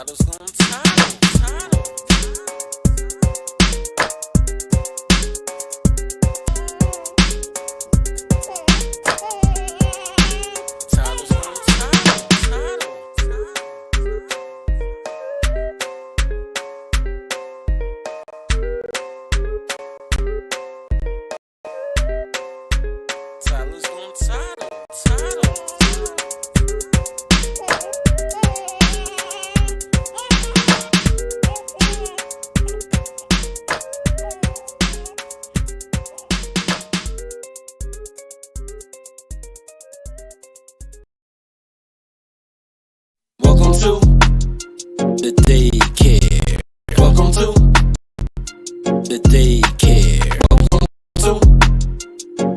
Title's gonna title. Title's gonna title. Title's gonna title. Welcome to the daycare. Welcome to the daycare. Welcome to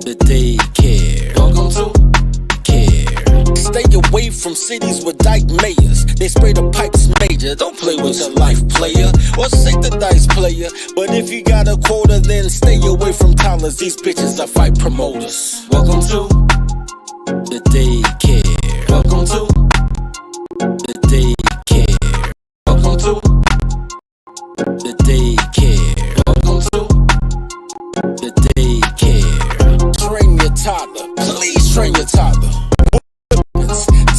the daycare. Welcome to care. Stay away from cities with dyke mayors. They spray the pipes major. Don't play with your life, player, or shake the dice, player. But if you got a quota, then stay away from toddlers. These bitches are fight promoters. Welcome to the daycare. Welcome to the daycare. Welcome to the daycare. Welcome to the daycare. Train your toddler. Please train your toddler.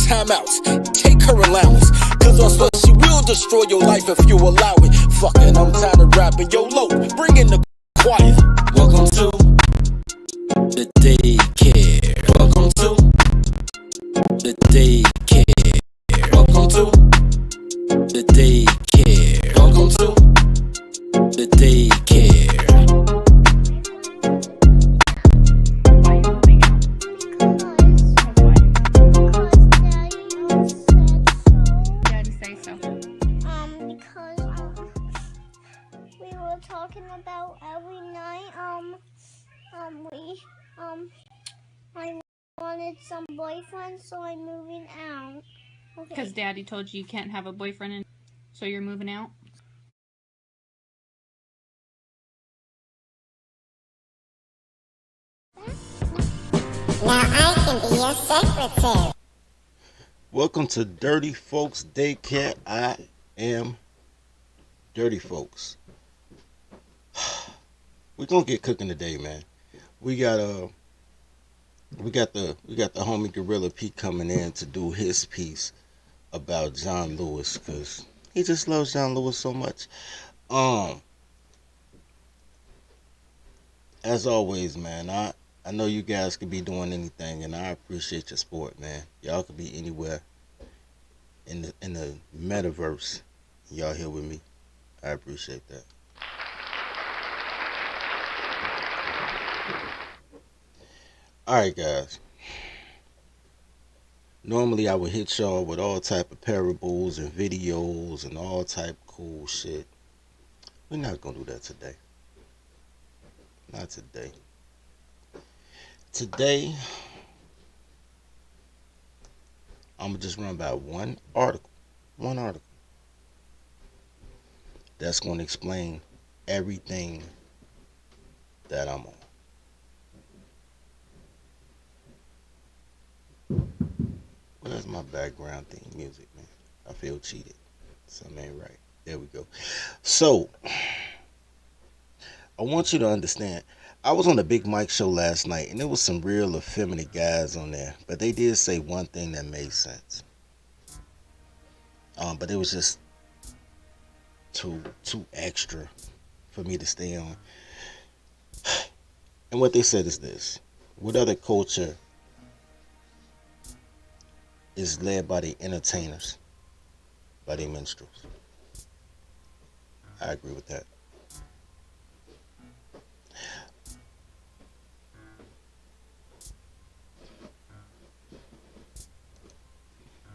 Timeouts. Take her allowance. Cause I swear she will destroy your life if you allow it. Fucking, I'm tired of rapping. Yo, low. Bring in the choir. Welcome to the daycare. Welcome to the daycare. Welcome to the daycare. Welcome to the daycare. Why are you moving out? Daddy say so. Because we were talking about every night, I wanted some boyfriend, so I'm moving out. Okay. Because Daddy told you can't have a boyfriend, and so you're moving out? Now I can be your secretary. Welcome to Dirty Folks Daycare. I am Dirty Folks. We're gonna get cooking today, man. We got the homie Gorilla Pete coming in to do his piece about John Lewis, because he just loves John Lewis so much. As always, man, I know you guys could be doing anything, and I appreciate your support, man. Y'all could be anywhere in the metaverse. Y'all here with me. I appreciate that. Alright, guys. Normally I would hit y'all with all type of parables and videos and all type of cool shit. We're not gonna do that today. Not today. Today, I'm gonna just run by one article. One article. That's gonna explain everything that I'm on. Where's my background theme music, man? I feel cheated. Something ain't right. There we go. So, I want you to understand, I was on the Big Mike show last night, and there was some real effeminate guys on there, but they did say one thing that made sense. But it was just too extra for me to stay on. And what they said is this: what other culture is led by the entertainers, by the minstrels? I agree with that.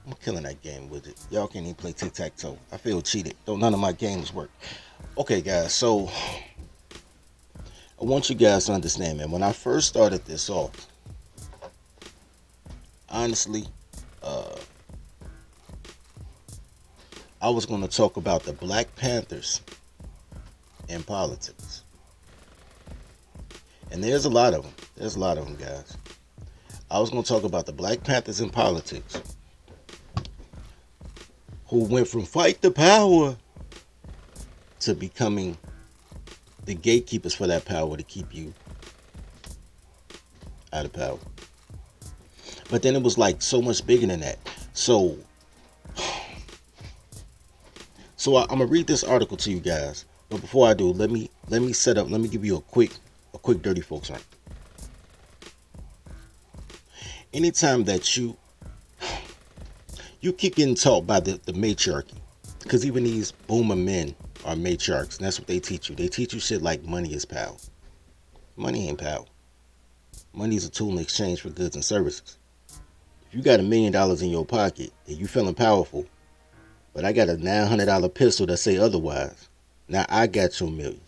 I'm killing that game with it. Y'all can't even play tic-tac-toe. I feel cheated. Don't none of my games work. Okay, guys, so I want you guys to understand, man. When I first started this off, honestly, I was going to talk about the Black Panthers in politics. And there's a lot of them. There's a lot of them, guys. I was going to talk about the Black Panthers in politics, who went from fight the power to becoming the gatekeepers for that power to keep you out of power. But then it was like so much bigger than that. So I'm gonna read this article to you guys. But before I do, let me give you a quick dirty folks rant. Anytime that you keep getting taught by the matriarchy, because even these boomer men are matriarchs, and that's what they teach you. They teach you shit like money is power. Money ain't power. Money is a tool in exchange for goods and services. If you got $1 million in your pocket and you feeling powerful, but I got a $900 pistol that say otherwise, now I got your $1 million.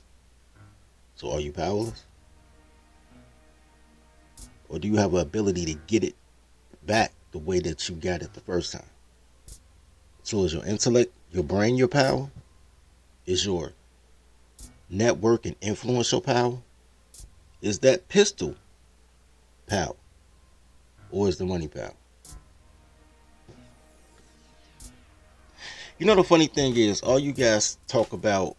So are you powerless? Or do you have an ability to get it back the way that you got it the first time? So is your intellect, your brain your power? Is your network and influence your power? Is that pistol power? Or is the money power? You know the funny thing is, all you guys talk about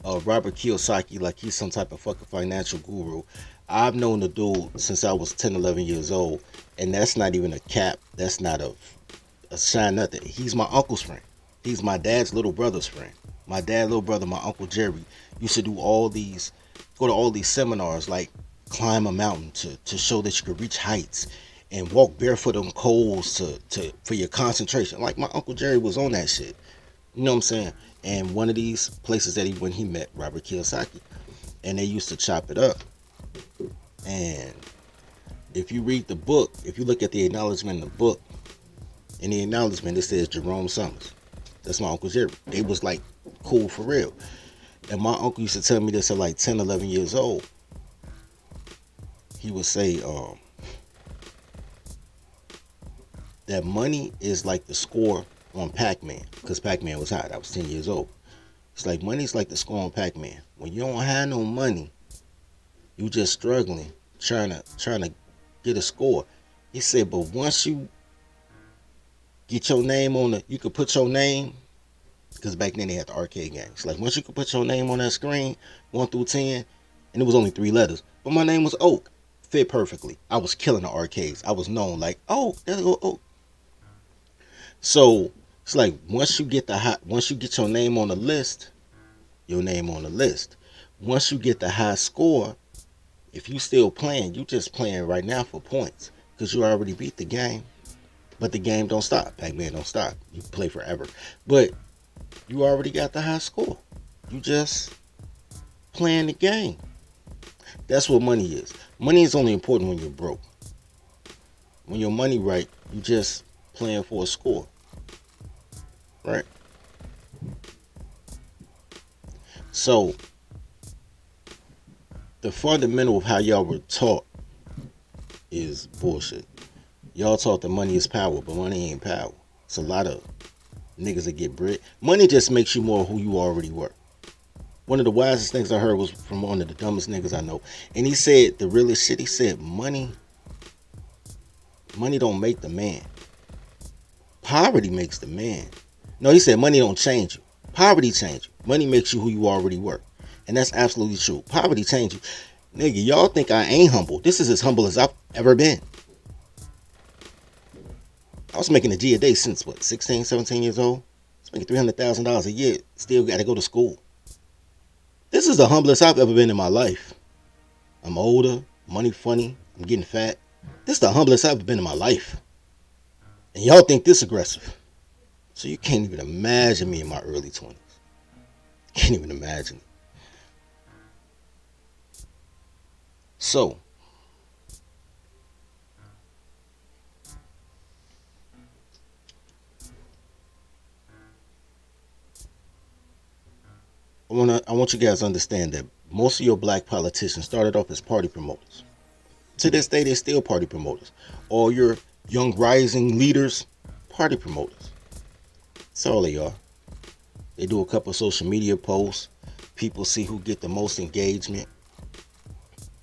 Robert Kiyosaki like he's some type of fucking financial guru. I've known the dude since I was 10, 11 years old, and that's not even a cap. That's not a shine nothing. He's my uncle's friend. He's my dad's little brother's friend. My dad's little brother, my Uncle Jerry, used to go to all these seminars, like climb a mountain to show that you could reach heights and walk barefoot on coals for your concentration. Like my Uncle Jerry was on that shit. You know what I'm saying? And one of these places that he met Robert Kiyosaki, and they used to chop it up. And if you read the book, if you look at the acknowledgement in the book, in the acknowledgement it says Jerome Summers. That's my Uncle Jerry. They was like cool for real. And my uncle used to tell me this at like 10, 11 years old. He would say that money is like the score on Pac-Man, because Pac-Man was hot. I was 10 years old. It's like money's like the score on Pac-Man. When you don't have no money, you just struggling, trying to get a score. He said, but once you get your name on you could put your name, because back then they had the arcade games. Like once you could put your name on that screen, 1 through 10, and it was only 3 letters. But my name was Oak. Fit perfectly. I was killing the arcades. I was known like, oh, there's Oak. So it's like once you get your name on the list, once you get the high score, if you still playing, you just playing right now for points, because you already beat the game. But the game don't stop. Pac-Man don't stop. You play forever. But you already got the high score. You just playing the game. That's what money is. Money is only important when you're broke. When your money right, you just playing for a score. Right? So the fundamental of how y'all were taught is bullshit. Y'all taught that money is power, but money ain't power. It's a lot of niggas that get bread. Money just makes you more who you already were. One of the wisest things I heard was from one of the dumbest niggas I know. And he said the realest shit. He said money don't make the man. Poverty makes the man. No, he said money don't change you. Poverty change you. Money makes you who you already were. And that's absolutely true. Poverty change you. Nigga, y'all think I ain't humble. This is as humble as I've ever been. I was making a G a day since, 16, 17 years old? I was making $300,000 a year. Still got to go to school. This is the humblest I've ever been in my life. I'm older, money funny, I'm getting fat. This is the humblest I've ever been in my life. And y'all think this aggressive. So you can't even imagine me in my early 20s. Can't even imagine it. So, I want you guys to understand that most of your black politicians started off as party promoters. To this day, they're still party promoters. All your young rising leaders, party promoters. That's all they are. They do a couple of social media posts. People see who get the most engagement.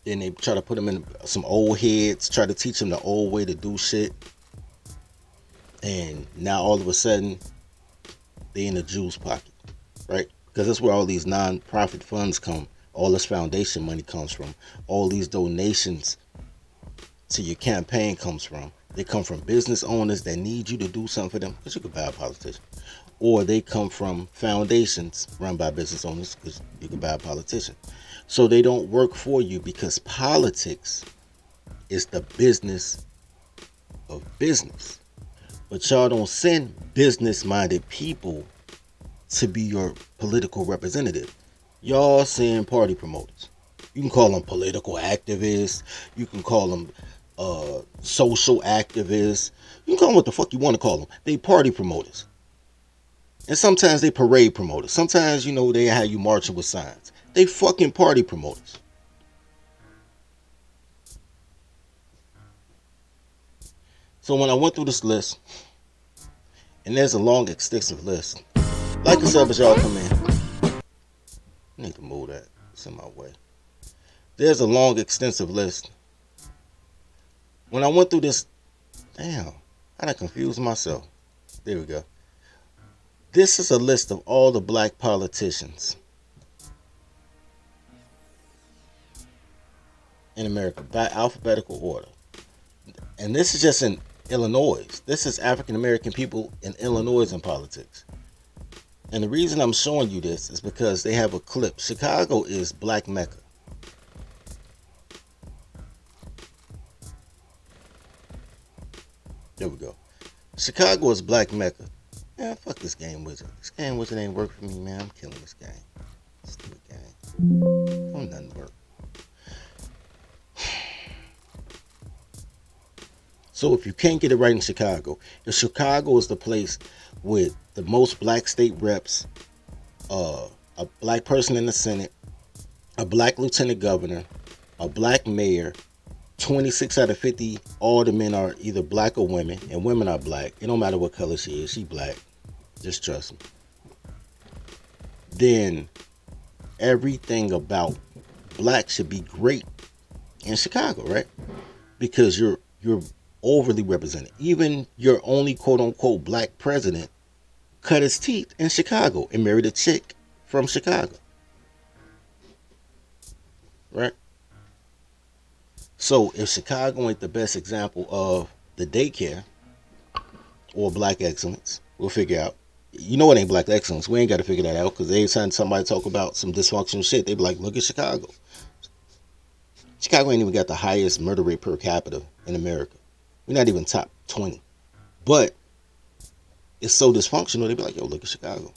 Then they try to put them in some old heads, try to teach them the old way to do shit. And now all of a sudden, They in the Jews' pocket, right? Because that's where all these non-profit funds come. All this foundation money comes from. All these donations to your campaign comes from. They come from business owners that need you to do something for them, because you could buy a politician. Or they come from foundations run by business owners, because you could buy a politician. So they don't work for you, because politics is the business of business. But y'all don't send business-minded people to be your political representative. Y'all send party promoters. You can call them political activists. You can call them social activists. You can call them what the fuck you want to call them. They party promoters. And sometimes they parade promoters. Sometimes, they have you marching with signs. They fucking party promoters. So when I went through this list, and there's a long, extensive list. Like and sub as y'all come in. I need to move that. It's in my way. There's a long, extensive list. When I went through this, damn, I done confused myself. There we go. This is a list of all the black politicians in America by alphabetical order. And this is just in Illinois. This is African American people in Illinois in politics. And the reason I'm showing you this is because they have a clip. Chicago is Black Mecca. There we go. Chicago is Black Mecca. Man, fuck this game wizard. This game wizard ain't work for me, man. I'm killing this game. Stupid game. Don't nothing work. So if you can't get it right in Chicago, if Chicago is the place with the most black state reps, a black person in the Senate, a black lieutenant governor, a black mayor, 26 out of 50 aldermen are either black or women, and women are black. It don't matter what color she is, she black. Just trust me. Then everything about black should be great in Chicago, right? Because you're overly represented. Even your only quote-unquote black president cut his teeth in Chicago and married a chick from Chicago. Right? So if Chicago ain't the best example of the daycare or black excellence, we'll figure out. You know it ain't black excellence. We ain't got to figure that out, because every time somebody talk about some dysfunctional shit, they be like, look at Chicago. Chicago ain't even got the highest murder rate per capita in America. We're not even top 20. But it's so dysfunctional, they be like, yo, look at Chicago.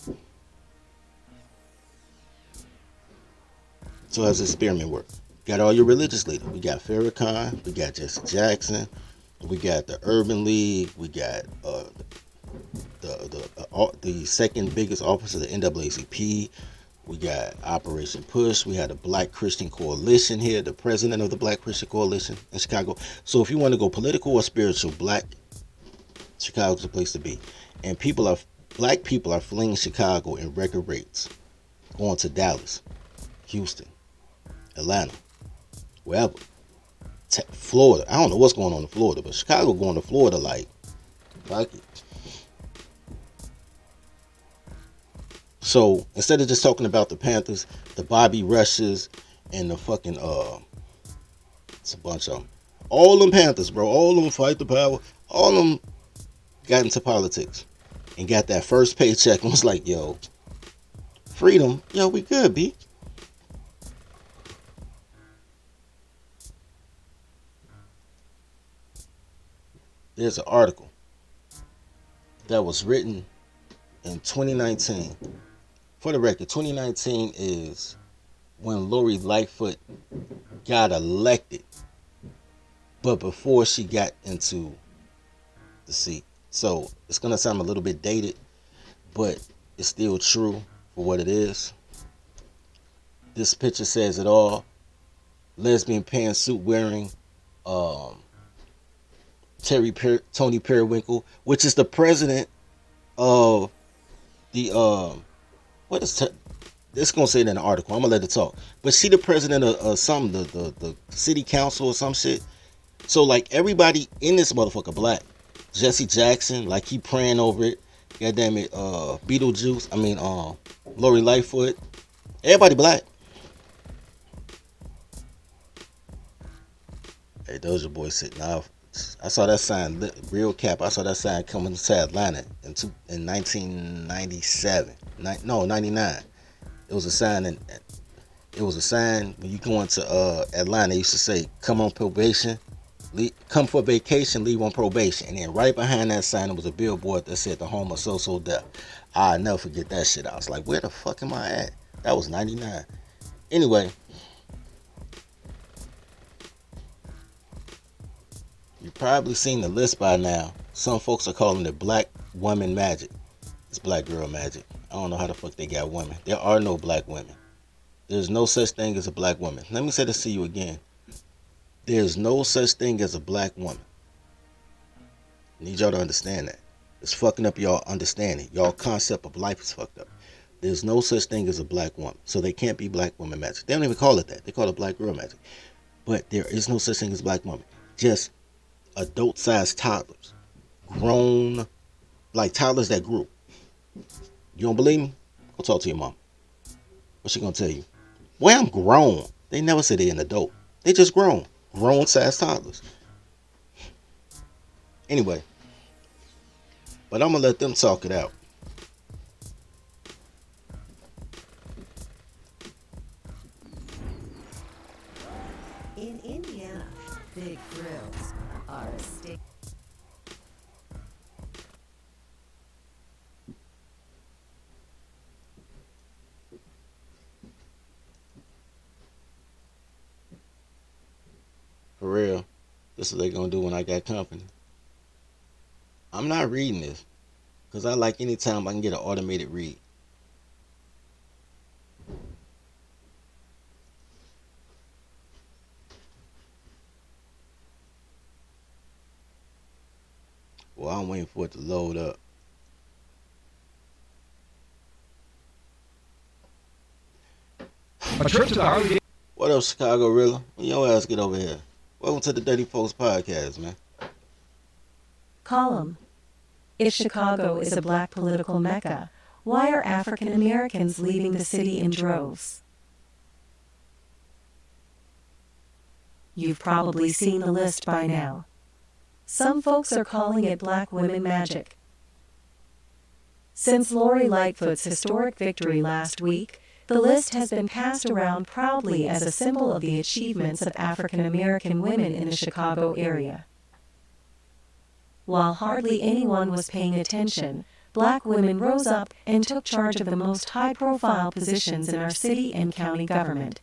So how's this experiment work? Got all your religious leaders. We got Farrakhan. We got Jesse Jackson. We got the Urban League. We got the second biggest office of the NAACP. We got Operation Push. We had the Black Christian Coalition here, the president of the Black Christian Coalition in Chicago. So if you want to go political or spiritual, black, Chicago's the place to be. And black people are fleeing Chicago in record rates, going to Dallas, Houston, Atlanta, wherever. Florida. I don't know what's going on in Florida, but Chicago going to Florida like, fuck it. So instead of just talking about the Panthers, the Bobby Rushes, and the fucking it's a bunch of them. All them Panthers, bro. All them fight the power. All them got into politics and got that first paycheck and was like, yo, freedom. Yo, we good, B. There's an article that was written in 2019. For the record, 2019 is when Lori Lightfoot got elected, but before she got into the seat. So it's going to sound a little bit dated, but it's still true for what it is. This picture says it all. Lesbian pantsuit wearing Tony Periwinkle, which is the president of the what is it's gonna say it in the article. I'm gonna let it talk. But she the president of some the city council or some shit. So like everybody in this motherfucker black. Jesse Jackson, like he praying over it. Goddamn it, Beetlejuice. I mean, Lori Lightfoot. Everybody black. Hey, Doja Boy sitting off. I saw that sign, real cap. I saw that sign coming to Atlanta in 1997. No, 99. It was a sign, and it was a sign when you go into Atlanta. It used to say, "Come on probation, come for vacation, leave on probation." And then right behind that sign, there was a billboard that said, "The home of so death." I'll never forget that shit. I was like, "Where the fuck am I at?" That was 99. Anyway, you've probably seen the list by now. Some folks are calling it black woman magic. It's black girl magic. I don't know how the fuck they got women. There are no black women. There's no such thing as a black woman. Let me say this to you again. There's no such thing as a black woman. I need y'all to understand that. It's fucking up y'all understanding. Y'all concept of life is fucked up. There's no such thing as a black woman. So they can't be black woman magic. They don't even call it that. They call it black girl magic. But there is no such thing as black woman. Just adult-sized toddlers. Grown, like toddlers that grew. You don't believe me? Go talk to your mom. What's she gonna tell you? Well, I'm grown. They never say they're an adult. They just grown. Grown-sized toddlers. Anyway. But I'm gonna let them talk it out. In Indiana, big grills are a state. For real. This is what they gonna do when I got company. I'm not reading this. Because I like anytime I can get an automated read. Well, I'm waiting for it to load up. A trip to the Harley. What up, Chicago Rilla? When your ass get over here? Welcome to the Dirty Folks Podcast, man. Column. If Chicago is a black political mecca, why are African Americans leaving the city in droves? You've probably seen the list by now. Some folks are calling it black women magic. Since Lori Lightfoot's historic victory last week, the list has been passed around proudly as a symbol of the achievements of African American women in the Chicago area. While hardly anyone was paying attention, black women rose up and took charge of the most high-profile positions in our city and county government.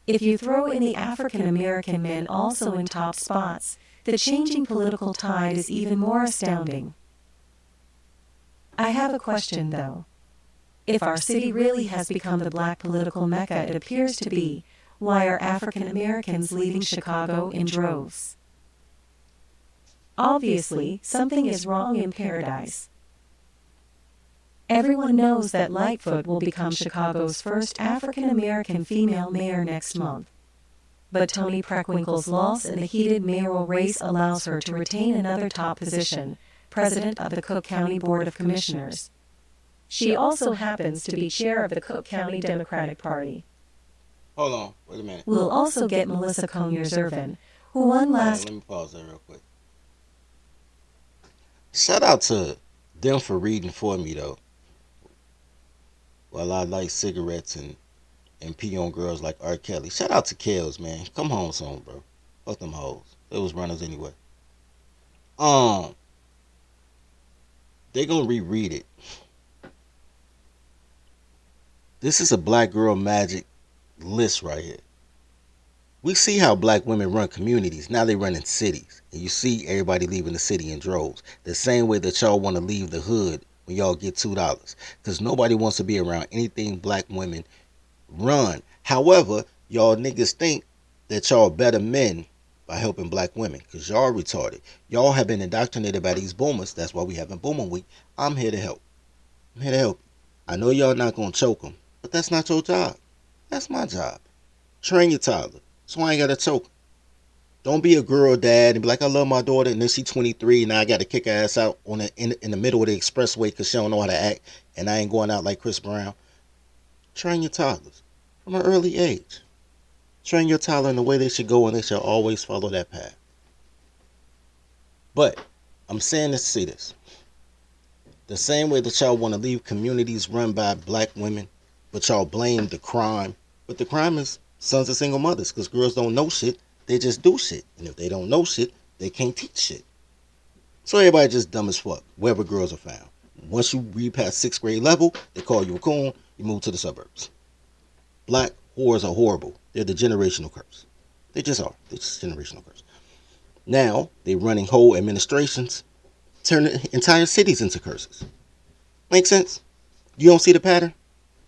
If you throw in the African American men also in top spots, the changing political tide is even more astounding. I have a question, though. If our city really has become the black political mecca it appears to be, why are African Americans leaving Chicago in droves? Obviously, something is wrong in Paradise. Everyone knows that Lightfoot will become Chicago's first African American female mayor next month. But Toni Preckwinkle's loss in the heated mayoral race allows her to retain another top position, president of the Cook County Board of Commissioners. She also happens to be chair of the Cook County Democratic Party. Hold on, wait a minute. We'll also get Melissa Conyers-Ervin, who won last... Let me pause that real quick. Shout out to them for reading for me, though. While I like cigarettes and pee on girls like R. Kelly. Shout out to Kels, man. Come home soon, bro. Fuck them hoes. They was runners anyway. They gonna reread it. This is a black girl magic list right here. We see how black women run communities. Now they run in cities. And you see everybody leaving the city in droves. The same way that y'all want to leave the hood when y'all get $2. Because nobody wants to be around anything black women run. However, y'all niggas think that y'all better men by helping black women. Because y'all retarded. Y'all have been indoctrinated by these boomers. That's why we having Boomer Week. I'm here to help. I'm here to help. I know y'all not going to choke them. But that's not your job. That's my job. Train your toddler. So I ain't got to choke him. Don't be a girl dad and be like, I love my daughter, and then she's 23, and now I got to kick her ass out on in the middle of the expressway because she don't know how to act, and I ain't going out like Chris Brown. Train your toddlers from an early age. Train your toddler in the way they should go, and they shall always follow that path. But I'm saying this to say this. The same way that y'all want to leave communities run by black women, but y'all blame the crime. But the crime is sons of single mothers, because girls don't know shit. They just do shit. And if they don't know shit, they can't teach shit. So everybody just dumb as fuck, wherever girls are found. Once you read past 6th grade level, they call you a coon, you move to the suburbs. Black whores are horrible. They're the generational curse. They just are. They're just generational curse. Now, they're running whole administrations, turning entire cities into curses. Make sense? You don't see the pattern?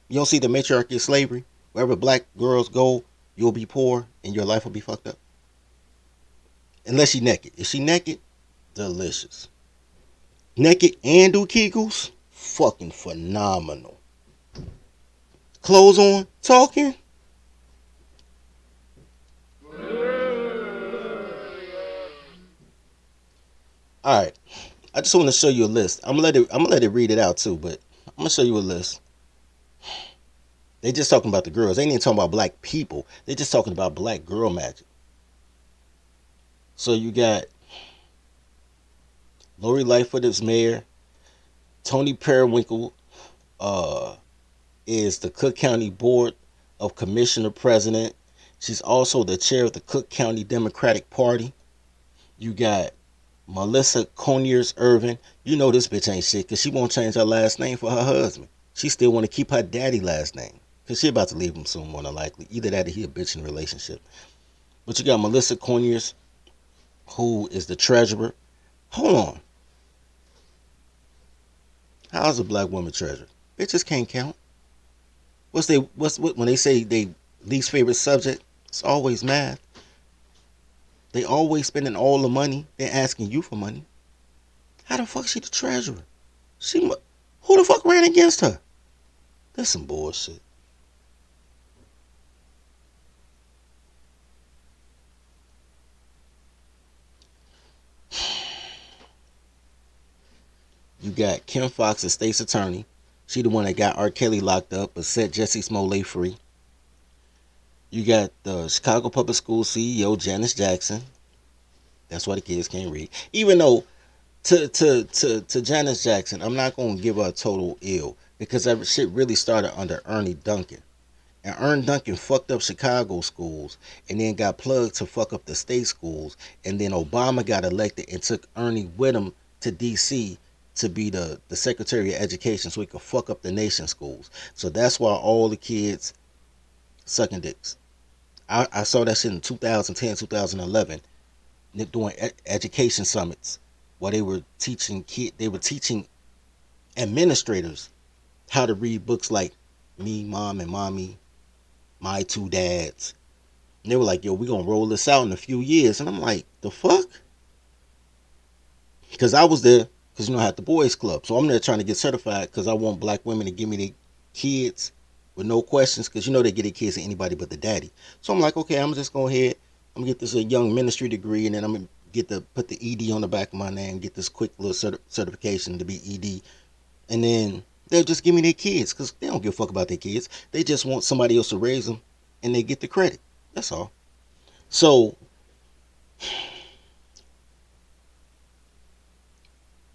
You don't see the matriarchy of slavery? Wherever black girls go, you'll be poor and your life will be fucked up. Unless she naked. If she naked, delicious. Naked and do kegels, fucking phenomenal. Clothes on, talking. Alright. I just want to show you a list. I'm gonna let it read it out too, but I'm gonna show you a list. They just talking about the girls. They ain't even talking about black people. They just talking about black girl magic. So you got Lori Lightfoot as mayor. Tony Periwinkle is the Cook County Board of Commissioner president. She's also the chair of the Cook County Democratic Party. You got Melissa Conyers Irvin. You know this bitch ain't shit because she won't change her last name for her husband. She still want to keep her daddy last name because she about to leave him soon, more than likely. Either that or he a bitch in a relationship. But you got Melissa Conyers, who is the treasurer. Hold on. How's a black woman treasurer? Bitches can't count. What when they say they least favorite subject? It's always math. They always spending all the money. They're asking you for money. How the fuck she the treasurer? Who the fuck ran against her? That's some bullshit. You got Kim Fox as state's attorney. She the one that got R. Kelly locked up but set Jesse Smollett free. You got the Chicago Public School CEO, Janice Jackson. That's why the kids can't read. Even though to Janice Jackson, I'm not going to give her a total ill because that shit really started under Ernie Duncan. And Ernie Duncan fucked up Chicago schools and then got plugged to fuck up the state schools. And then Obama got elected and took Ernie with him to D.C. to be the Secretary of Education so he could fuck up the nation's schools. So that's why all the kids sucking dicks. I saw that shit in 2010, 2011 doing education summits while they were teaching administrators how to read books like Me, Mom, and Mommy, My Two Dads. And they were like, yo, we're going to roll this out in a few years. And I'm like, the fuck? Because I was there, because I had the boys club. So I'm there trying to get certified because I want black women to give me their kids with no questions, because they get their kids to anybody but the daddy. So I'm like, okay, I'm just going ahead. I'm going to get this young ministry degree, and then I'm going to put the ED on the back of my name, get this quick little certification to be ED. And then they'll just give me their kids, because they don't give a fuck about their kids. They just want somebody else to raise them, and they get the credit. That's all. So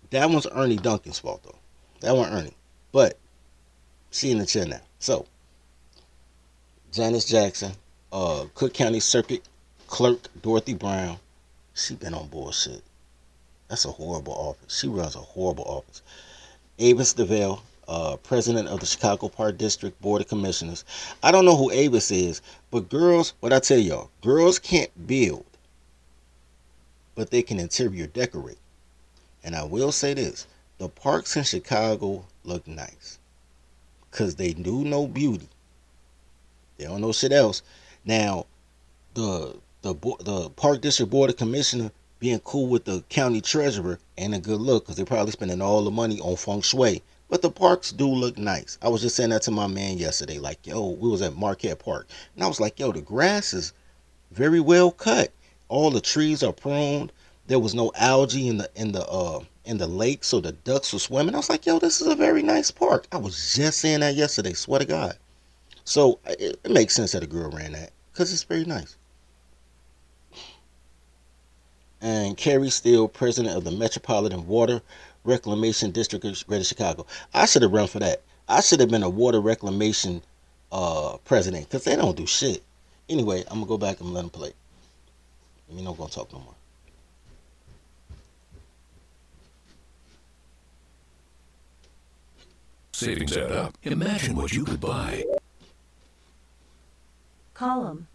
that one's Ernie Duncan's fault, though. That one Ernie. But she in the chair now. So Janice Jackson, Cook County Circuit Clerk Dorothy Brown, she been on bullshit. That's a horrible office. She runs a horrible office. Avis DeVale, president of the Chicago Park District Board of Commissioners. I don't know who Avis is, but girls, what I tell y'all, girls can't build, but they can interior decorate. And I will say this, the parks in Chicago look nice, because they do know beauty. They don't know shit else. Now, the Park District Board of Commissioner being cool with the county treasurer ain't a good look, because they're probably spending all the money on feng shui. But the parks do look nice. I was just saying that to my man yesterday. Like, yo, we was at Marquette Park. And I was like, yo, the grass is very well cut. All the trees are pruned. There was no algae in the lake, so the ducks were swimming. I was like, yo, this is a very nice park. I was just saying that yesterday. Swear to God. So it makes sense that a girl ran that because it's very nice. And Carrie Steele, president of the Metropolitan Water Reclamation District of Greater Chicago. I should have run for that. I should have been a water reclamation president because they don't do shit. Anyway, I'm gonna go back and let them play. You're not gonna talk no more. Savings add up. Imagine what you could buy. Column.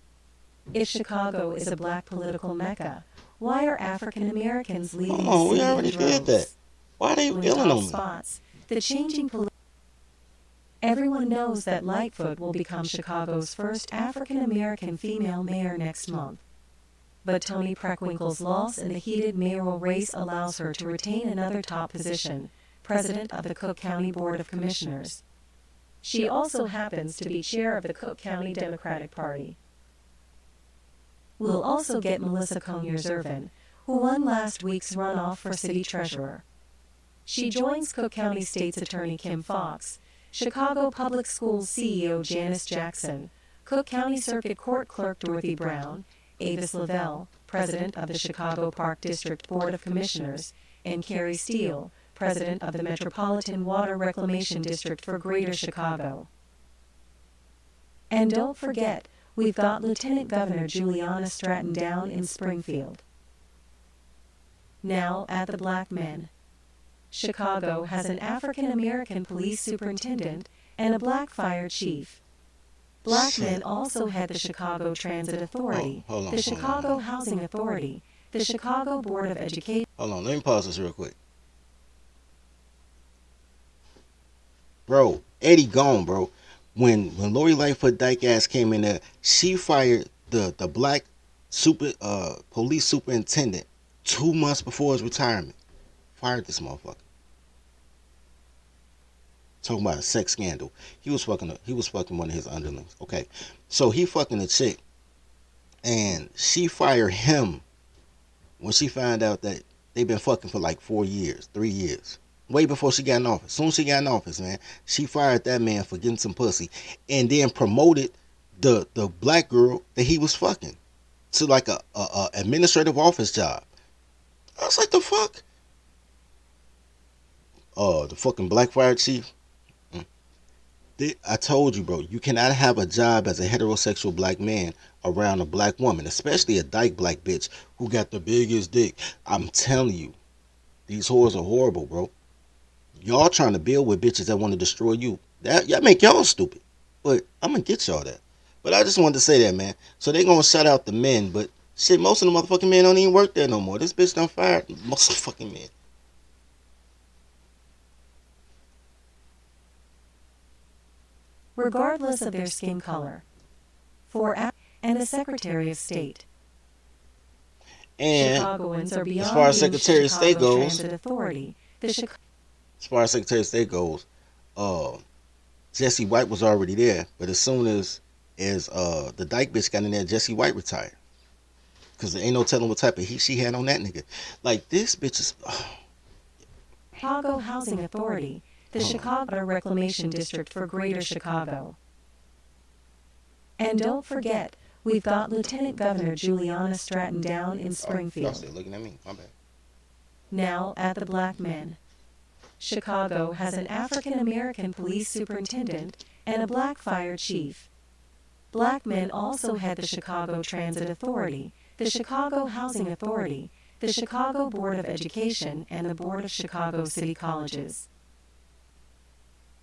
If Chicago is a black political mecca, why are African Americans leaving Come on, the we city in already did that. droves? Why are they In yelling top on me? spots, the changing Everyone knows that Lightfoot will become Chicago's first African American female mayor next month. But Toni Preckwinkle's loss in the heated mayoral race allows her to retain another top position, president of the Cook County Board of Commissioners. She also happens to be chair of the Cook County Democratic Party. We'll also get Melissa Conyers-Irvin, who won last week's runoff for city treasurer. She joins Cook County State's Attorney Kim Foxx, Chicago Public Schools CEO Janice Jackson, Cook County Circuit Court Clerk Dorothy Brown, Avis Lavelle, president of the Chicago Park District Board of Commissioners, and Carrie Steele, president of the Metropolitan Water Reclamation District for Greater Chicago. And don't forget, we've got Lieutenant Governor Juliana Stratton down in Springfield. Now at the black men. Chicago has an African American police superintendent and a black fire chief. Black men also head the Chicago Transit Authority, the Chicago Housing Authority, the Chicago Board of Education. Hold on, let me pause this real quick. Bro, Eddie gone, bro. When Lori Lightfoot Dyke ass came in there, she fired the black police superintendent 2 months before his retirement. Fired this motherfucker. Talking about a sex scandal. He was fucking one of his underlings. Okay. So he fucking a chick. And she fired him when she found out that they've been fucking for like 4 years, 3 years. Way before she got in office. As soon as she got in office, man, she fired that man for getting some pussy. And then promoted the black girl that he was fucking to like a administrative office job. I was like, the fuck? The fucking black fire chief. I told you, bro, you cannot have a job as a heterosexual black man around a black woman, especially a dyke black bitch who got the biggest dick. I'm telling you, these whores are horrible, bro. Y'all trying to build with bitches that want to destroy you. That make y'all stupid. But I'm gonna get y'all that. But I just wanted to say that, man. So they gonna shout out the men, but shit, most of the motherfucking men don't even work there no more. This bitch done fired most of the fucking men. Regardless of their skin color. And the Secretary of State. And Chicagoans are beyond as far as being Secretary of State Chicago goes, Transit Authority, as far as Secretary of State goes, Jesse White was already there, but as soon as the dyke bitch got in there, Jesse White retired. Cause there ain't no telling what type of heat she had on that nigga. Like this bitch is Chicago Housing Authority, the Chicago Reclamation District for Greater Chicago. And don't forget, we've got Lieutenant Governor Juliana Stratton down in Springfield. Y'all still looking at me? My bad. Now at the black men. Chicago has an African American police superintendent and a black fire chief. Black men also head the Chicago Transit Authority, the Chicago Housing Authority, the Chicago Board of Education, and the Board of Chicago City Colleges.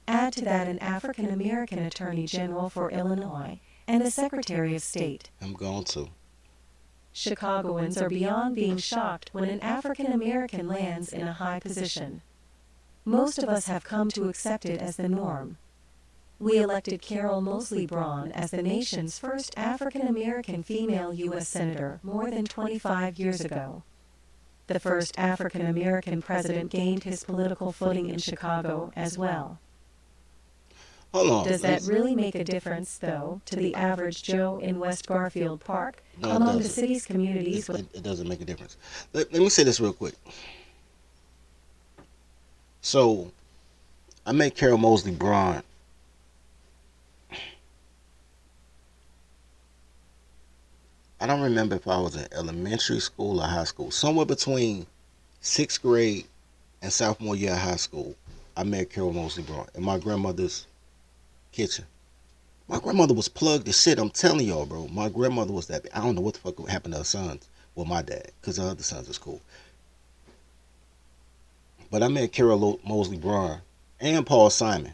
Add to that an African American Attorney General for Illinois and a Secretary of State. I'm going to. Chicagoans are beyond being shocked when an African American lands in a high position. Most of us have come to accept it as the norm. We elected Carol Moseley Braun as the nation's first African American female U.S. Senator more than 25 years ago. The first African American president gained his political footing in Chicago as well. Hold on. Does that really make a difference, though, to the average Joe in West Garfield Park, No, it among the doesn't. city's communities? It doesn't make a difference. Let me say this real quick. So, I met Carol Mosley Braun. I don't remember if I was in elementary school or high school. Somewhere between 6th grade and sophomore year of high school, I met Carol Mosley Braun in my grandmother's kitchen. My grandmother was plugged as shit. I'm telling y'all, bro. My grandmother was that. I don't know what the fuck happened to her sons. Well, my dad, because her other sons is cool. But I met Carol Mosley Braun and Paul Simon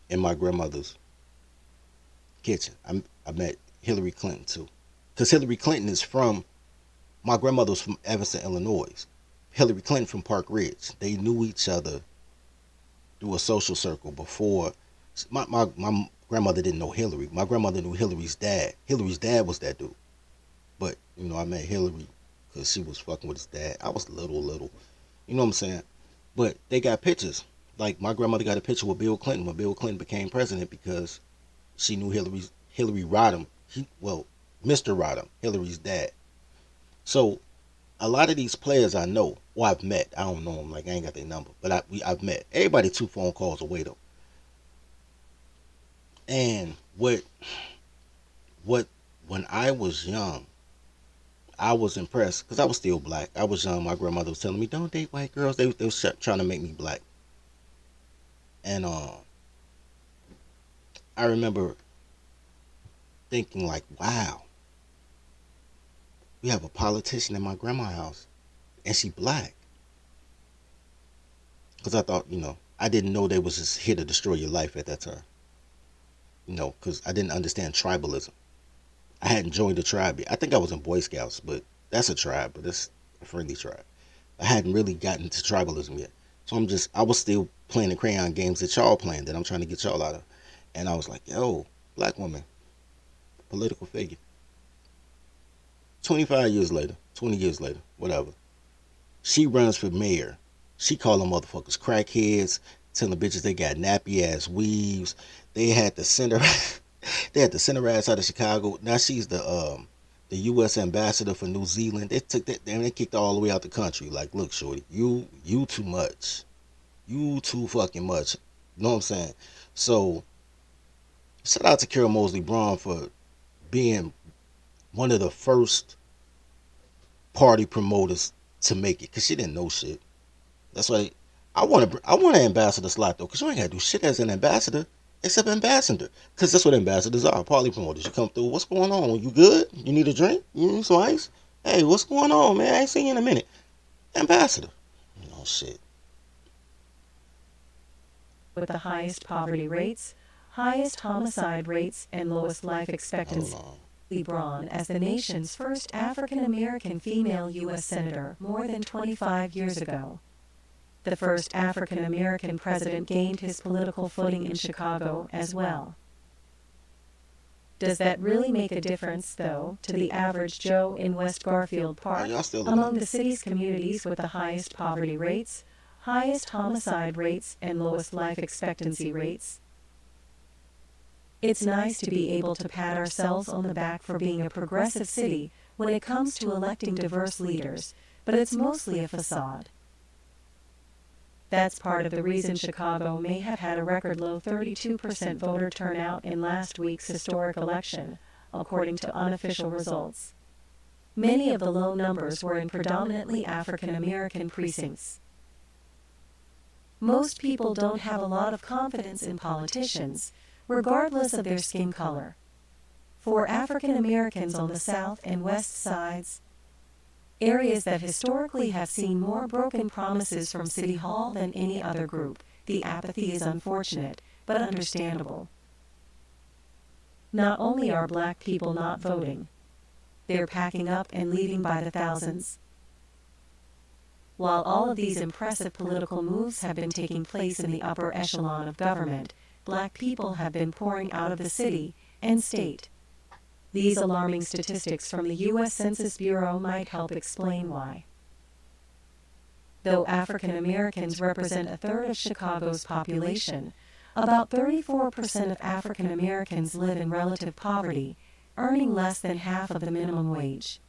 in my grandmother's kitchen. I met Hillary Clinton too, because Hillary Clinton is from. My grandmother was from Evanston, Illinois. Hillary Clinton from Park Ridge. They knew each other through a social circle before. My grandmother didn't know Hillary. My grandmother knew Hillary's dad. Hillary's dad was that dude. But, I met Hillary because she was fucking with his dad. I was little. You know what I'm saying? But they got pictures. Like, my grandmother got a picture with Bill Clinton when Bill Clinton became president because she knew Hillary Rodham. Mr. Rodham, Hillary's dad. So, a lot of these players I know, or I've met. I don't know them. Like, I ain't got their number. But I've met. Everybody 2 phone calls away, though. And when I was young, I was impressed because I was still black. I was young. My grandmother was telling me, "Don't date white girls." They was trying to make me black. And I remember thinking like, "Wow, we have a politician in my grandma's house, and she black." Because I thought, I didn't know they was just here to destroy your life at that time. Because I didn't understand tribalism. I hadn't joined a tribe yet. I think I was in Boy Scouts, but that's a tribe, but it's a friendly tribe. I hadn't really gotten to tribalism yet. So I was still playing the crayon games that y'all playing, that I'm trying to get y'all out of. And I was like, yo, black woman, political figure. 25 years later, 20 years later, whatever. She runs for mayor. She call them motherfuckers crackheads, telling bitches they got nappy ass weaves. They had to send her ass out of Chicago. Now she's the U.S. ambassador for New Zealand. They took that and they kicked her all the way out the country. Like, look, shorty, you too much. You too fucking much. You know what I'm saying? So, shout out to Carol Mosley Braun for being one of the first party promoters to make it, because she didn't know shit. That's why I want an ambassador slot, though, because you ain't got to do shit as an ambassador except ambassador, because that's what ambassadors are, party promoters. You come through, what's going on? You good? You need a drink? You need some ice? Hey, what's going on, man? I ain't seen you in a minute. Ambassador. Shit. With the highest poverty rates, highest homicide rates, and lowest life expectancy. Braun as the nation's first African-American female U.S. Senator more than 25 years ago. The first African-American president gained his political footing in Chicago as well. Does that really make a difference, though, to the average Joe in West Garfield Park, among the city's communities with the highest poverty rates, highest homicide rates, and lowest life expectancy rates? It's nice to be able to pat ourselves on the back for being a progressive city when it comes to electing diverse leaders, but it's mostly a facade. That's part of the reason Chicago may have had a record low 32% voter turnout in last week's historic election, according to unofficial results. Many of the low numbers were in predominantly African American precincts. Most people don't have a lot of confidence in politicians, regardless of their skin color. For African Americans on the South and West Sides, areas that historically have seen more broken promises from City Hall than any other group, the apathy is unfortunate, but understandable. Not only are black people not voting, they're packing up and leaving by the thousands. While all of these impressive political moves have been taking place in the upper echelon of government, black people have been pouring out of the city and state. These alarming statistics from the U.S. Census Bureau might help explain why. Though African Americans represent a third of Chicago's population, about 34% of African Americans live in relative poverty, earning less than half of the minimum wage.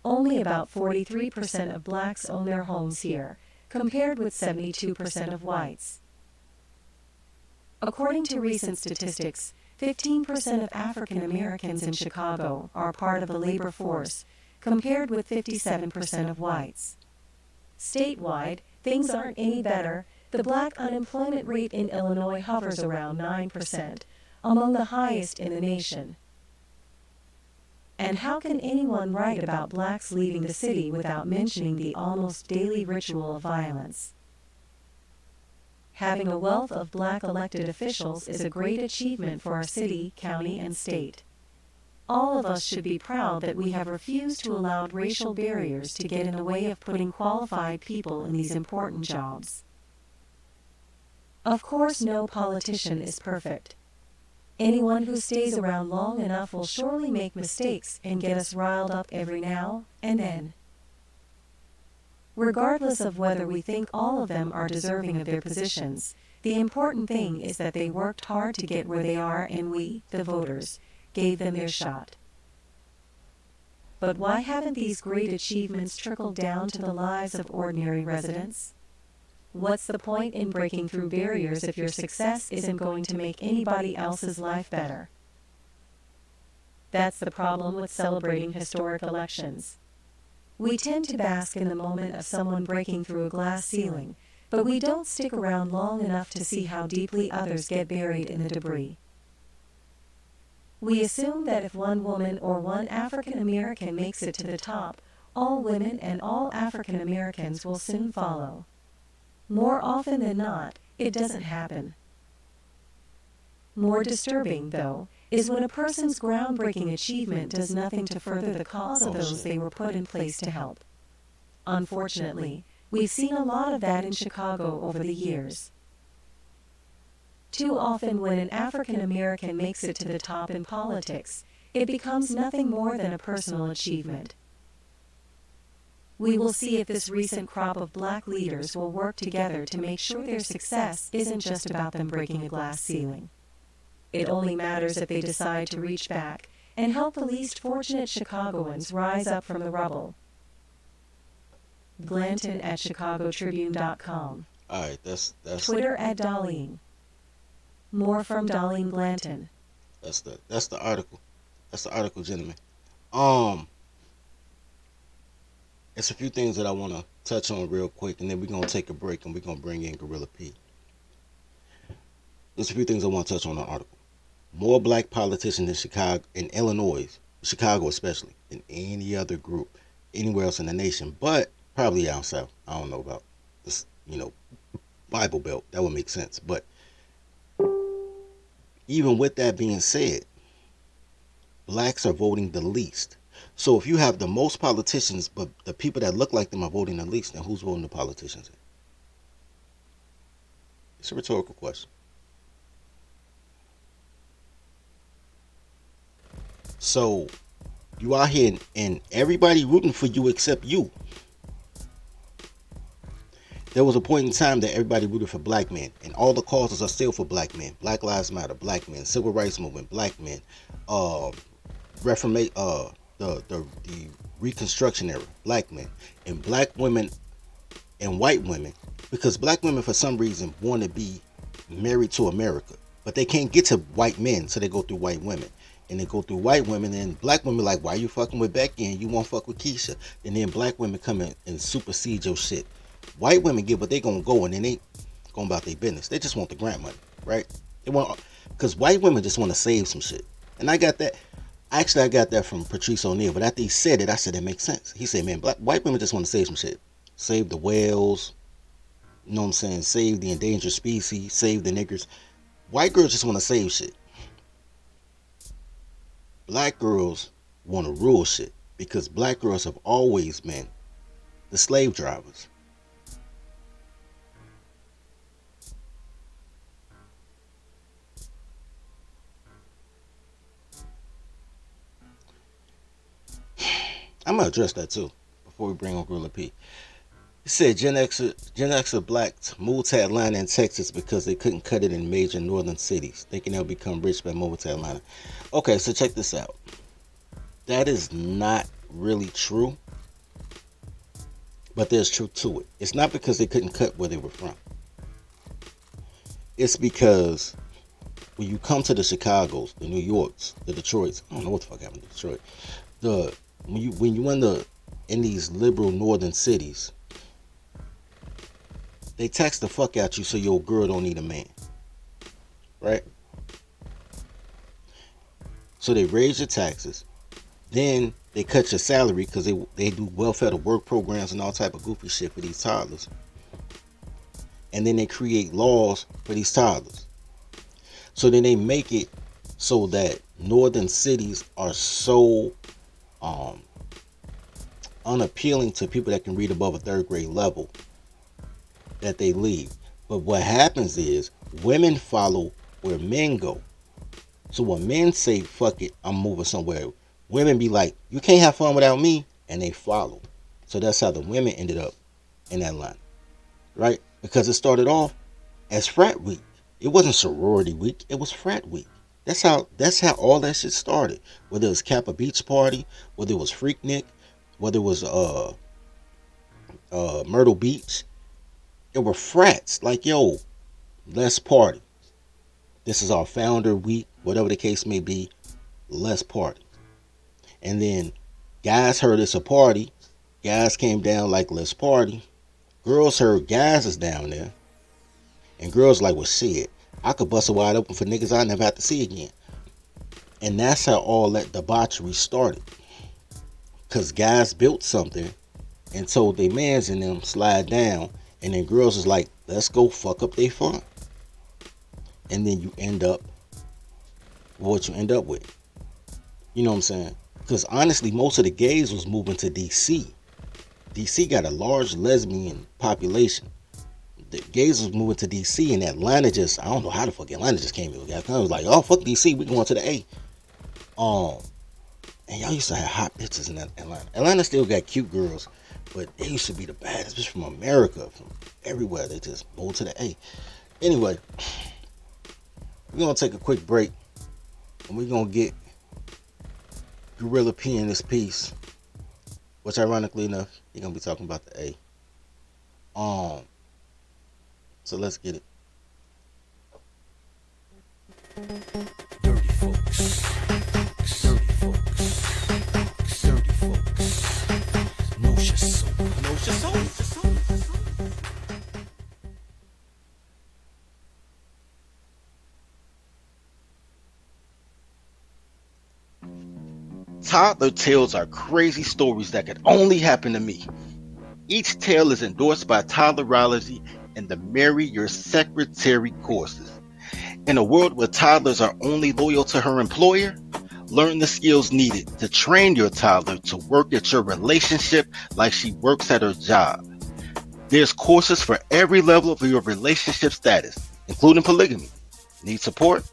Only about 43% of blacks own their homes here, compared with 72% of whites. According to recent statistics, 15% of African Americans in Chicago are part of the labor force, compared with 57% of whites. Statewide, things aren't any better. The black unemployment rate in Illinois hovers around 9%, among the highest in the nation. And how can anyone write about blacks leaving the city without mentioning the almost daily ritual of violence? Having a wealth of black elected officials is a great achievement for our city, county, and state. All of us should be proud that we have refused to allow racial barriers to get in the way of putting qualified people in these important jobs. Of course, no politician is perfect. Anyone who stays around long enough will surely make mistakes and get us riled up every now and then. Regardless of whether we think all of them are deserving of their positions, the important thing is that they worked hard to get where they are and we, the voters, gave them their shot. But why haven't these great achievements trickled down to the lives of ordinary residents? What's the point in breaking through barriers if your success isn't going to make anybody else's life better? That's the problem with celebrating historic elections. We tend to bask in the moment of someone breaking through a glass ceiling, but we don't stick around long enough to see how deeply others get buried in the debris. We assume that if one woman or one African American makes it to the top, all women and all African Americans will soon follow. More often than not, it doesn't happen. More disturbing, though, is when a person's groundbreaking achievement does nothing to further the cause of those they were put in place to help. Unfortunately, we've seen a lot of that in Chicago over the years. Too often when an African American makes it to the top in politics, it becomes nothing more than a personal achievement. We will see if this recent crop of black leaders will work together to make sure their success isn't just about them breaking a glass ceiling. It only matters if they decide to reach back and help the least fortunate Chicagoans rise up from the rubble. Glanton at ChicagoTribune.com. All right, that's Twitter at Darlene. More from Darlene Glanton. That's the article. That's the article, gentlemen. It's a few things that I want to touch on real quick, and then we're gonna take a break and we're gonna bring in Gorilla P. There's a few things I want to touch on the article. More black politicians in Chicago, in Illinois, Chicago especially, than any other group anywhere else in the nation, but probably down south. I don't know about this, Bible Belt. That would make sense. But even with that being said, blacks are voting the least. So if you have the most politicians, but the people that look like them are voting the least, then who's voting the politicians in? It's a rhetorical question. So you out here and everybody rooting for you except you. There was a point in time that everybody rooted for black men, and all the causes are still for black men. Black Lives Matter, black men, Civil Rights Movement, black men, the Reconstruction era, black men, and black women and white women, because black women for some reason want to be married to America, but they can't get to white men, so they go through white women. And they go through white women, and black women like, why you fucking with Becky and you won't fuck with Keisha? And then black women come in and supersede your shit. White women get what they gonna go, and then they going about their business. They just want the grant money, right? They want, because white women just want to save some shit. And I got that. Actually, I got that from Patrice O'Neal, but after he said it, I said that makes sense. He said, man, white women just want to save some shit. Save the whales, you know what I'm saying? Save the endangered species, save the niggers. White girls just want to save shit. Black girls want to rule shit, because black girls have always been the slave drivers. I'm gonna address that too before we bring on Gorilla P. It said Gen Xer blacks moved to Atlanta and Texas because they couldn't cut it in major northern cities, thinking they'll become rich by moving to Atlanta. Okay, so check this out. That is not really true, but there's truth to it. It's not because they couldn't cut where they were from. It's because when you come to the Chicagos, the New Yorks, the Detroits, I don't know what the fuck happened to Detroit. When you in these liberal northern cities, they tax the fuck out you so your girl don't need a man, right? So they raise your taxes, then they cut your salary because they do welfare to work programs and all type of goofy shit for these toddlers, and then they create laws for these toddlers. So then they make it so that northern cities are so unappealing to people that can read above a third grade level that they leave. But what happens is women follow where men go. So when men say, fuck it, I'm moving somewhere, women be like, you can't have fun without me, and they follow. So that's how the women ended up in Atlanta, right? Because it started off as frat week. It wasn't sorority week, it was frat week. That's how all that shit started. Whether it was Kappa Beach Party, whether it was Freaknik, whether it was Myrtle Beach, it were frats. Like, yo, let's party. This is our founder week, whatever the case may be, let's party. And then guys heard it's a party. Guys came down like, let's party. Girls heard guys is down there. And girls like, well, shit, I could bust it wide open for niggas I never have to see again. And that's how all that debauchery started. Because guys built something and told their mans in them slide down. And then girls is like, let's go fuck up their fun. And then you end up with what you end up with. You know what I'm saying? Because honestly, most of the gays was moving to DC. DC got a large lesbian population. The gays was moving to DC, and Atlanta just, I don't know how the fuck Atlanta just came in. It was like, oh, fuck DC, we going to the A. And y'all used to have hot bitches in Atlanta. Atlanta still got cute girls, but they used to be the baddest bitch from America, from everywhere. They just moved to the A. Anyway, we're going to take a quick break, and we're going to get Gorilla P in this piece, which ironically enough, he's going to be talking about the A. So let's get it. Dirty folks. Dirty folks. Dirty folks. Know your soul. Know your soul. Toddler tales are crazy stories that could only happen to me. Each tale is endorsed by Toddlerology and the Marry Your Secretary courses. In a world where toddlers are only loyal to her employer, learn the skills needed to train your toddler to work at your relationship like she works at her job. There's courses for every level of your relationship status, including polygamy. Need support?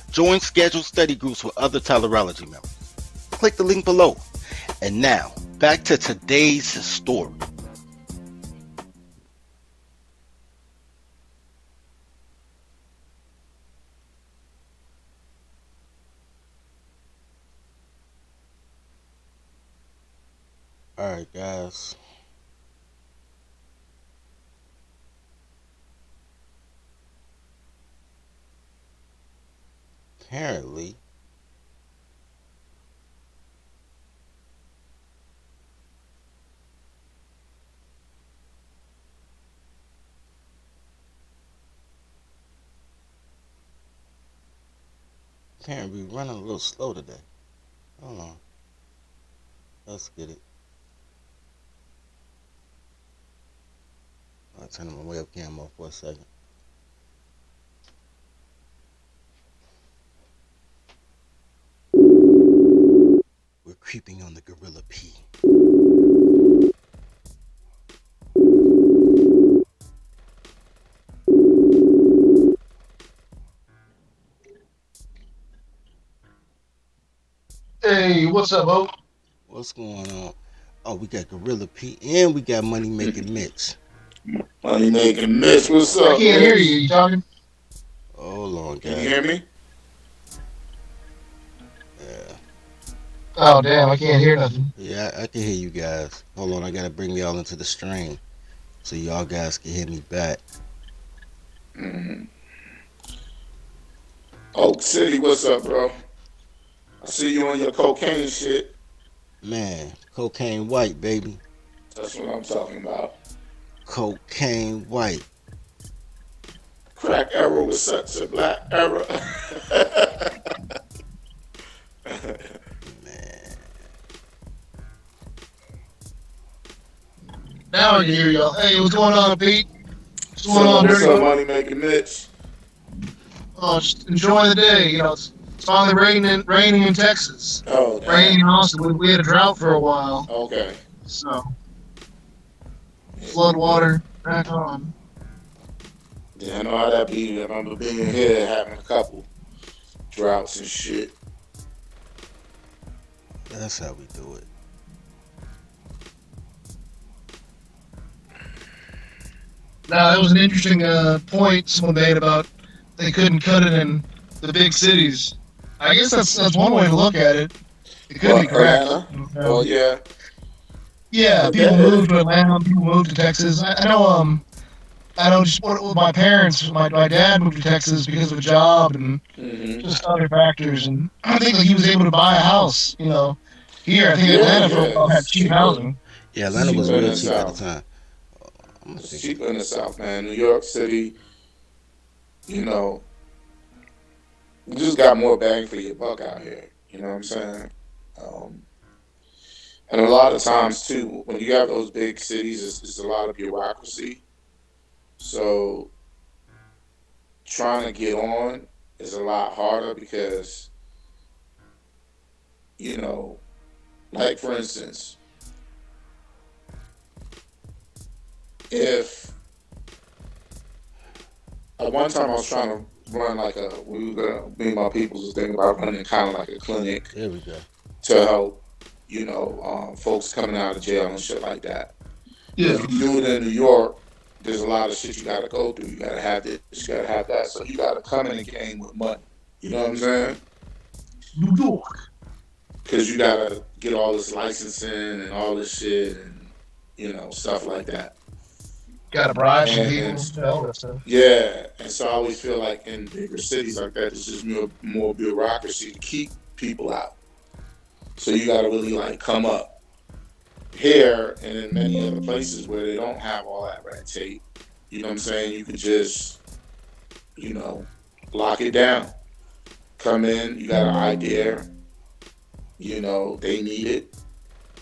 Join scheduled study groups with other Toddlerology members. Click the link below. And now, back to today's story. Alright, guys. Apparently, we're running a little slow today. Hold on. Let's get it. I'll turn my webcam off for a second. We're creeping on the Gorilla P. Hey, what's up, Oak? What's going on? Oh, we got Gorilla Pete and we got Money Making Mitch. Money making Mitch. What's I up, can't hear Mitch? you. You talking? Hold on, Can you guys. hear me? Yeah, Oh damn, I can't hear nothing. yeah, I can hear you guys. Hold on, I gotta bring y'all into the stream so y'all guys can hear me back. Mm-hmm. Oak City, what's up, bro? I see you on your cocaine shit. Man, cocaine white, baby. That's what I'm talking about. Cocaine white. Crack era was such a black era. Man. Now I can hear y'all. Hey, what's going on, Pete? What's going So on, what's Dirty? up, Money Making Mitch? Oh, just enjoying the day. You know, it's finally raining in Texas. Oh, Raining damn. in Austin. We had a drought for a while, Okay. so flood water back on. Yeah, I know how that be. I remember being here having a couple droughts and shit. That's how we do it. Now that was an interesting point someone made about they couldn't cut it in the big cities. I guess that's one way to look at it. It could be What, correct. Atlanta? Oh, yeah. Yeah, people move to Atlanta, people move to Texas. I know just with my parents, my dad moved to Texas because of a job and Mm-hmm. just other factors. And I think like he was able to buy a house, you know, here. I think Yeah, Atlanta for a yeah. while had It's cheap cheaper. housing. Yeah, It's Atlanta was cheaper in real the cheap at the South. time. I'm gonna It's think cheaper in the South, man. New York City, you know, you just got more bang for your buck out here. You know what I'm saying? Um, and a lot of times, too, when you have those big cities, it's a lot of bureaucracy. So trying to get on is a lot harder because, you know, like for instance, if at one time I was trying to run like me and my people was thinking about running kind of like a clinic there we go. to help, you know, folks coming out of jail and shit like that. Yeah, If you do it in New York, there's a lot of shit you gotta go through. You gotta have this, you gotta have that. So you gotta come in the game with money. You know what I'm saying? New York. Because you gotta get all this licensing and all this shit and, you know, stuff like that. Got to bribe some And people. All that stuff. yeah, and so I always feel like in bigger cities like that, there's just more bureaucracy to keep people out. So you gotta really like come up here and in many other places where they don't have all that red tape. You know what I'm saying? You could just, you know, lock it down. Come in, you got an idea, you know, they need it.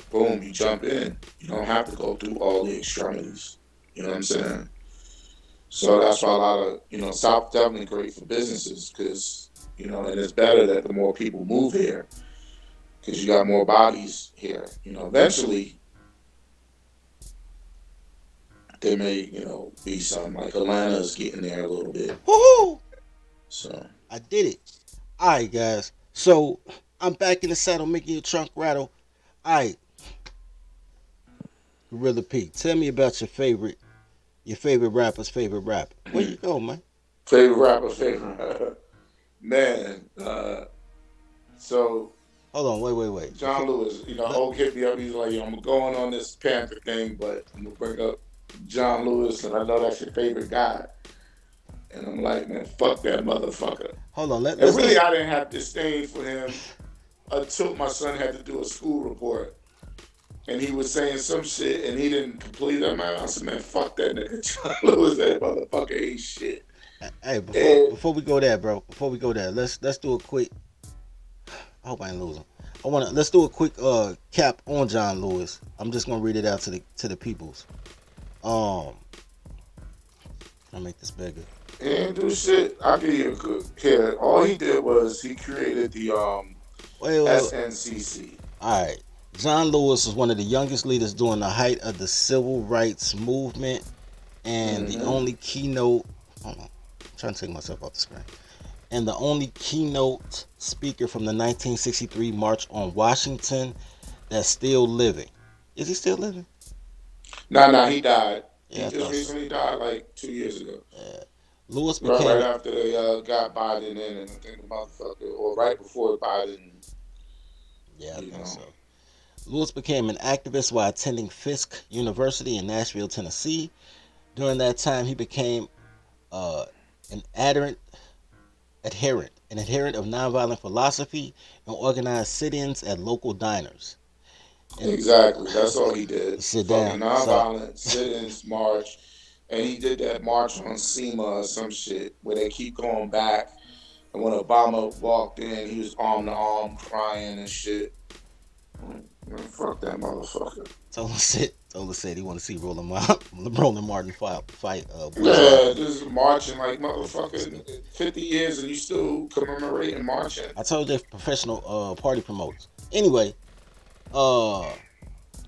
Boom, you jump in. You don't have to go through all the extremities. You know what I'm saying? So that's why a lot of, you know, South definitely great for businesses because, you know, and it's better that the more people move here because you got more bodies here. You know, eventually there may, you know, be some like Atlanta's getting there a little bit. Woohoo! So I did it. Alright, guys. So I'm back in the saddle making your trunk rattle. Alright. Gorilla Pete, tell me about your favorite rapper's favorite rapper. Where you go, man? favorite rapper, favorite man. So Hold on, wait. John Lewis, you know, Oak hit me up. He's like, I'm going on this Panther thing, but I'm gonna bring up John Lewis, and I know that's your favorite guy. And I'm like, man, fuck that motherfucker. Hold on, And really, I didn't have disdain for him until my son had to do a school report. And he was saying some shit, and he didn't complete it. I said, man, fuck that nigga. John Lewis, that motherfucker ain't shit. Hey, before we go there, bro. Before we go there, let's do a quick. I hope I ain't losing. Let's do a quick cap on John Lewis. I'm just gonna read it out to the peoples. I'll make this bigger. He didn't do shit. I'll give you a good kid. All he did was he created the Wait. SNCC. All right. John Lewis was one of the youngest leaders during the height of the civil rights movement, and the only keynote. Hold on, I'm trying to take myself off the screen. And the only keynote speaker from the 1963 March on Washington that's still living. Is he still living? Nah, he died. He Yeah, I just thought so. recently died like 2 years ago. Yeah. Lewis Right became after they got Biden in, and I think the motherfucker, or right before Biden, yeah, I you think know. so. Lewis became an activist while attending Fisk University in Nashville, Tennessee. During that time, he became uh, an adherent of nonviolent philosophy and organized sit-ins at local diners. And Exactly. That's all he did. sit Fucking down. So nonviolent sit-ins, march, and he did that march on SEMA or some shit where they keep going back. And when Obama walked in, he was arm to arm, crying and shit. Man, fuck that motherfucker. Tola said he want to see Roland Martin fight Buzz Yeah, Harvey. just marching like motherfucking 50 years and you still commemorating marching. I told you they're professional party promoters. Anyway, uh,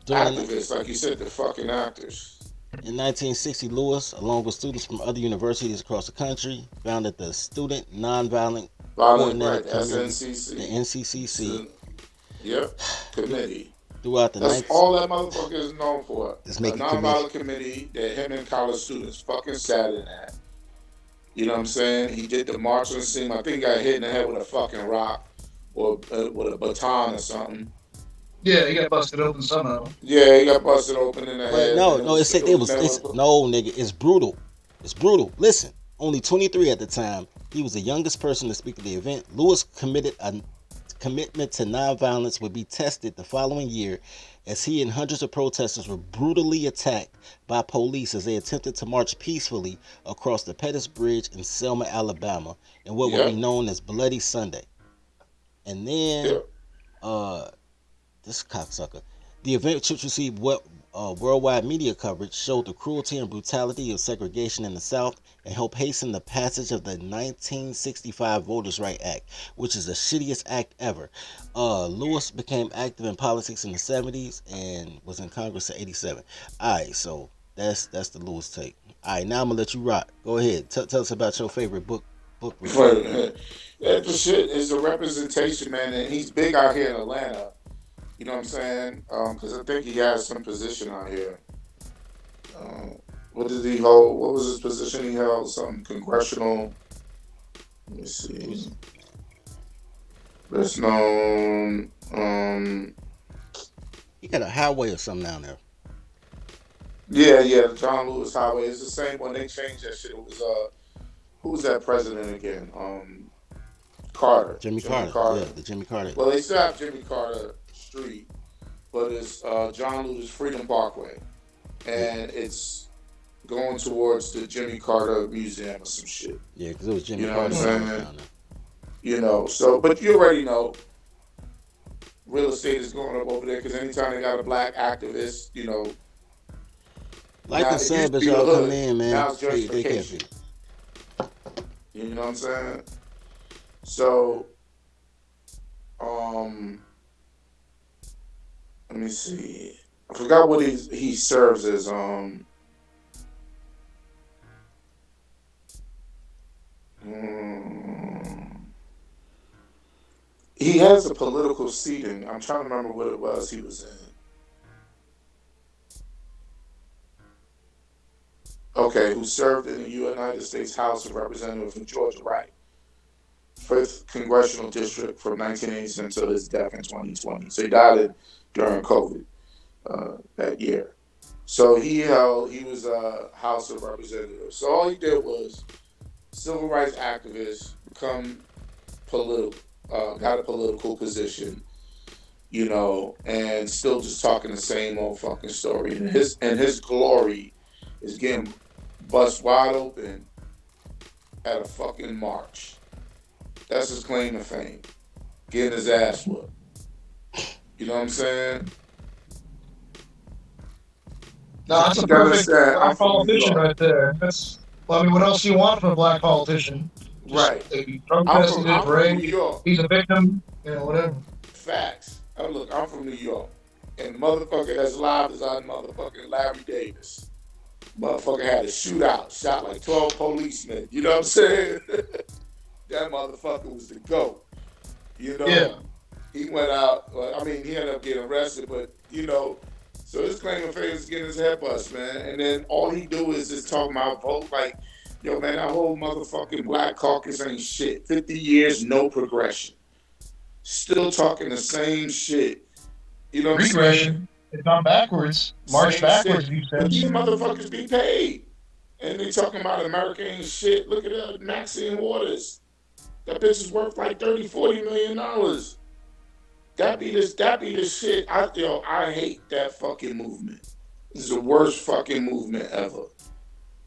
during the Activists, like you said, the fucking actors. in 1960, Lewis, along with students from other universities across the country, founded the Student Nonviolent Violent, right, Coordinated the Committee, the SNCC. NCCC. Yep, committee. Throughout the That's night, all that motherfucker is known for. let's A make a committee. nonviolent committee that him and college students fucking sat in at. You know what I'm saying? He did the march on the scene. I think he got hit in the head with a fucking rock or with a baton or something. Yeah, he got busted open somehow. Yeah, he got busted open in the But head, no, and no, it it was was met it's with. no nigga, it's brutal. It's brutal. Listen, only 23 at the time. He was the youngest person to speak at the event. Lewis committed a commitment to nonviolence would be tested the following year as he and hundreds of protesters were brutally attacked by police as they attempted to march peacefully across the Pettus Bridge in Selma, Alabama, in what would be Yep, known as Bloody Sunday. And then yep, uh this cocksucker. The event, which received worldwide media coverage, showed the cruelty and brutality of segregation in the South and helped hasten the passage of the 1965 Voters' Right Act, which is the shittiest act ever. Lewis became active in politics in the 70s and was in Congress in 87. Alright, so that's the Lewis take. Alright, now I'm gonna let you rock. Go ahead. Tell us about your favorite book review. that the shit is a representation, man, and he's big out here in Atlanta. You know what I'm saying? Because I think he has some position out here. What did he hold? What was his position he held? Some congressional. Let me It see. was Best known. he got a highway or something down there. Yeah, the John Lewis Highway. It's the same one. They changed that shit. It was who was that president again? Carter. Jimmy Jimmy Carter. Yeah, Carter. the Jimmy Carter. Well, they still have Jimmy Carter Street, but it's John Lewis Freedom Parkway, Yeah, and it's going towards the Jimmy Carter Museum or some shit. yeah, because it was You Jimmy know what I'm Carter's house saying? down there. You know, so but you already know real estate is going up over there because anytime they got a black activist, Like now and it used sub to as be the y'all come hood, in, man. now it's They can't gentrification. figure. You know what I'm saying? So, um, let me see. I forgot what he serves as. Mm, he has a political seating. I'm trying to remember what it was he was in. Okay, who served in the United States House of Representatives from Georgia, right? Fifth congressional district from 1980 until his death in 2020. So he died during COVID that year. So he was a House of Representatives. So all he did was civil rights activist, become political, got a political position, and still just talking the same old fucking story. And his glory is getting bust wide open at a fucking march. That's his claim to fame. Getting his ass whooped. You know what I'm saying? No, that's a You perfect understand? I'm black from New politician York. right there. That's, well, I mean, what else do you want from a black politician? Just Right. they protest, they I'm from New parade, York. he's a victim, whatever. Facts. Oh, look, I'm from New York. And the motherfucker that's live is our motherfucking Larry Davis. Motherfucker had a shootout, shot like 12 policemen. You know what I'm saying? That motherfucker was the GOAT. You Yeah. know, he went out, well, I mean, he ended up getting arrested, but, So his claim of fame is getting his head bust, man. And then all he do is just talk about vote. Like, yo, man, that whole motherfucking Black Caucus ain't shit. 50 years, no progression. Still talking the same shit. You know what I'm saying? Regression. It's gone backwards. March Same backwards, shit. he But these says. motherfuckers be paid. And they talking about America ain't shit. Look at that Maxine Waters. That bitch is worth like 30, $40 million. That be the shit. I hate that fucking movement. It's the worst fucking movement ever.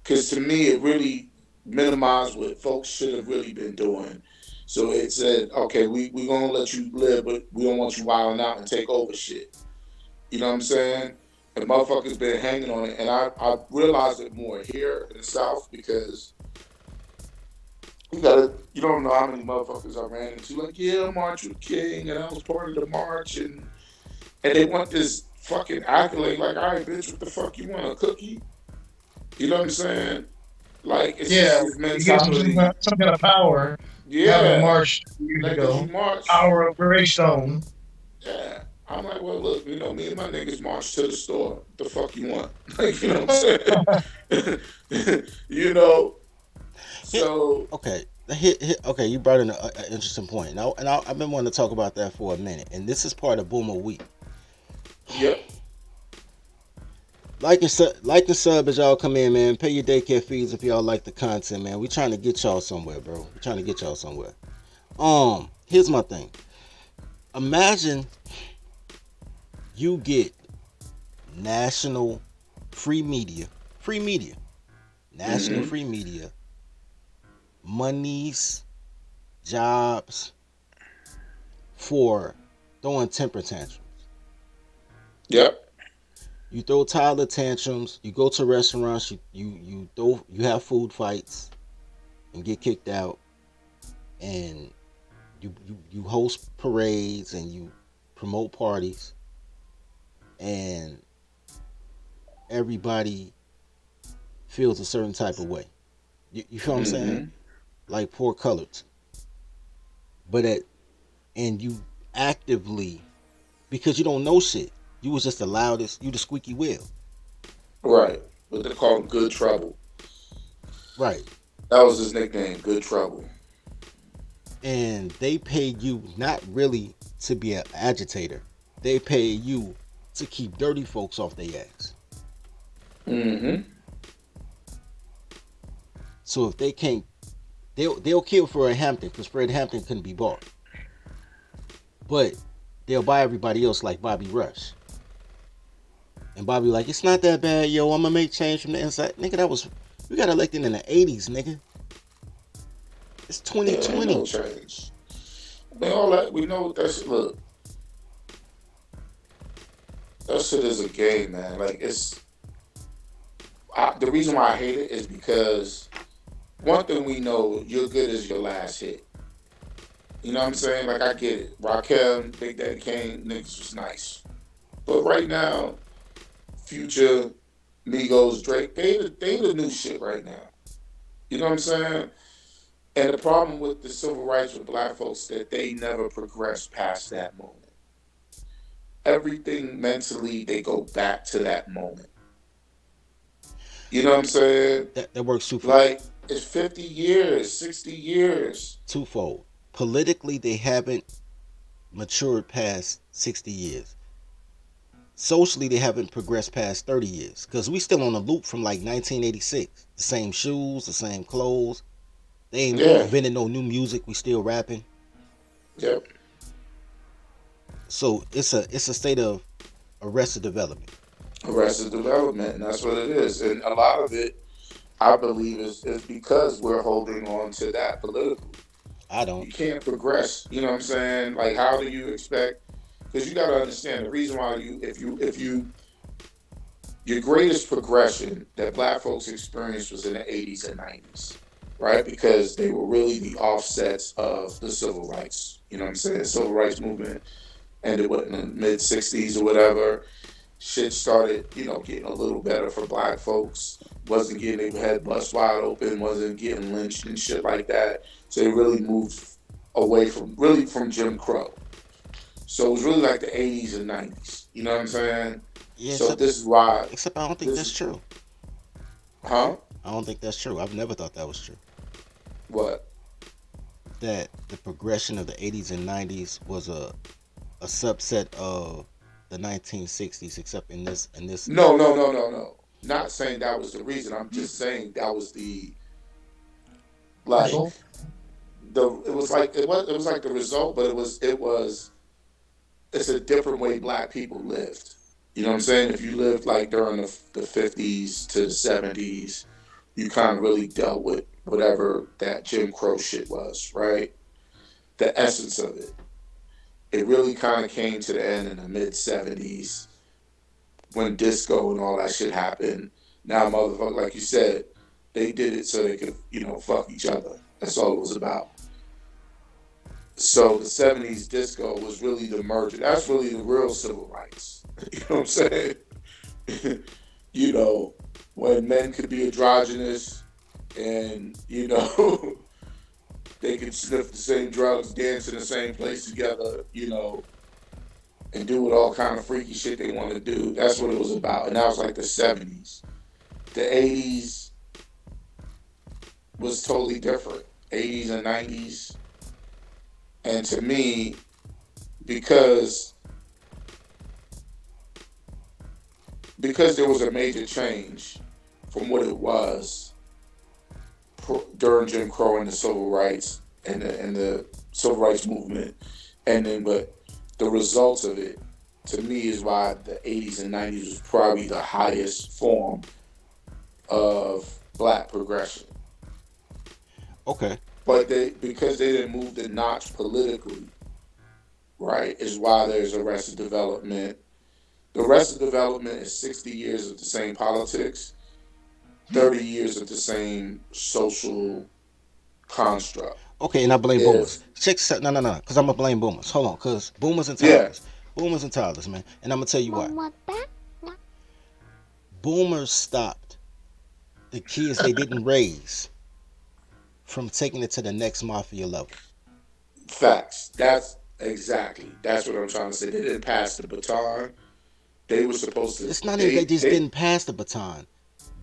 Cause to me it really minimized what folks should have really been doing. So it said, okay, we gonna let you live, but we don't want you wilding out and take over shit. You know what I'm saying? And motherfuckers been hanging on it, and I realized it more here in the South because you don't know how many motherfuckers I ran into. Like, yeah, March with King, and I was part of the march, and they want this fucking accolade. Like, all right, bitch, what the fuck you want, a cookie? You know what I'm saying? Like, it's just Yeah, this it gives him mentality. some kind of power having Yeah, marched years like, cause you ago. march. Power of Greystone. Yeah. I'm like, well, look, me and my niggas march to the store. What the fuck you want? Like, you know what I'm saying? You know? Hit, So, okay. Okay, you brought in an interesting point. I've been wanting to talk about that for a minute. And this is part of Boomer Week. yep. Like and sub as y'all come in, man. Pay your daycare fees if y'all like the content, man. We trying to get y'all somewhere, bro. We trying to get y'all somewhere. Here's my thing. Imagine you get national free media, national Mm-hmm. free media, monies, jobs for throwing temper tantrums. Yep. You throw toddler tantrums. You go to restaurants. You have food fights and get kicked out. And you host parades and you promote parties. And everybody feels a certain type of way. You feel what I'm saying? Mm-hmm. Like poor coloreds. And you actively, because you don't know shit. You was just the loudest. You the squeaky wheel. Right. What they call him, Good Trouble. Right. That was his nickname, Good Trouble. And they pay you not really to be an agitator. They pay you to keep dirty folks off their ass. Mm-hmm. So if they can't, they'll kill Fred Hampton because Fred Hampton couldn't be bought. But they'll buy everybody else like Bobby Rush. And Bobby like, it's not that bad, yo. I'm gonna make change from the inside, nigga. We got elected in the '80s, nigga. It's Yeah, ain't no 2020. change. I mean, all that, we know that shit, look, that shit is a game, man. Like, the reason why I hate it is because one thing we know, you're good as your last hit. You know what I'm saying? Like, I get it. Rakim, Big Daddy Kane, niggas was nice. But right now, Future, Migos, Drake, they the new shit right now. You know what I'm saying? And the problem with the civil rights with black folks that they never progressed past that moment. Everything mentally, they go back to that moment. You know what I'm saying? That works twofold. Like, it's 50 years, 60 years. Twofold. Politically, they haven't matured past 60 years. Socially, they haven't progressed past 30 years. Because we still on a loop from like 1986. The same shoes, the same clothes. They ain't Yeah. invented no new music. We still rapping. Yep. So it's a state of arrested development. Arrested development, and that's what it is. And a lot of it, I believe, is because we're holding on to that politically. I don't. You can't progress. You know what I'm saying? Like, how do you expect? Because you got to understand the reason why your greatest progression that black folks experienced was in the 80s and 90s, right? Because they were really the offsets of the civil rights. You know what I'm saying? Civil rights movement ended in the mid 60s or whatever. Shit started, getting a little better for black folks. Wasn't getting their head bust wide open, wasn't getting lynched and shit like that. So they really moved away from Jim Crow. So it was really like the 80s and 90s. You know what I'm saying? Yeah, So this is why except I don't think this that's is, true. huh? I don't think that's true. I've never thought that was true. What? That the progression of the 80s and 90s was a subset of the 1960s, except in this. No, no, no, no, no. Not saying that was the reason. I'm just saying that was the like Result? the it was like the result, but it's a different way black people lived. You know what I'm saying? If you lived like during the 50s to the 70s, you kind of really dealt with whatever that Jim Crow shit was, right? The essence of it. It really kind of came to the end in the mid 70s when disco and all that shit happened. Now, motherfucker, like you said, they did it so they could, fuck each other. That's all it was about. So the 70s disco was really the merger. That's really the real civil rights. You know what I'm saying? you know, when men could be androgynous and, they could sniff the same drugs, dance in the same place together, and do what all kind of freaky shit they want to do. That's what it was about. And that was like the 70s. The 80s was totally different. 80s and 90s. And to me, because there was a major change from what it was during Jim Crow and the civil rights and the civil rights movement, and then but the results of it to me is why the 80s and 90s was probably the highest form of black progression. Okay. But because they didn't move the notch politically, right, is why there's Arrested Development. The Arrested Development is 60 years of the same politics, 30 years of the same social construct. Okay, and I blame boomers. No, because I'm gonna blame boomers. Hold on, because boomers and toddlers, man. And I'm gonna tell you why. Boomers stopped the kids they didn't raise from taking it to the next mafia level. Facts. That's what I'm trying to say. They didn't pass the baton. They were supposed to. It's not even they just didn't pass the baton.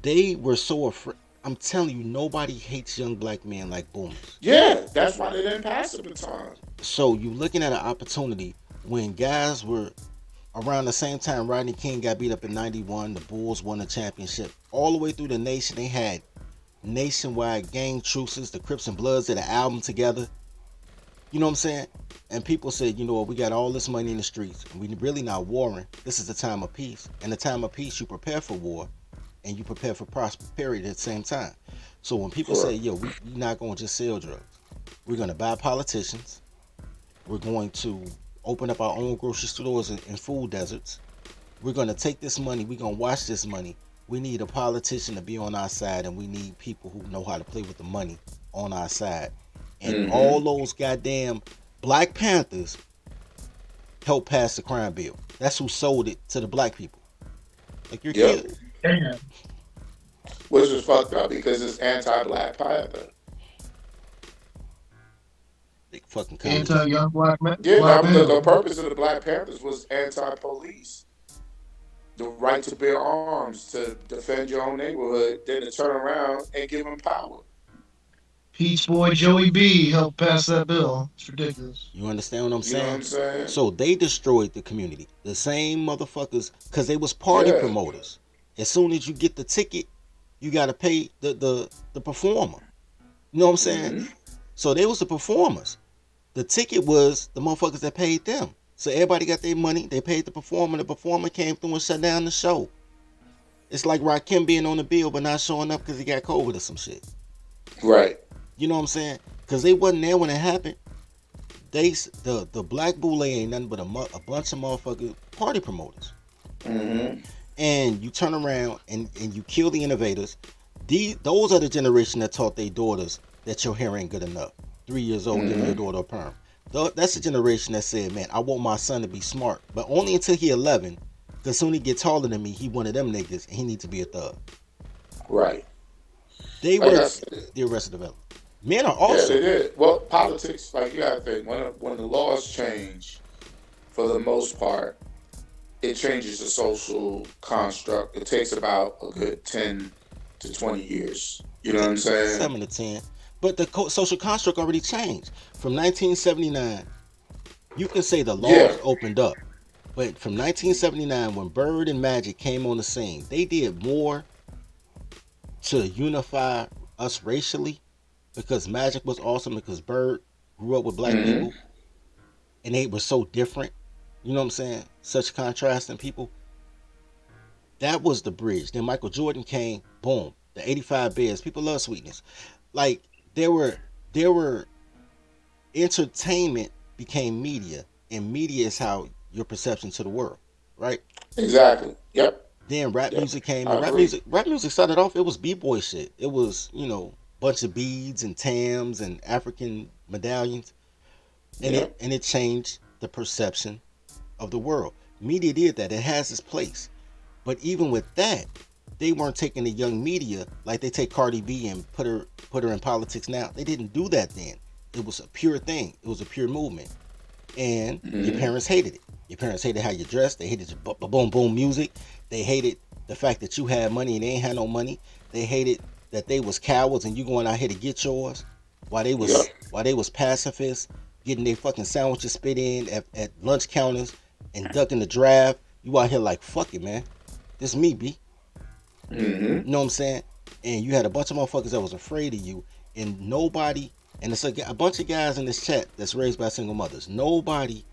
They were so afraid. I'm telling you, nobody hates young black men like boomers. Yeah, that's why they didn't pass the baton. So you're looking at an opportunity when guys were around the same time Rodney King got beat up in 91, the Bulls won the championship. All the way through the nation, they had nationwide gang truces. The Crips and Bloods did an album together. You know what I'm saying? And people said, you know what, we got all this money in the streets, and we really not warring. This is the time of peace. And the time of peace, you prepare for war, and you prepare for prosperity at the same time. So when people say, yo, we're not going to just sell drugs. We're going to buy politicians. We're going to open up our own grocery stores and food deserts. We're going to take this money. We're going to watch this money. We need a politician to be on our side, and we need people who know how to play with the money on our side. And all those goddamn Black Panthers helped pass the crime bill. That's who sold it to the black people. Like, you're kidding. Which is fucked up because it's anti-Black Panther. Big fucking anti-young black man. Yeah, the purpose of the Black Panthers was anti-police. The right to bear arms, to defend your own neighborhood, then to turn around and give them power. Peach Boy Joey B helped pass that bill. It's ridiculous. You understand what I'm saying? You know what I'm saying? So they destroyed the community. The same motherfuckers, because they was party promoters. As soon as you get the ticket, you got to pay the performer. You know what I'm saying? So they was the performers. The ticket was the motherfuckers that paid them. So everybody got their money. They paid the performer. The performer came through and shut down the show. It's like Rakim being on the bill but not showing up because he got COVID or some shit. Right. You know what I'm saying? Because they wasn't there when it happened. The Black Boule ain't nothing but a bunch of motherfucking party promoters. And you turn around and you kill the innovators. Those are the generation that taught their daughters that your hair ain't good enough. 3 years old, giving your daughter a perm. That's the generation that said, man, I want my son to be smart. But only until he 11. Because soon he get taller than me, he one of them niggas, and he needs to be a thug. Right. They were the Arrested Development. Men are also. Yeah, they did. Well, politics, like you gotta think, when the laws change for the most part, it changes the social construct. It takes about a good 10 to 20 years. You know what I'm saying? 7 to 10. But the social construct already changed. From 1979, you can say the Yeah, laws opened up. But from 1979, when Bird and Magic came on the scene, they did more to unify us racially because Magic was awesome because Bird grew up with black hmm people and they were so different. You know what I'm saying? Such contrasting people. That was the bridge. Then Michael Jordan came, boom, the 85 Bears. People love sweetness. Like there were entertainment became media, and media is how your perception to the world, right? exactly. Yep, Then rap yep. music came, I and agree. rap music started off. It was b boy shit. It was bunch of beads and tams and African medallions, and it Yep. and it changed the perception of the world. Media did that. It has its place, but even with that, they weren't taking the young media like they take Cardi B and put her in politics now. They didn't do that then. It was a pure thing. It was a pure movement, and your hmm parents hated it. Your parents hated how you dressed. They hated your boom boom music. They hated the fact that you had money and they ain't had no money. They hated that they was cowards and you going out here to get yours, Yep. while they was pacifists, getting their fucking sandwiches spit in at lunch counters and ducking the draft. You out here like fuck it, man. This me, B. hmm You know what I'm saying? And you had a bunch of motherfuckers that was afraid of you, and nobody. And it's a bunch of guys in this chat that's raised by single mothers. Nobody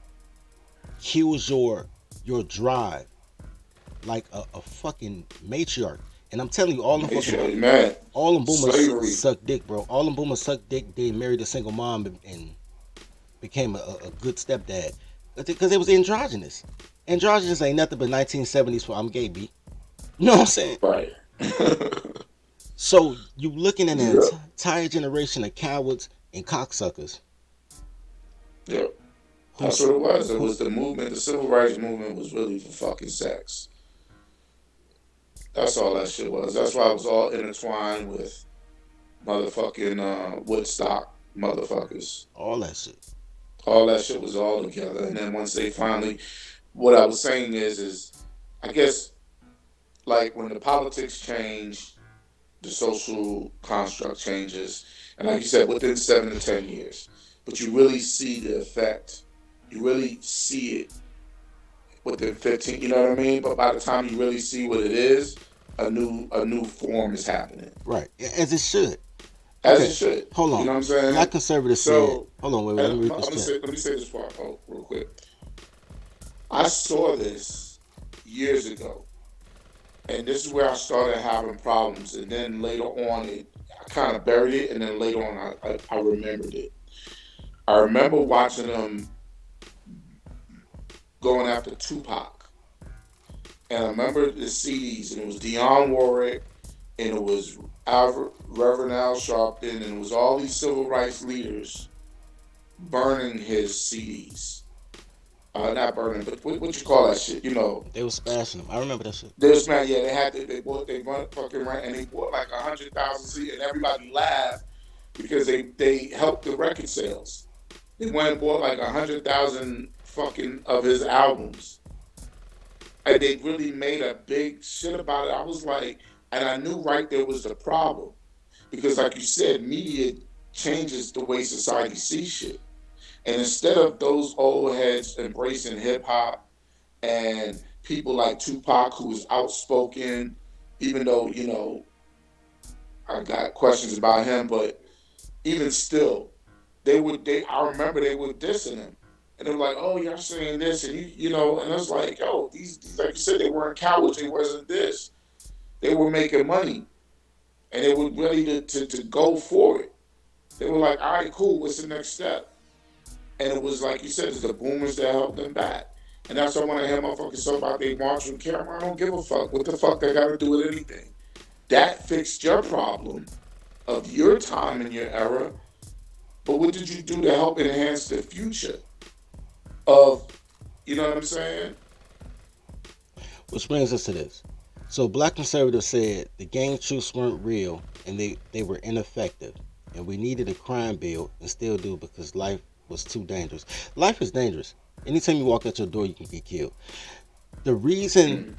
kills your drive like a fucking matriarch. And I'm telling you, Make sure, man. all them boomers Slavery. suck dick, bro. All them boomers suck dick. They married a single mom and became a good stepdad because it was androgynous. Androgynous ain't nothing but 1970s for I'm gay, B. You know what I'm saying? Right. So you looking at an Yep. entire generation of cowards and cocksuckers Yep. That's who's what it was. It who was the movement. The civil rights movement was really for fucking sex. That's all that shit was. That's why it was all intertwined with motherfucking Woodstock motherfuckers. all that shit. All that shit was all together. And then once they finally, what I was saying is I guess like when the politics change, the social construct changes, and like you said, within 7 to 10 years. But you really see the effect. You really see it within 15. You know what I mean? But by the time you really see what it is, a new form is happening, Right. As it should. as Okay. it should. Hold You on. know what I'm saying? Black conservative said, So, hold on, wait, and let me I'm read this gonna chat. say, let me say this part real quick. I saw this years ago, and this is where I started having problems. And then later on, I kind of buried it, and then later on, I remembered it. I remember watching them going after Tupac, and I remember the CDs, and it was Dionne Warwick, and it was Reverend Al Sharpton, and it was all these civil rights leaders burning his CDs. Not burning, but what you call that shit? You know, They was smashing them. I remember that shit. this man, yeah, they bought fucking rent, and they bought like 100,000 CDs, and everybody laughed because they helped the record sales. They went and bought like 100,000 fucking of his albums, and they really made a big shit about it. I was like, and I knew right there was the problem because, like you said, media changes the way society sees shit. And instead of those old heads embracing hip hop and people like Tupac, who was outspoken, even though I got questions about him, but even still, I remember they were dissing him. And they were like, "Oh, you're saying this," and and I was like, "Yo, these like you said, they weren't cowards. They wasn't this. They were making money, and they were ready to go for it. They were like, all right, cool. What's the next step?" And it was like you said, it's the boomers that helped them back. And that's why when I hear motherfuckers talk about they march from camera, I don't give a fuck. What the fuck they got to do with anything? That fixed your problem of your time and your era. But what did you do to help enhance the future of, you know what I'm saying? Which brings us to this. So black conservatives said the gang troops weren't real and they were ineffective. And we needed a crime bill and still do because life was too dangerous. Life is dangerous. Anytime you walk out your door, you can get killed. The reason Mm.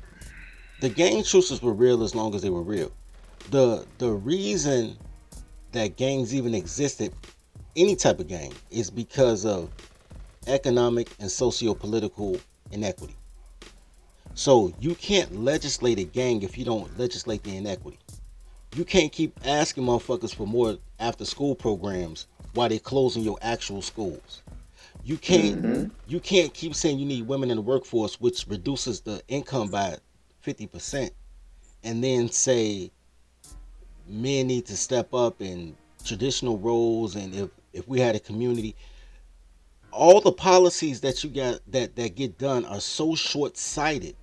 the gang truces were real as long as they were real. The reason that gangs even existed, any type of gang, is because of economic and socio-political inequity. So you can't legislate a gang if you don't legislate the inequity. You can't keep asking motherfuckers for more after school programs while they're closing your actual schools. You can't Mm-hmm. you can't keep saying you need women in the workforce, which reduces the income by 50%, and then say men need to step up in traditional roles, and if we had a community, all the policies that you got that get done are so short-sighted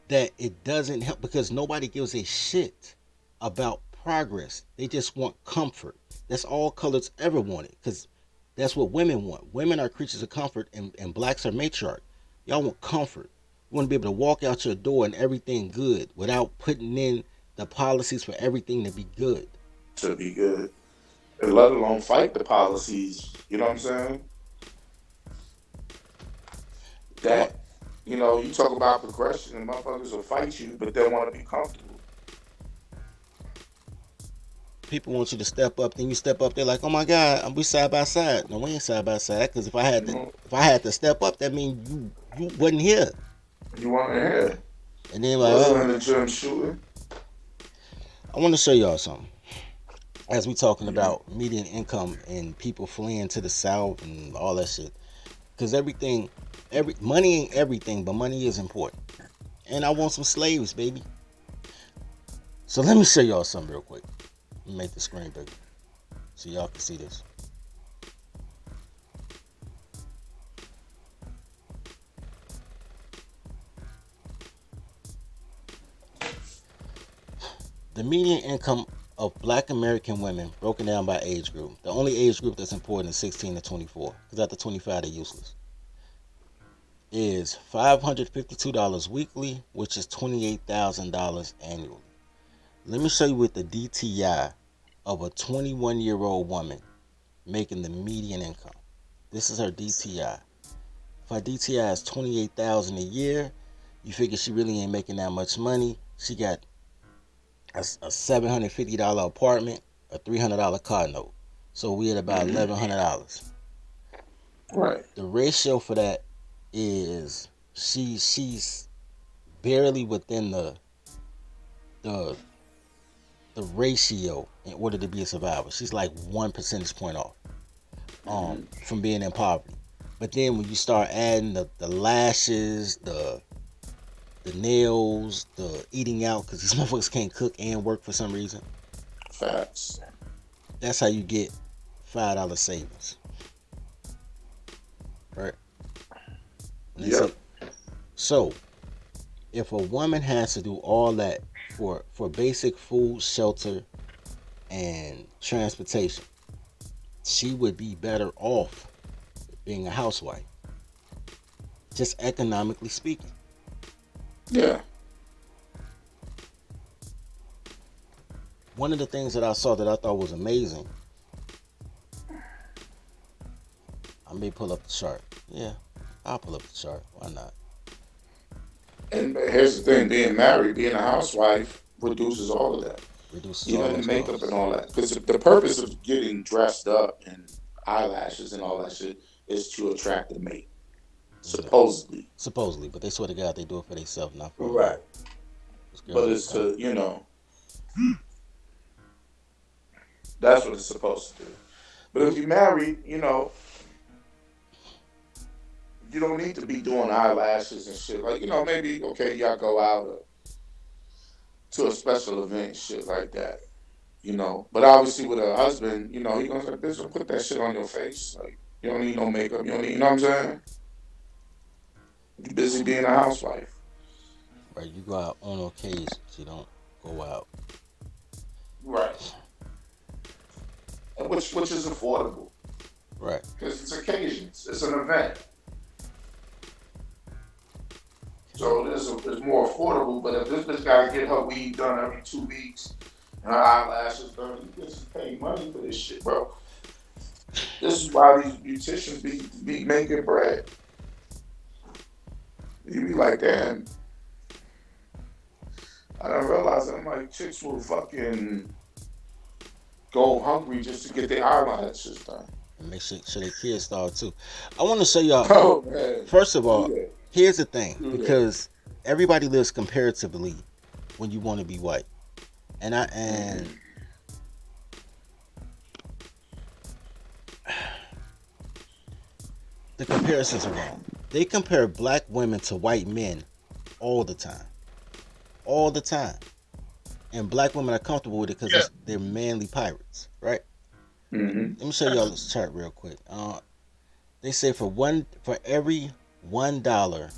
that it doesn't help because nobody gives a shit about progress. They just want comfort. That's all colors ever wanted because that's what women want. Women are creatures of comfort, and blacks are matriarch. Y'all want comfort. You want to be able to walk out your door and everything good without putting in the policies for everything to be good. To be good, and let alone fight the policies. You know what I'm saying? Y'all, That you talk about progression, and motherfuckers will fight you, but they want to be comfortable. people want you to step up, then you step up. They're like, "Oh my God, we side by side." No, we ain't side by side. Because You know, if I had to step up, that means you wasn't here. you want to hear And then like, wasn't oh, in the gym shooting. I want to show y'all something. As we talking Mm-hmm. about median income and people fleeing to the south and all that shit, because every money ain't everything, but money is important. And I want some slaves, baby. So let me show y'all something real quick. Let me make the screen bigger so y'all can see this. The median income of black American women broken down by age group. The only age group that's important is 16 to 24, because after 25 they're useless. Is $552 weekly, which is $28,000 annually. Let me show you what the DTI of a 21-year-old woman making the median income. This is her DTI. If her DTI is 28,000 a year, you figure she really ain't making that much money. She got a $750 apartment, a $300 car note. So we at about Mm-hmm. $1,100. Right. The ratio for that is she's barely within the the ratio in order to be a survivor. She's like 1 percentage point off Mm-hmm. from being in poverty. But then when you start adding the lashes, the nails, the eating out, because these motherfuckers can't cook and work for some reason, Facts. that's how you get $5 savings, right? And Yep. see, so if a woman has to do all that for basic food, shelter, and transportation, she would be better off being a housewife, just economically speaking. Yeah. One of the things that I saw that I thought was amazing, I may pull up the chart. Yeah, I'll pull up the chart. Why not? And here's the thing: being married, being a housewife, reduces all of that. Reduces all Even the those makeup and costs. all that. Because the purpose of getting dressed up and eyelashes and all that shit is to attract a mate, Exactly. supposedly. Supposedly, but they swear to God they do it for themselves, not for a Right. man. This girl But is it's to. That's what it's supposed to do. But if you're married, you don't need to be doing eyelashes and shit. Like, maybe, okay, y'all go out to a special event and shit like that. But obviously with a husband, he gonna say, bitch, don't put that shit on your face. Like, you don't need no makeup. You don't need, you know what I'm saying? You busy being a housewife. right. You go out on occasions. You don't go out. Right. And which is affordable. Right. Because it's occasions. It's an event. Okay. So it's more affordable, but if this bitch gotta get her weed done every 2 weeks and her eyelashes done, you bitches pay money for this shit, bro. This is why these beauticians be making bread. You be like, damn, I didn't realize that. I'm like, chicks will fucking go hungry just to get their eyelashes done. And make sure their kids start too. I want to show y'all. Oh man, First of do all, that, here's the thing, do that. because everybody lives comparatively when you want to be white, and the comparisons are wrong. They compare black women to white men all the time, all the time, and black women are comfortable with it Yeah. because they're manly pirates, right? Mm-hmm. Let me show y'all this chart real quick. They say for every $1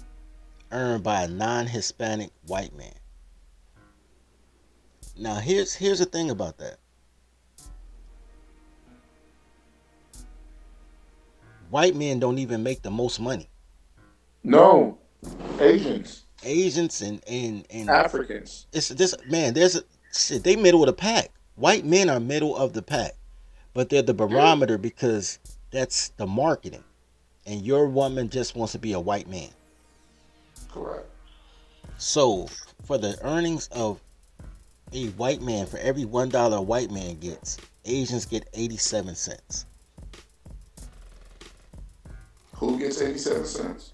earned by a non-Hispanic white man. Now here's the thing about that. White men don't even make the most money. No, Asians, Asians and Africans. it's this man. Shit. They middle of the pack. White men are middle of the pack, but they're the barometer because that's the marketing. And your woman just wants to be a white man. Correct. So for the earnings of a white man, for every $1 a white man gets, Asians get 87 cents. Who gets 87 cents?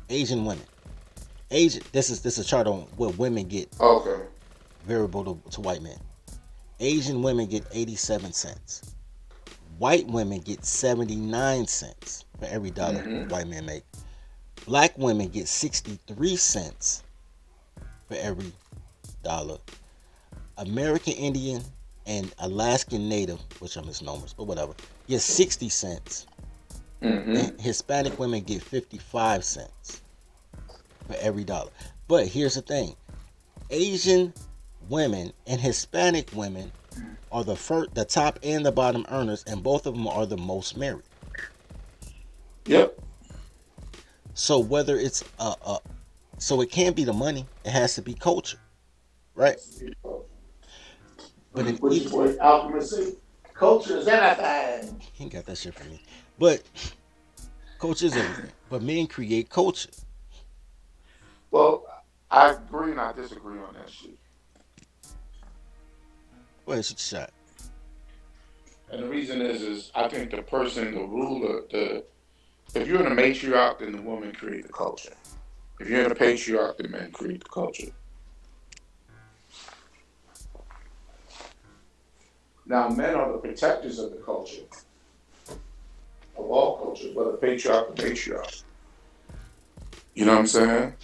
Asian women. This is a chart on what women get Okay. variable to white men. Asian women get 87 cents. White women get 79 cents for every dollar white men make. Black women get 63 cents for every dollar. American Indian and Alaskan Native, which are misnomers, but whatever, get 60 cents. And Hispanic women get 55 cents for every dollar. But here's the thing. Asian women and Hispanic women are the top and the bottom earners, and both of them are the most married. Yep. So whether it's so it can't be the money, it has to be culture, right? But What your boy Alchemist say? Culture is everything. he ain't got that shit from me. But culture is everything. But men create culture. Well, I agree and I disagree on that shit. Go ahead, shoot your shot. And the reason is I think the person, the ruler, if you're in a matriarch, then the woman create the culture. If you're in a patriarch, the men create the culture. Now, men are the protectors of the culture, of all culture, whether patriarch or matriarch. You know what I'm saying?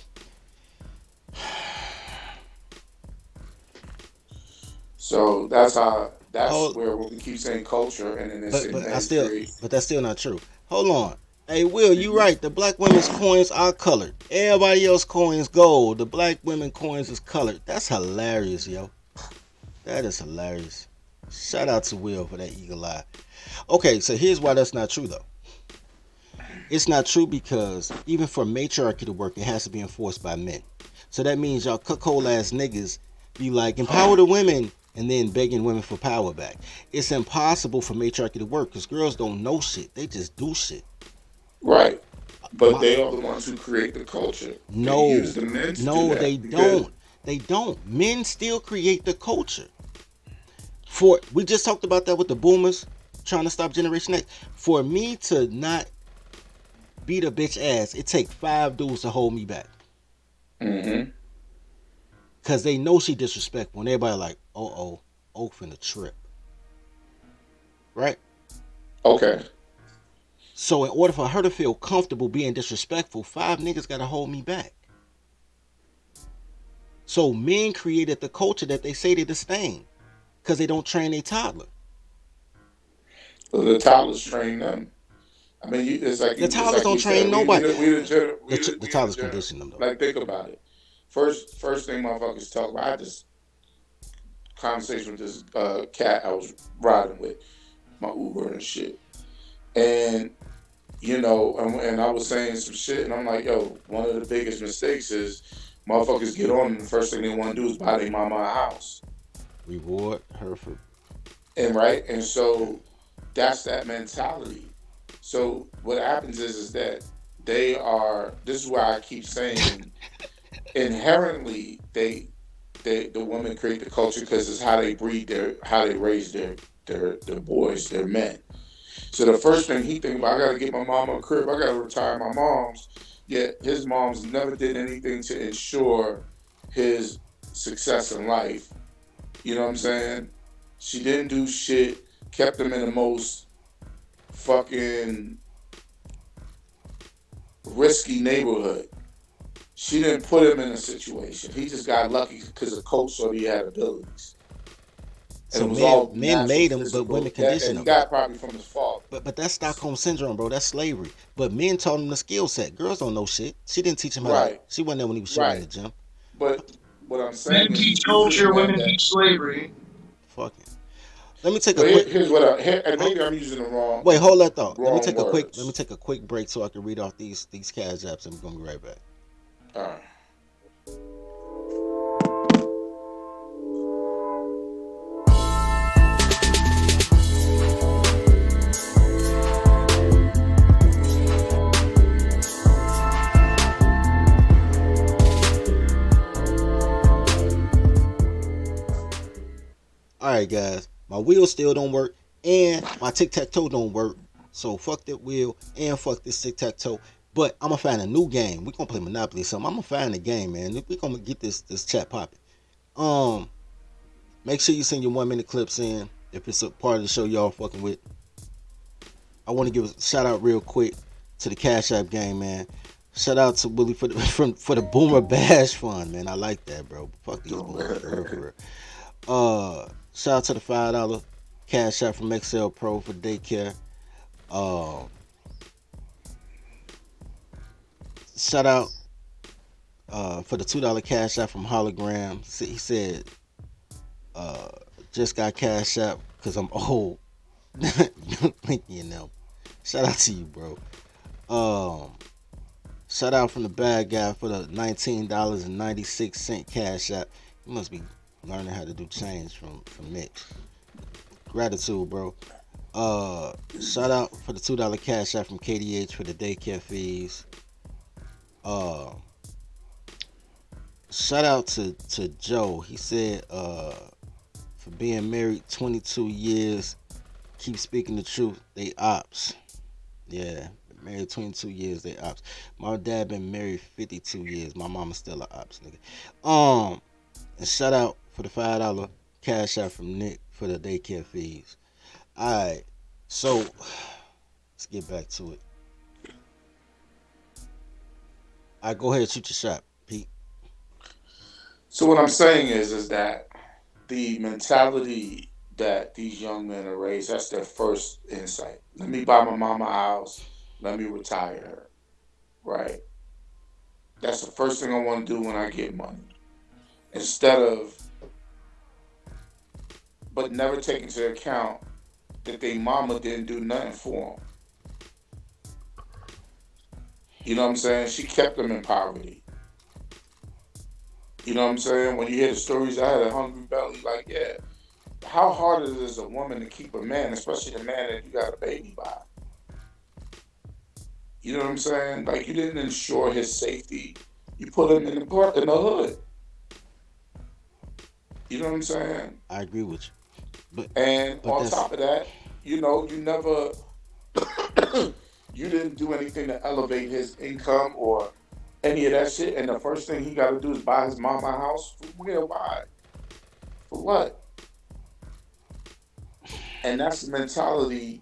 So that's where we keep saying culture, and then they say men create. But that's still not true. Hold on. Hey Will, you right. The black women's coins are colored. Everybody else coins gold. The black women coins is colored. That's hilarious, yo. That is hilarious. Shout out to Will for that eagle eye. Okay, so here's why that's not true though. It's not true because even for matriarchy to work, it has to be enforced by men. So that means y'all cuckold ass niggas be like, empower the women, and then begging women for power back. It's impossible for matriarchy to work because girls don't know shit. They just do shit. Right. But they are the ones who create the culture. No, they use the men to no, do that they because don't. They don't. Men still create the culture. We just talked about that with the boomers trying to stop Generation X. For me to not beat a bitch ass, it take 5 dudes to hold me back. Cause they know she disrespectful, and everybody like, Oak finna trip, right? Okay. So in order for her to feel comfortable being disrespectful, 5 niggas gotta hold me back. So men created the culture that they say they disdain, cause they don't train a toddler. Well, the toddlers train them. I mean, The toddlers don't train nobody. The toddlers condition them though. Like, think about it. First thing motherfuckers talk about. I had this conversation with this cat I was riding with, my Uber and shit, and and I was saying some shit, and I'm like, yo, one of the biggest mistakes is motherfuckers get on, and the first thing they want to do is buy their mama a house. Reward her for. And so that's that mentality. So what happens is that they are. This is why I keep saying inherently the women create the culture because it's how they breed how they raise their boys, their men. So the first thing he think about, I gotta get my mom a crib, I gotta retire my mom's. Yet his mom's never did anything to ensure his success in life. You know what I'm saying? She didn't do shit, kept him in the most fucking risky neighborhood. She didn't put him in a situation. He just got lucky because the coach saw he had abilities. And So it was all men natural, made him, but physical, women that conditioned he him. got probably from his father. But that's Stockholm syndrome, bro. That's slavery. But men taught him the skill set. Girls don't know shit. She didn't teach him how to. Right, She wasn't there when he was shooting in right. the gym. But what I'm Men saying teach is these are the culture, men women that. teach slavery. Fucking. Let me take a Well, quick. here's what and maybe I'm using the Wait, hold that thought. Let me wrong take a quick. Let me words. take a quick break so I can read off these cash apps, and we're gonna be right back. All right. All right, guys. My wheel still don't work, and my tic tac toe don't work. So fuck that wheel and fuck this tic tac toe. But I'm gonna find a new game. We gonna play Monopoly or something. I'm gonna find a game, man. We gonna get this chat popping. Um, Make sure you send your 1 minute clips in if it's a part of the show y'all fucking with. I want to give a shout out real quick to the Cash App game, man. Shout out to Willie for the Boomer Bash Fund, man. I like that, bro. Fuck these boomers, for real, for real. Shout out to the $5 Cash App from XL Pro for daycare. Shout out for the $2 Cash App from Hologram. He said, just got Cash App because I'm old. You know. Shout out to you, bro. Shout out from the bad guy for the $19.96 Cash App. You must be learning how to do change from Nick. Gratitude, bro. Shout out for the $2 Cash App from KDH for the daycare fees. Shout out to Joe. He said for being married 22 years, keep speaking the truth. They ops. Yeah, married 22 years. They ops. My dad been married 52 years. My mama still a ops, nigga. And shout out for the $5 Cash Out from Nick for the daycare fees. All right, so let's get back to it. All right, go ahead, shoot your shot, Pete. So what I'm saying is that the mentality that these young men are raised, that's their first insight. Let me buy my mama a house. Let me retire her. Right. That's the first thing I want to do when I get money. Instead of, but never take into account that they mama didn't do nothing for them. You know what I'm saying? She kept them in poverty. You know what I'm saying? When you hear the stories, I had a hungry belly. Like, yeah, how hard is it as a woman to keep a man, especially a man that you got a baby by? You know what I'm saying? Like, you didn't ensure his safety. You put him in the hood. You know what I'm saying? I agree with you, And but on that's top of that, you never, you didn't do anything to elevate his income or any of that shit. And the first thing he got to do is buy his mama a house. For where? Why? For what? And that's the mentality.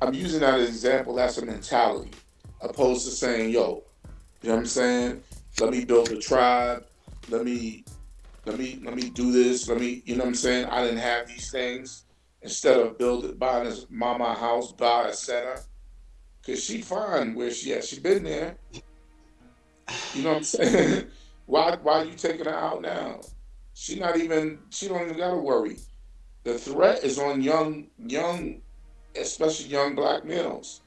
I'm using that as an example. That's a mentality, opposed to saying, "Yo, you know what I'm saying? Let me build a tribe. Let me do this. You know what I'm saying? I didn't have these things. Instead of buying his mama a house, buy a center. Cause she fine where she at. She been there. You know what I'm saying? Why you taking her out now? She don't even gotta worry. The threat is on young, especially young black males.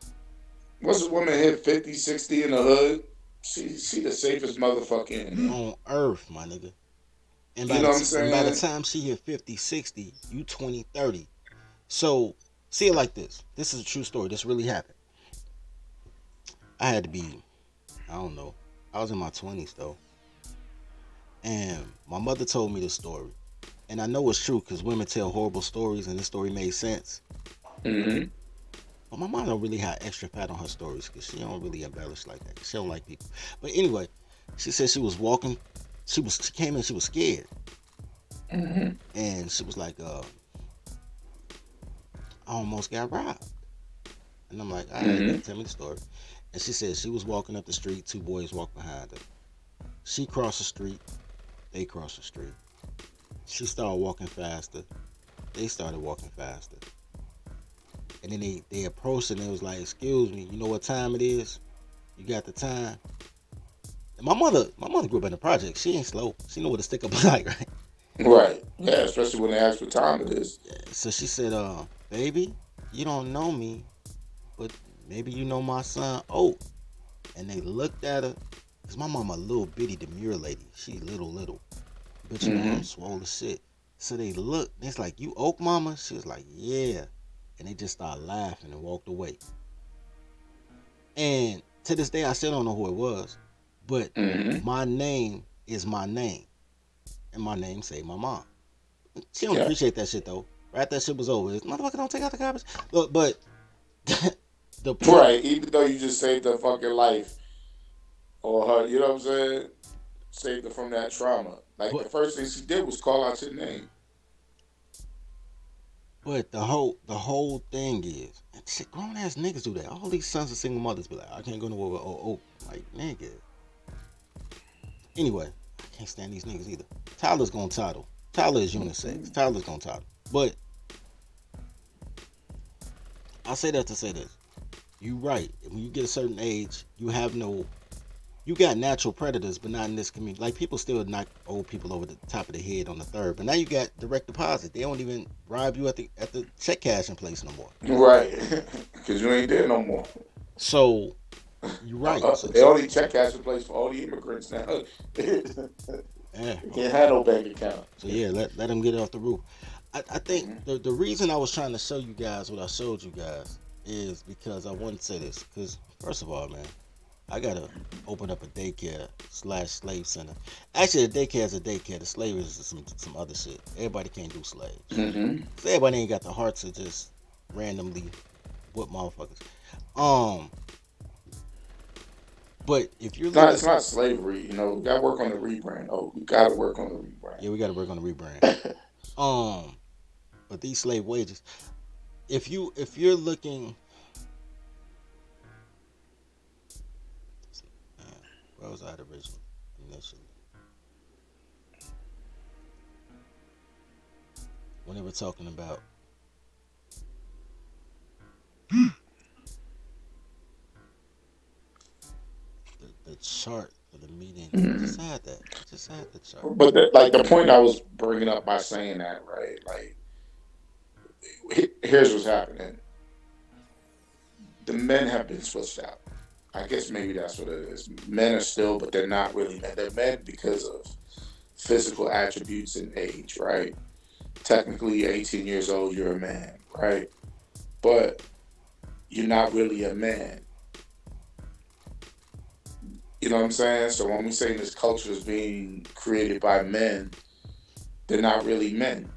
Once a woman hit 50, 60 in the hood, she the safest motherfucker in there. on Earth, my nigga. You know what I'm And by the saying? time she hit 50, 60, you 20, 30. So see it like this. This is a true story. This really happened. I had to be I don't know. I was in my 20s though, and my mother told me this story, and I know it's true because women tell horrible stories, and this story made sense. Mm-hmm. But my mom don't really have extra fat on her stories because she don't really embellish like that. 'Cause she don't like people. But anyway, she said she was walking. She came in. She was scared, Mm-hmm. and she was like, "I almost got robbed." And I'm like, "All right, Mm-hmm. tell me the story." And she said she was walking up the street. Two boys walked behind her. She crossed the street. They crossed the street. She started walking faster. They started walking faster. And then they approached and they was like, "Excuse me, you know what time it is? You got the time?" And my mother grew up in the project. She ain't slow. She know what a stick up like, right? Right. Yeah, especially when they ask what time it is. So she said, baby, you don't know me, but maybe you know my son Oak." And they looked at her, cause my mama a little bitty demure lady. She little. But you know Mm-hmm. I'm swole as shit. So they looked, and it's like, "You Oak mama?" She was like, "Yeah." And they just started laughing and walked away. And to this day, I still don't know who it was, but Mm-hmm. my name is my name, and my name saved my mom. She don't Yeah. appreciate that shit though. Right, that shit was over. This motherfucker don't take out the garbage. Look, but the point, Right. Even though you just saved her fucking life or her, you know what I'm saying? Saved her from that trauma. Like the but first thing she did was call out your name. but the whole thing is, and shit, grown ass niggas do that. All these sons of single mothers be like, "I can't go nowhere with like nigga." Anyway, I can't stand these niggas either. Tyler's gonna title. Tyler is unisex. Tyler's gonna title. But I say that to say this. You right. When you get a certain age, you got natural predators, but not in this community. Like people still knock old people over the top of the head on the third, but now you got direct deposit. They don't even bribe you at the check cashing place no more. Right. Because you ain't there no more. So you're right. They only check cash in place for all the immigrants now. They Yeah. can't have no bank account. So yeah, let them get it off the roof. I think Mm-hmm. the reason I was trying to show you guys what I showed you guys is because I wanted to say this. Because first of all, man, I gotta open up a daycare / slave center. Actually, the daycare is a daycare. The slave is some other shit. Everybody can't do slaves. Mm-hmm. 'Cause everybody ain't got the heart to just randomly whip motherfuckers. Um, but if you're looking, It's not slavery. You know, we got to work on the rebrand. Oh, we got to work on the yeah, we gotta work on the rebrand. rebrand. But these slave wages. If you're looking, man, where was I originally? Initially, when they were talking about the chart for the meeting, I Mhm. just had that. I just had the chart. But like the point I was bringing up by saying that, right? Like, here's what's happening. The men have been switched out. I guess maybe that's what it is. Men are still, but they're not really men. They're men because of physical attributes and age, right? Technically, 18 years old, you're a man, right? But you're not really a man. You know what I'm saying? So when we say this culture is being created by men, they're not really men.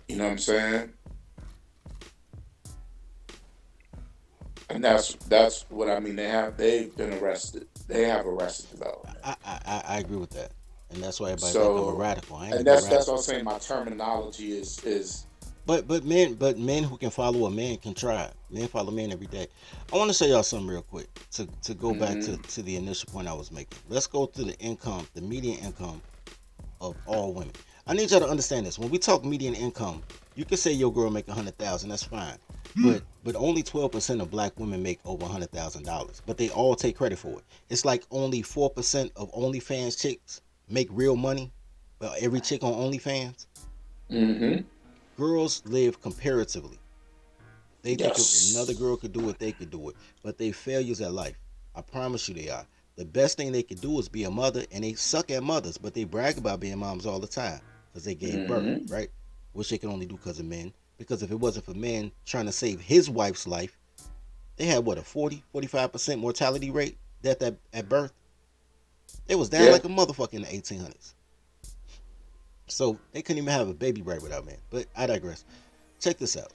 You know what I'm saying? And that's what I mean. They've been arrested. They have arrested development. I agree with that, and that's why everybody think I'm a So, radical. I ain't and even a that's what radical. I'm saying. My terminology is But men who can follow a man can try. Men follow men every day. I want to show y'all something real quick to go back mm-hmm, to the initial point I was making. Let's go to the income, the median income of all women. I need y'all to understand this. When we talk median income, you can say your girl make 100,000. That's fine. But only 12% of black women make over $100,000. But they all take credit for it. It's like only 4% of OnlyFans chicks make real money. Well, every chick on OnlyFans. mm-hmm. Girls live comparatively. They think if another Yes. girl could do it, they could do it. But they failures at life. I promise you they are. The best thing they could do is be a mother, and they suck at mothers, but they brag about being moms all the time because they gave birth, Mm-hmm. right? Which they can only do because of men. Because if it wasn't for men trying to save his wife's life, they had what, a 40, 45% mortality rate? death at birth, it was down Yeah. like a motherfucker in the 1800s. So they couldn't even have a baby right without men. But I digress. Check this out.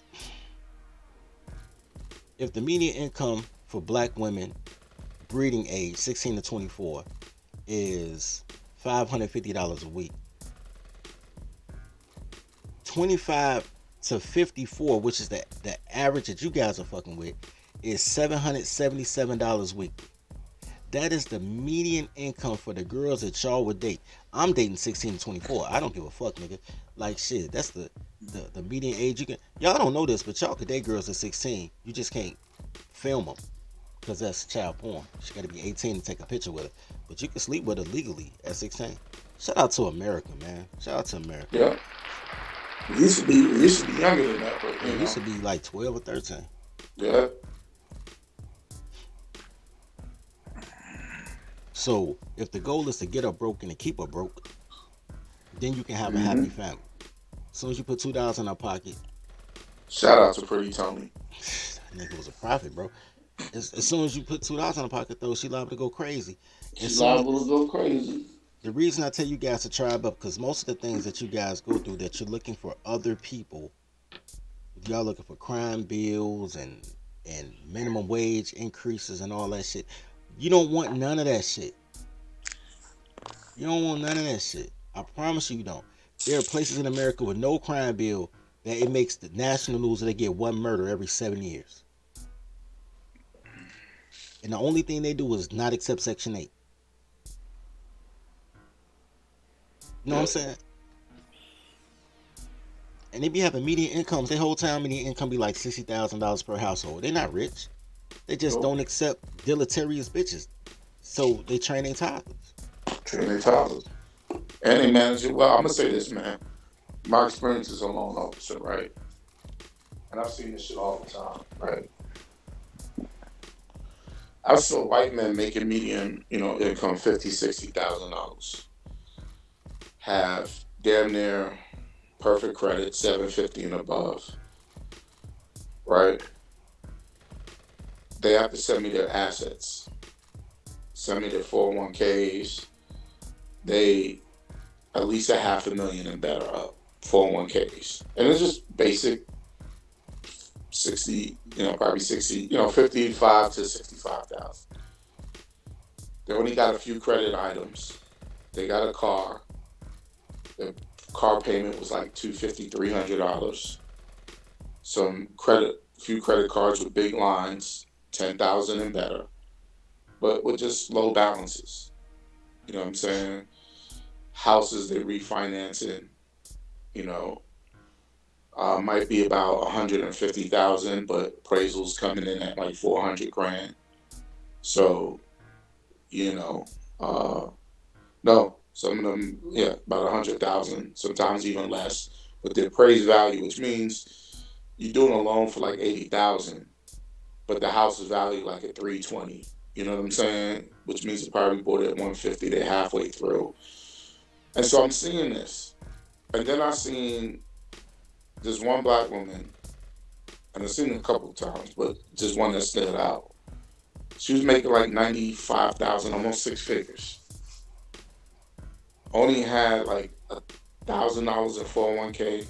If the median income for black women breeding age 16 to 24 is $550 a week, 25 to 54, which is the average that you guys are fucking with, is $777 a week. That is the median income for the girls that y'all would date. I'm dating 16 to 24. I don't give a fuck, nigga. Like shit, that's the median age you can. Y'all don't know this, but y'all could date girls at 16. You just can't film them because that's child porn. She got to be 18 to take a picture with her. But you can sleep with her legally at 16. Shout out to America, man. Shout out to America. Yeah. It used to be younger than that, but It used to be like 12 or 13. Yeah. So if the goal is to get her broke and to keep her broke, then you can have a Hmm. happy family. As soon as you put $2 in her pocket, Shout out to Pretty Tony. that nigga was a prophet, bro. As soon as you put $2 in her pocket, though, she liable to go crazy. As She soon as, liable to go crazy. the reason I tell you guys to tribe up, because most of the things that you guys go through, that you're looking for other people, y'all looking for crime bills and minimum wage increases and all that shit. You don't want none of that shit. You don't want none of that shit. I promise you don't. There are places in America with no crime bill that it makes the national news that they get one murder every 7 years. And the only thing they do is not accept Section 8. You know what I'm Yeah. saying? And they be having median incomes. Their whole town median income be like $60,000 per household. They're not rich. They just Nope. don't accept deleterious bitches. So they train their toddlers. Training toddlers. And they manage it well. I'm gonna say this, man. My experience as a loan officer, right? And I've seen this shit all the time, right? I saw white men making median, income 50, $60,000 have damn near perfect credit, 750 and above, right? They have to send me their assets, send me their 401ks. They at least a half a million and better up 401ks, and it's just basic 60, probably 60, 55 to 65,000. They only got a few credit items. They got a car. The car payment was like $250, $300. Some credit, few credit cards with big lines, 10,000 and better, but with just low balances. You know what I'm saying? Houses they refinancing, you know, might be about 150,000, but appraisals coming in at like 400 grand. So, you know, uh, no, some of them, yeah, about 100,000, sometimes even less. But the appraised value, which means you're doing a loan for like 80,000, but the house is valued like at 320. You know what I'm saying? Which means they probably bought it at 150. They're halfway through, and so I'm seeing this, and then I seen this one black woman, and I've seen it a couple of times, but just one that stood out. She was making like 95,000, almost six figures. Only had like $1,000 in 401k,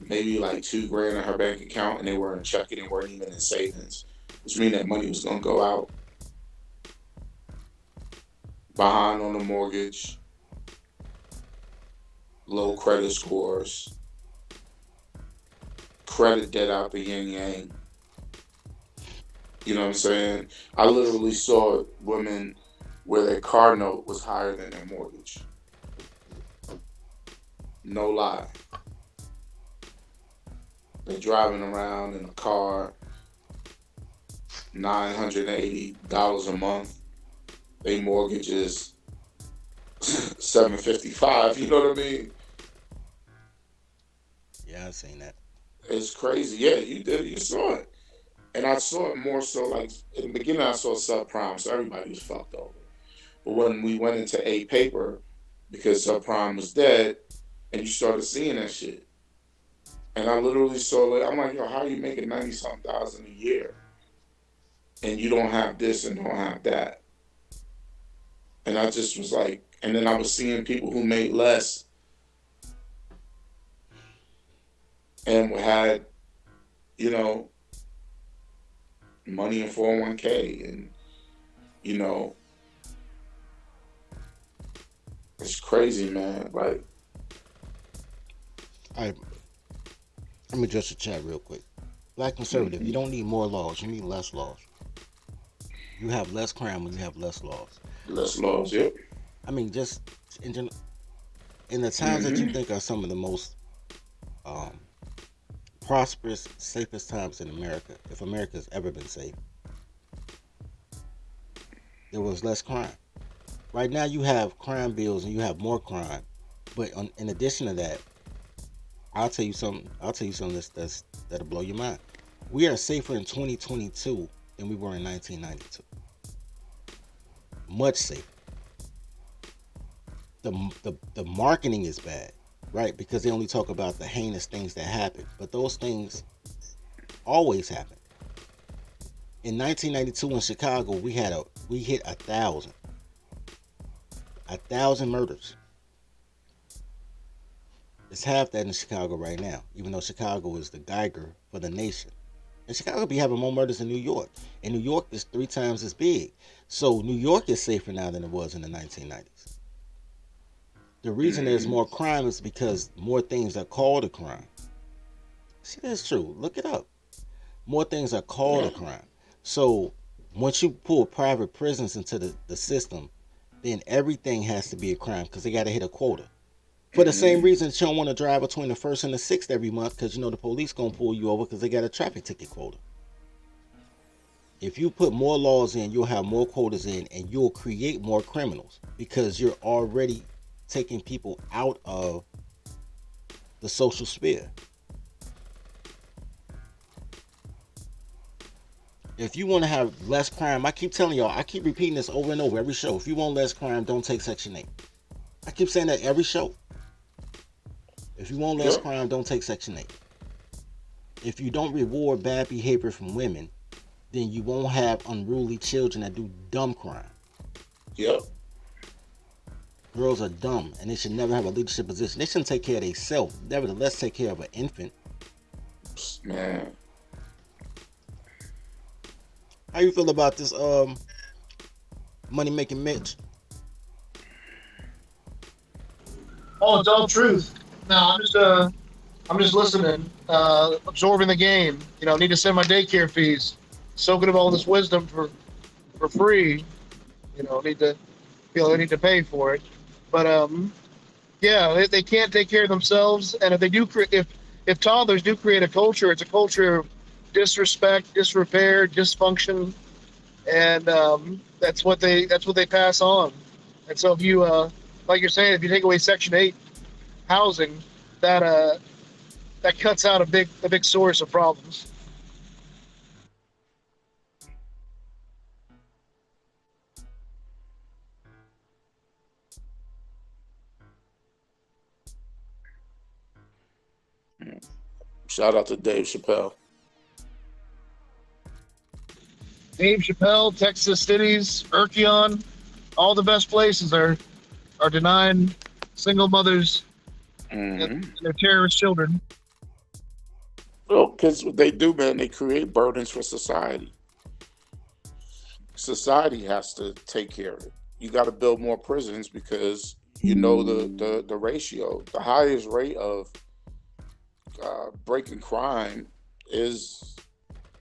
maybe like 2 grand in her bank account, and they weren't checking and weren't even in savings, which means that money was gonna go out. Behind on the mortgage, low credit scores, credit debt out the yin yang. You know what I'm saying? I literally saw women where their car note was higher than their mortgage. No lie. They're driving around in a car, $980 a month. They mortgage is 755. You know what I mean? Yeah, I seen that. It's crazy. Yeah, you did. You saw it. And I saw it more so like in the beginning I saw subprime, so everybody was fucked over. But when we went into a paper, because subprime was dead, and you started seeing that shit. And I literally saw it. I'm like, yo, how are you making 90 something thousand a year? and you don't have this and don't have that. And I just was like, and then I was seeing people who made less and had, you know, money in 401k, and you know, it's crazy, man. Like, All right, let me address the chat real quick. Black conservative, you don't need more laws, you need less laws. You have less crime when you have less laws. less laws. Yep. I mean, just in, in the times that you Hmm. think are some of the most um, prosperous, safest times in America, if America's ever been safe, there was less crime. Right now, you have crime bills and you have more crime. But in addition to that, I'll tell you something. I'll tell you something that'll blow your mind. We are safer in 2022 than we were in 1992. Much safer. The marketing is bad, right? Because they only talk about the heinous things that happen, but those things always happen. In 1992 in Chicago, we hit 1,000 murders. It's half that in Chicago right now, even though Chicago is the Geiger for the nation. And Chicago be having more murders than New York. And New York is 3 times as big. So New York is safer now than it was in the 1990s. The reason there's more crime is because more things are called a crime. See, that's true. Look it up. More things are called a crime. So once you pull private prisons into the system, then everything has to be a crime because they got to hit a quota. For the same reason that you don't want to drive between the 1st and the 6th every month because you know the police going to pull you over because they got a traffic ticket quota. If you put more laws in, you'll have more quotas in and you'll create more criminals because you're already taking people out of the social sphere. If you want to have less crime, I keep telling y'all, I keep repeating this over and over every show. If you want less crime, don't take Section 8. I keep saying that every show. If you want less Yep. crime, don't take Section 8. If you don't reward bad behavior from women, then you won't have unruly children that do dumb crime. Yep. Girls are dumb and they should never have a leadership position. They shouldn't take care of themselves. Nevertheless, take care of an infant. Man. How you feel about this money making Mitch? Oh, it's all truth. No, I'm just listening, absorbing the game. You know, need to send my daycare fees, soaking up all this wisdom for free. You know, need to feel they need to pay for it. But yeah, they can't take care of themselves, and if they do, if toddlers do create a culture, it's a culture of disrespect, disrepair, dysfunction, and that's what they pass on. And so if you, like you're saying, if you take away Section 8 housing, that cuts out a big source of problems. Shout out to Dave Chappelle. Dave Chappelle, Texas cities, Urkeon, all the best places are denying single mothers and their terrorist children. Well, because what they do, man, they create burdens for society. Society has to take care of it. You got to build more prisons because you know the ratio. The highest rate of breaking crime is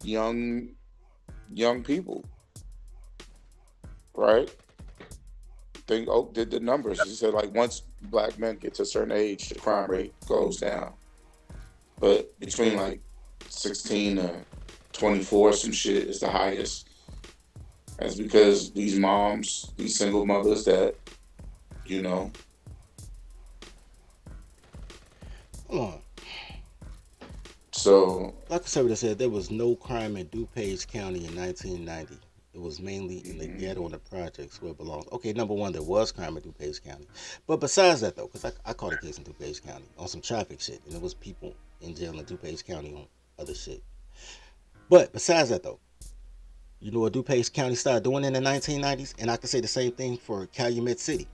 young people, right? Think Oak did the numbers. He said like once black men get to a certain age, the crime rate goes down. But between like 16 to 24, some shit is the highest. That's because these moms, these single mothers that, you know, Hold on. so Like conservative said, there was no crime in DuPage County in 1990. It was mainly in the ghetto and the projects where it belongs. Okay, number one, there was crime in DuPage County. But besides that, though, because I caught a case in DuPage County on some traffic shit, and there was people in jail in DuPage County on other shit. But besides that, though, You know what DuPage County started doing in the 1990s? And I can say the same thing for Calumet City.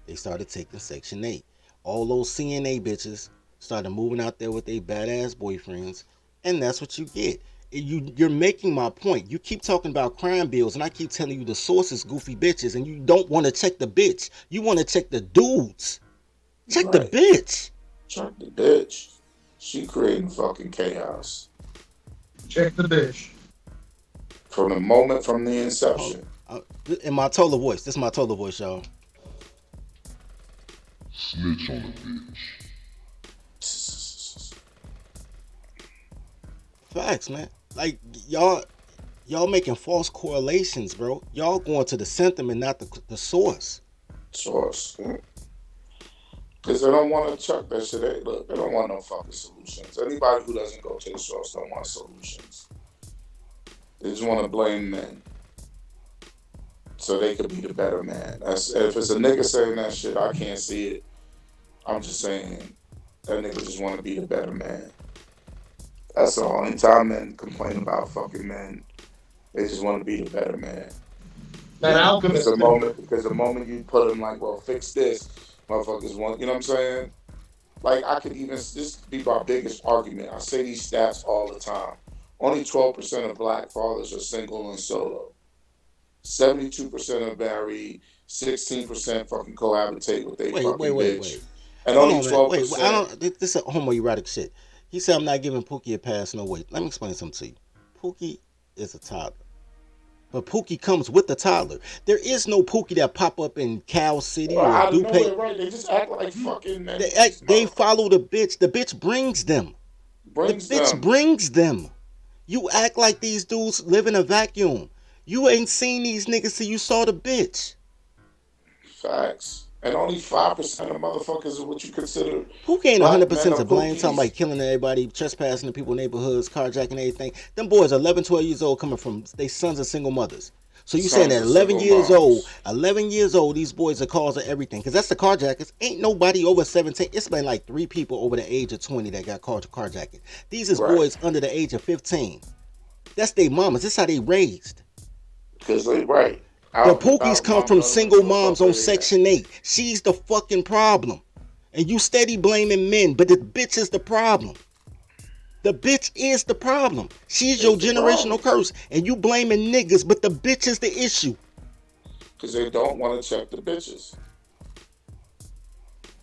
They started taking Section 8. All those CNA bitches started moving out there with their badass boyfriends, and that's what you get. You're making my point. You keep talking about crime bills, and I keep telling you the source is goofy bitches, and you don't want to check the bitch. You want to check the dudes. Check the Right. bitch. Check the bitch. She creating fucking chaos Check the bitch. from the moment from the Hold inception. on. In my Tola voice. This is my Tola voice, y'all. Snitch on a bitch. Facts, man. Like y'all making false correlations, bro. Y'all going to the symptom and not the source. Source. Because they don't want to chuck that shit. Look, they don't want no fucking solutions. Anybody who doesn't go to the source don't want solutions. They just want to blame men so they could be the better man. If it's a nigga saying that shit, I can't see it. I'm just saying that nigga just want to be the better man. That's all. Anytime men complain about fucking men, they just want to be the better man. That alchemist. Because the moment you put them like, well, fix this, motherfuckers want, you know what I'm saying? Like, I could even, this could be my biggest argument. I say these stats all the time. Only 12% of black fathers are single and solo. 72% are married. 16% fucking cohabitate with their fucking bitch. And Hold only on, man. 12%. I don't. This is homoerotic shit. He said I'm not giving Pookie a pass. No way. Let me explain something to you. Pookie is a toddler, but Pookie comes with the toddler. There is no Pookie that pop up in Cal City Well, or out of Dupac. nowhere, right? They just act like fucking men. They follow the bitch. The bitch brings them. Brings the bitch them. brings them. You act like these dudes live in a vacuum. You ain't seen these niggas till you saw the bitch. Facts. And only 5% of motherfuckers are what you consider Pookie ain't black 100% men to or blame. Talking pookies. about killing everybody, trespassing in people's neighborhoods, carjacking everything. Them boys 11, 12 years old coming from, they sons of single mothers. So you saying Sons that of 11 single years old, moms. 11 years old, these boys are cause of everything. Because that's the carjackers. Ain't nobody over 17. It's been like 3 people over the age of 20 that got caught carjacking. These is Right. boys under the age of 15. That's their mamas. This how they raised. Because they, right. The Out and Pookies about, come mom from telling them to single go fuck moms on where they at. Section 8. She's the fucking problem. And you steady blaming men, but the bitch is the problem. The bitch is the problem. She's your It's the generational problem. curse. And you blaming niggas, but the bitch is the issue. Because they don't want to check the bitches.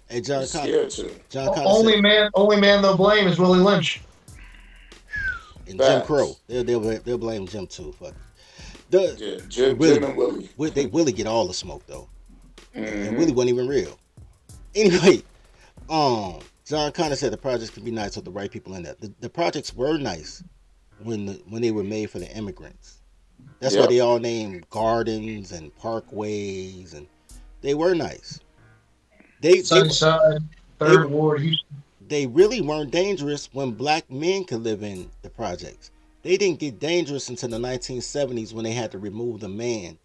Hey, They're scared to. John Connor Only said, man they'll blame is Willie Lynch. and Jim Crow. Facts. They'll blame Jim too. Fuck. The Yeah, Jim and Willie. They Willie get all the smoke though. And Willie Mm-hmm. wasn't even real. Anyway, John Connor said the projects can be nice with the right people in there. The projects were nice when they were made for the immigrants. That's why Yep. they all named gardens and parkways, and they were nice. Sunnyside, They Third Ward, Houston. they really weren't dangerous when black men could live in the projects. They didn't get dangerous until the 1970s when they had to remove the man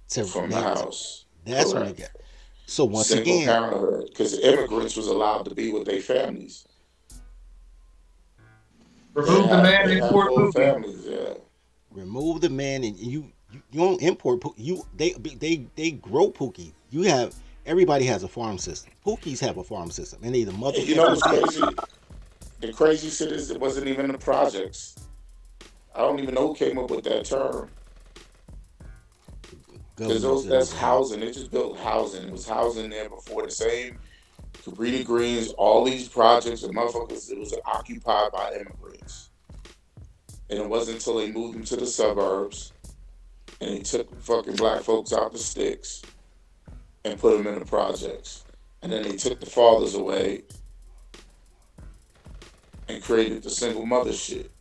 to From the make. house. That's when they got. Correct. So once Single again, parenthood. Because immigrants was allowed to be with their families. Remove the man, They had import full Pookie. families, yeah. remove the man, and you don't import you. They grow Pookie. You have everybody has a farm system. Pookies have a farm system, and they the You know what's motherfuckers. crazy? The crazy shit is it wasn't even the projects. I don't even know who came up with that term. Because Government said it that's was a- housing. They just built housing. It was housing there before the same Cabrini Greens, all these projects and motherfuckers, it was occupied by immigrants. And it wasn't until they moved them to the suburbs and they took fucking black folks out the sticks and put them in the projects. And then they took the fathers away and created the single mother shit.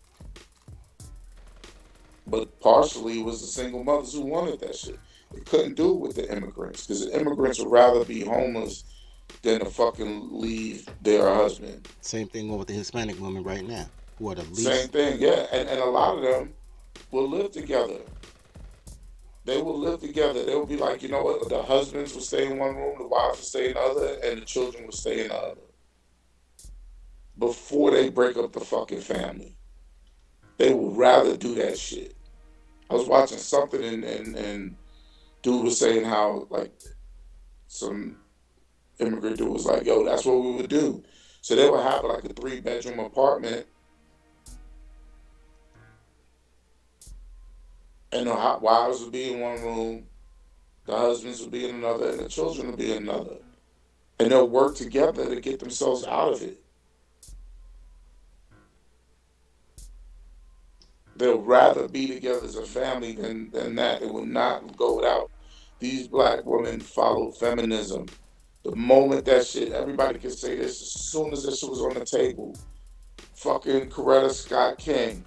But partially it was the single mothers who wanted that shit. They couldn't do it with the immigrants because the immigrants would rather be homeless than to fucking leave their husband. Same thing with the Hispanic women right now, who are the Same least. thing, yeah. And a lot of them will live together. They will live together. They will be like, you know what? The husbands will stay in one room, the wives will stay in the other, and the children will stay in the other. Before they break up the fucking family. They will rather do that shit. I was watching something and dude was saying how like some immigrant dude was like, yo, that's what we would do. So they would have like a 3-bedroom apartment, and the wives would be in one room, the husbands would be in another, and the children would be in another. And they'll work together to get themselves out of it. They'll rather be together as a family than that. It will not go without. These black women follow feminism. The moment that shit, everybody can say this, as soon as this shit was on the table, fucking Coretta Scott King,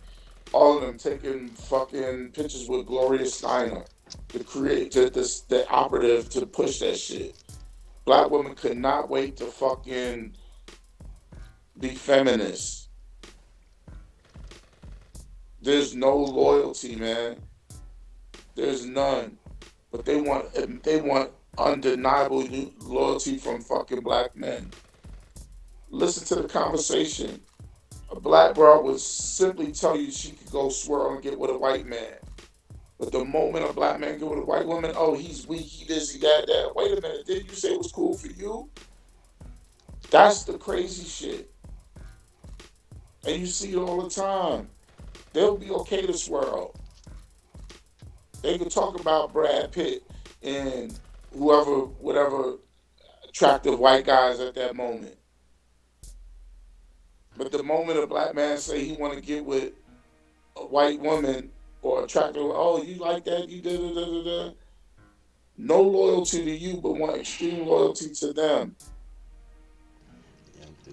all of them taking fucking pictures with Gloria Steinem, the operative to push that shit. Black women could not wait to fucking be feminists. There's no loyalty, man. There's none. But they want undeniable loyalty from fucking black men. Listen to the conversation. A black girl would simply tell you she could go swirl and get with a white man. But the moment a black man get with a white woman, oh, he's weak, he this, he that. Wait a minute, didn't you say it was cool for you? That's the crazy shit. And you see it all the time. They'll be okay to swirl. They can talk about Brad Pitt and whatever attractive white guys at that moment. But the moment a black man say he want to get with a white woman or attractive, oh, you like that? You da da da da da. No loyalty to you, but want extreme loyalty to them.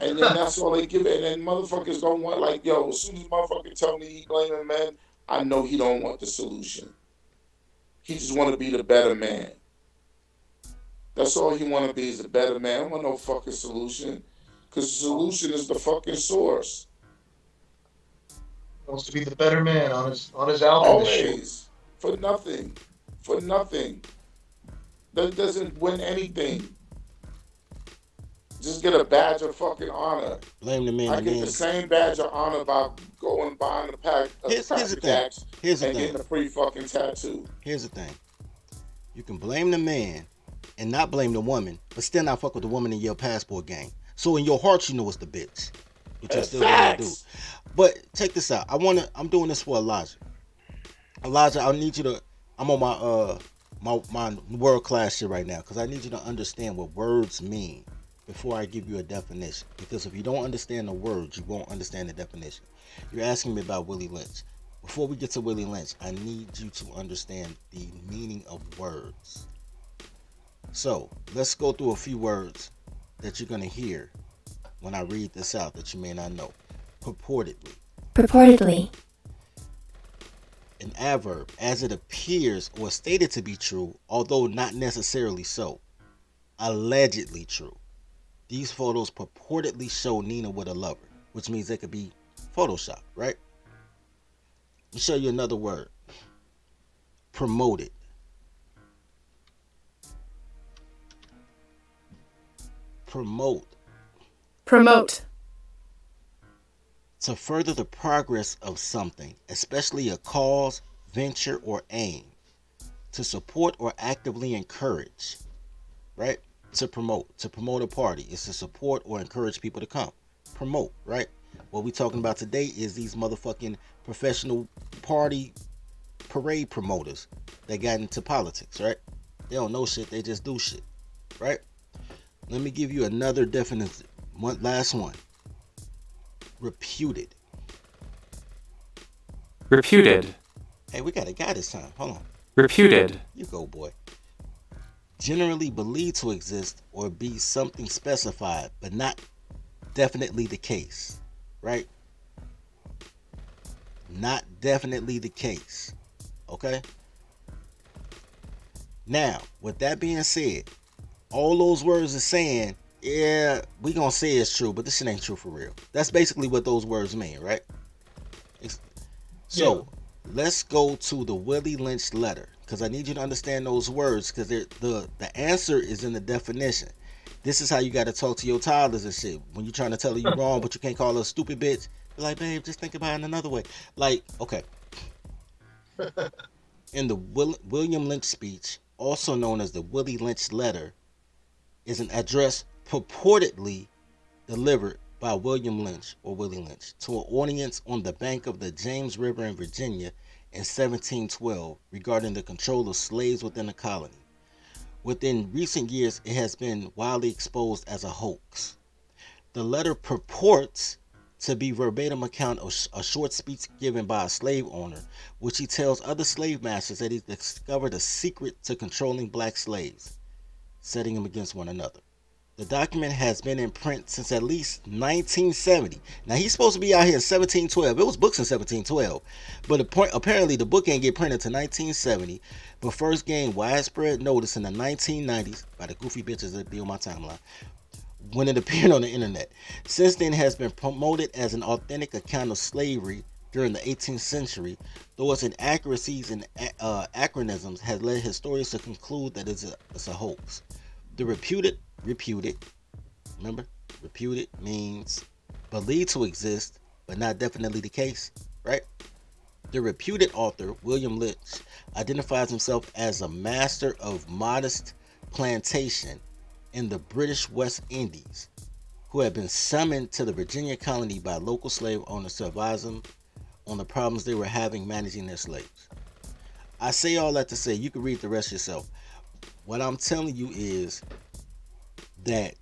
And then that's all they give it. And then motherfuckers don't want, like, yo, as soon as motherfucker tell me he blaming men, I know he don't want the solution. He just want to be the better man. That's all he want to be, is a better man. I don't want no fucking solution. Because the solution is the fucking source. Wants to be the better man on his album. Always. For nothing. For nothing. That doesn't win anything. Just get a badge of fucking honor. Blame the man. I get the same badge of honor by going buying a pack of Here's the thing. Getting a free fucking tattoo. Here's the thing. You can blame the man and not blame the woman, but still not fuck with the woman in your passport game. So in your heart, you know it's the bitch. But you're still gonna do. But check this out. I'm doing this for Elijah. Elijah, I need you to. I'm on my world class shit right now because I need you to understand what words mean before I give you a definition. Because if you don't understand the words, you won't understand the definition. You're asking me about Willie Lynch. Before we get to Willie Lynch, I need you to understand the meaning of words. So let's go through a few words that you're going to hear when I read this out that you may not know. Purportedly. Purportedly. An adverb, as it appears or stated to be true, although not necessarily so. Allegedly true. These photos purportedly show Nina with a lover, which means they could be Photoshopped, right? Let me show you another word. Promoted. Promote. Promote. To further the progress of something, especially a cause, venture, or aim. To support or actively encourage. Right? To promote. To promote a party is to support or encourage people to come. Promote, right? What we talking about today is these motherfucking professional party parade promoters that got into politics, right? They don't know shit, they just do shit, right? Let me give you another definition. Last one. Reputed. Reputed. Hey, we got a guy this time. Hold on. Reputed. You go, boy. Generally believed to exist or be something specified, but not definitely the case, right? Not definitely the case, okay? Now, with that being said, all those words are saying, yeah, we gonna say it's true, but this shit ain't true for real. That's basically what those words mean, right? So, let's go to the Willie Lynch letter, because I need you to understand those words, because the answer is in the definition. This is how you got to talk to your toddlers and shit. When you're trying to tell her you wrong, but you can't call her a stupid bitch. Be like, babe, just think about it another way. Like, okay. In the William Lynch speech, also known as the Willie Lynch letter, is an address purportedly delivered by William Lynch or Willie Lynch to an audience on the bank of the James River in Virginia in 1712 regarding the control of slaves within the colony. Within recent years, it has been widely exposed as a hoax. The letter purports to be verbatim account of a short speech given by a slave owner, which he tells other slave masters that he discovered a secret to controlling black slaves, setting them against one another. The document has been in print since at least 1970. Now, he's supposed to be out here in 1712. It was books in 1712. But apparently the book ain't get printed until 1970, but first gained widespread notice in the 1990s by the goofy bitches that be on my timeline when it appeared on the internet. Since then, it has been promoted as an authentic account of slavery during the 18th century, though its inaccuracies and anachronisms has led historians to conclude that it's a hoax. The reputed, remember, reputed means believed to exist, but not definitely the case, right? The reputed author, William Lynch, identifies himself as a master of modest plantation in the British West Indies, who had been summoned to the Virginia colony by local slave owners to advise them on the problems they were having managing their slaves. I say all that to say, you can read the rest yourself. What I'm telling you is that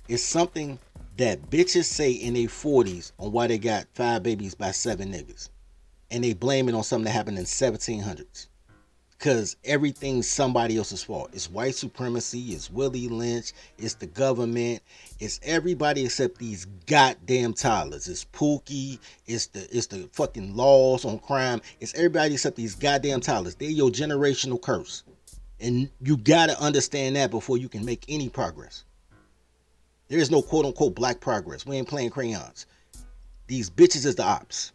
it's something that bitches say in their 40s on why they got 5 babies by 7 niggas. And they blame it on something that happened in 1700s. Because everything's somebody else's fault. It's white supremacy, it's Willie Lynch, it's the government, it's everybody except these goddamn Tylers. It's Pookie, it's the fucking laws on crime. It's everybody except these goddamn Tylers. They're your generational curse. And you gotta understand that before you can make any progress. There is no quote unquote black progress. We ain't playing crayons. These bitches is the ops.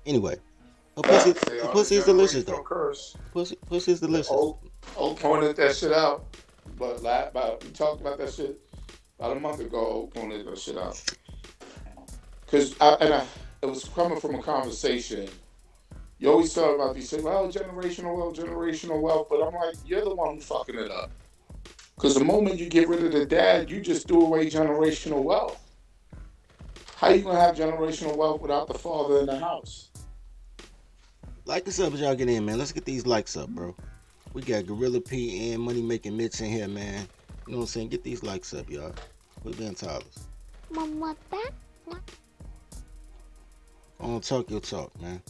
Anyway, pussy is delicious though. Pussy is delicious. Oak pointed that shit out, but we talked about that shit about a month ago. Oak pointed that shit out because it was coming from a conversation. You always talk about these things, well, generational wealth, but I'm like, you're the one who's fucking it up. Because the moment you get rid of the dad, you just threw away generational wealth. How you gonna have generational wealth without the father in the house? Like us up as y'all get in, man. Let's get these likes up, bro. We got Gorilla P and Money Making Mitch in here, man. You know what I'm saying? Get these likes up, y'all. Quit being Tylers. Mama, that? On talk your talk, man.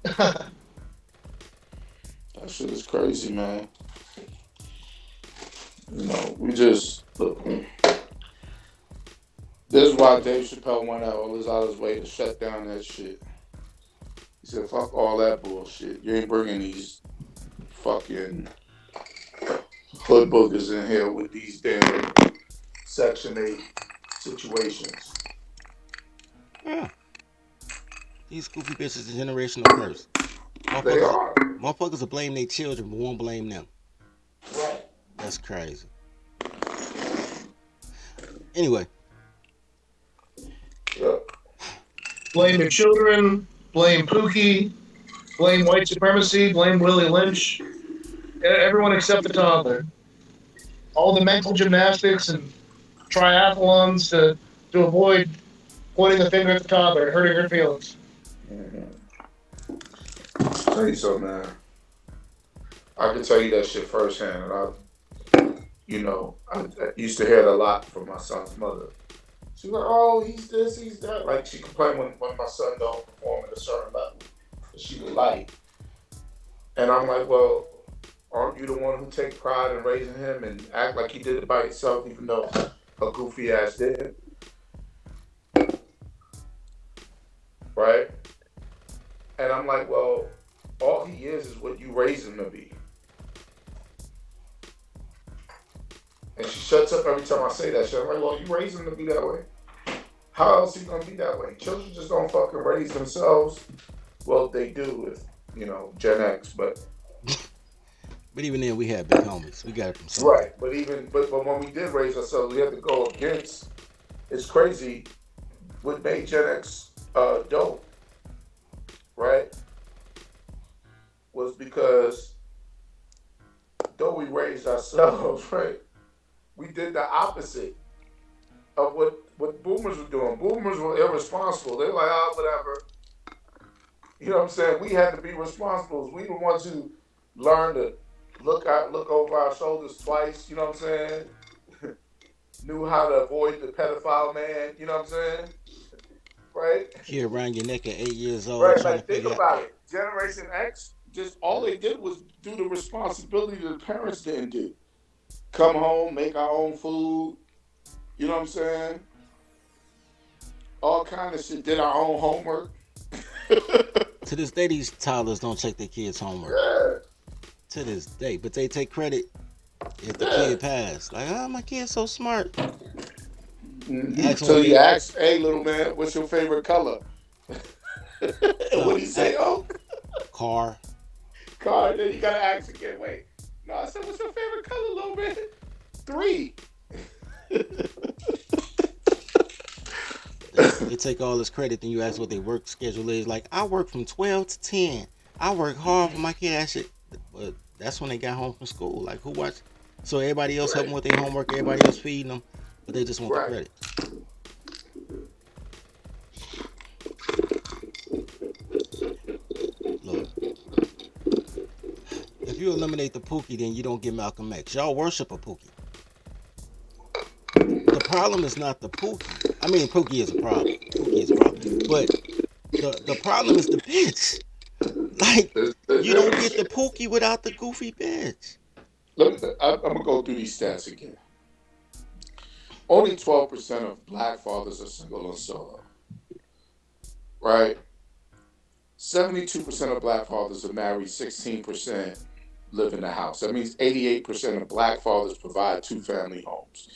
That shit is crazy, man. You know, we just look. This is why Dave Chappelle went out of his way to shut down that shit. He said, fuck all that bullshit. You ain't bringing these fucking hood boogers in here with these damn Section 8 situations. Yeah. These goofy bitches are generational curse. They are. Motherfuckers will blame their children but won't blame them. Right. That's crazy. Anyway. Yeah. Blame your children, blame Pookie, blame white supremacy, blame Willie Lynch. Everyone except the toddler. All the mental gymnastics and triathlons to avoid pointing the finger at the toddler and hurting her feelings. I'll tell you something, man. I can tell you that shit firsthand. And I used to hear it a lot from my son's mother. She's like, oh, he's this, he's that. Like, she complained when my son don't perform at a certain level. She was light. And I'm like, well, aren't you the one who take pride in raising him and act like he did it by himself, even though a goofy ass did? Right? And I'm like, well, all he is what you raise him to be. And she shuts up every time I say that shit. I'm like, well, you raise him to be that way. How else is he gonna be that way? Children just don't fucking raise themselves. Well, they do with, Gen X, but even then, we had big homies. We got it from somewhere. Right, but when we did raise ourselves, we had to go against. It's crazy what made Gen X dope, right, was because though we raised ourselves, right, we did the opposite of what boomers were doing. Boomers were irresponsible. They were like, oh, whatever. You know what I'm saying? We had to be responsible. We were ones who learned to look over our shoulders twice. You know what I'm saying? Knew how to avoid the pedophile man. You know what I'm saying? Right? Here around your neck at 8 years old, Right. trying to Like think figure out. about it. Generation X, just all they did was do the responsibility that the parents didn't do. Come home, make our own food. You know what I'm saying? All kind of shit. Did our own homework. To this day, these toddlers don't check their kids' homework. Yeah. To this day, but they take credit if the Yeah. kid passed. Like, oh, my kid's so smart. So you ask, hey, little man, what's your favorite color? And what do you say? Oh, car. car. Then you gotta ask again. Wait, no, I said, what's your favorite color, little man? 3. They take all this credit, then you ask what their work schedule is. Like, I work from 12 to 10. I work hard for my kid. That shit. But that's when they got home from school. Like, who watched? So everybody else helping with their homework, everybody else feeding them, but they just want the credit. Look, if you eliminate the Pookie, then you don't get Malcolm X. Y'all worship a Pookie. The problem is not the Pookie. I mean, Pookie is a problem. Pookie is a problem. But the problem is the bitch. Like, you don't get the Pookie without the goofy bitch. I'm gonna go through these stats again. Only 12% of black fathers are single and solo. Right? 72% of black fathers are married, 16% live in the house. That means 88% of black fathers provide 2-family homes.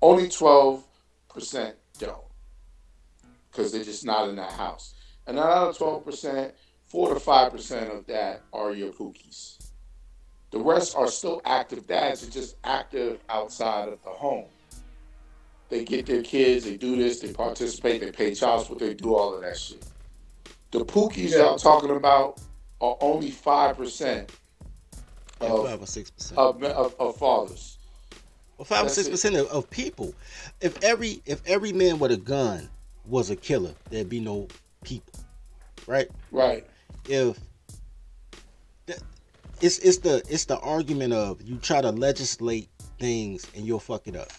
Only 12% don't, because they're just not in that house. And out of 12%, 4 to 5% of that are your Pookies. The rest are still active dads, they're just active outside of the home. They get their kids, they do this, they participate, they pay child support, they do all of that shit. The Pookies y'all talking about are only 5% of 5 or 6% of fathers. Well, 5 or 6% of people. If every man with a gun was a killer, there'd be no people, right? Right. If it's the argument of you try to legislate things and you'll fuck it up.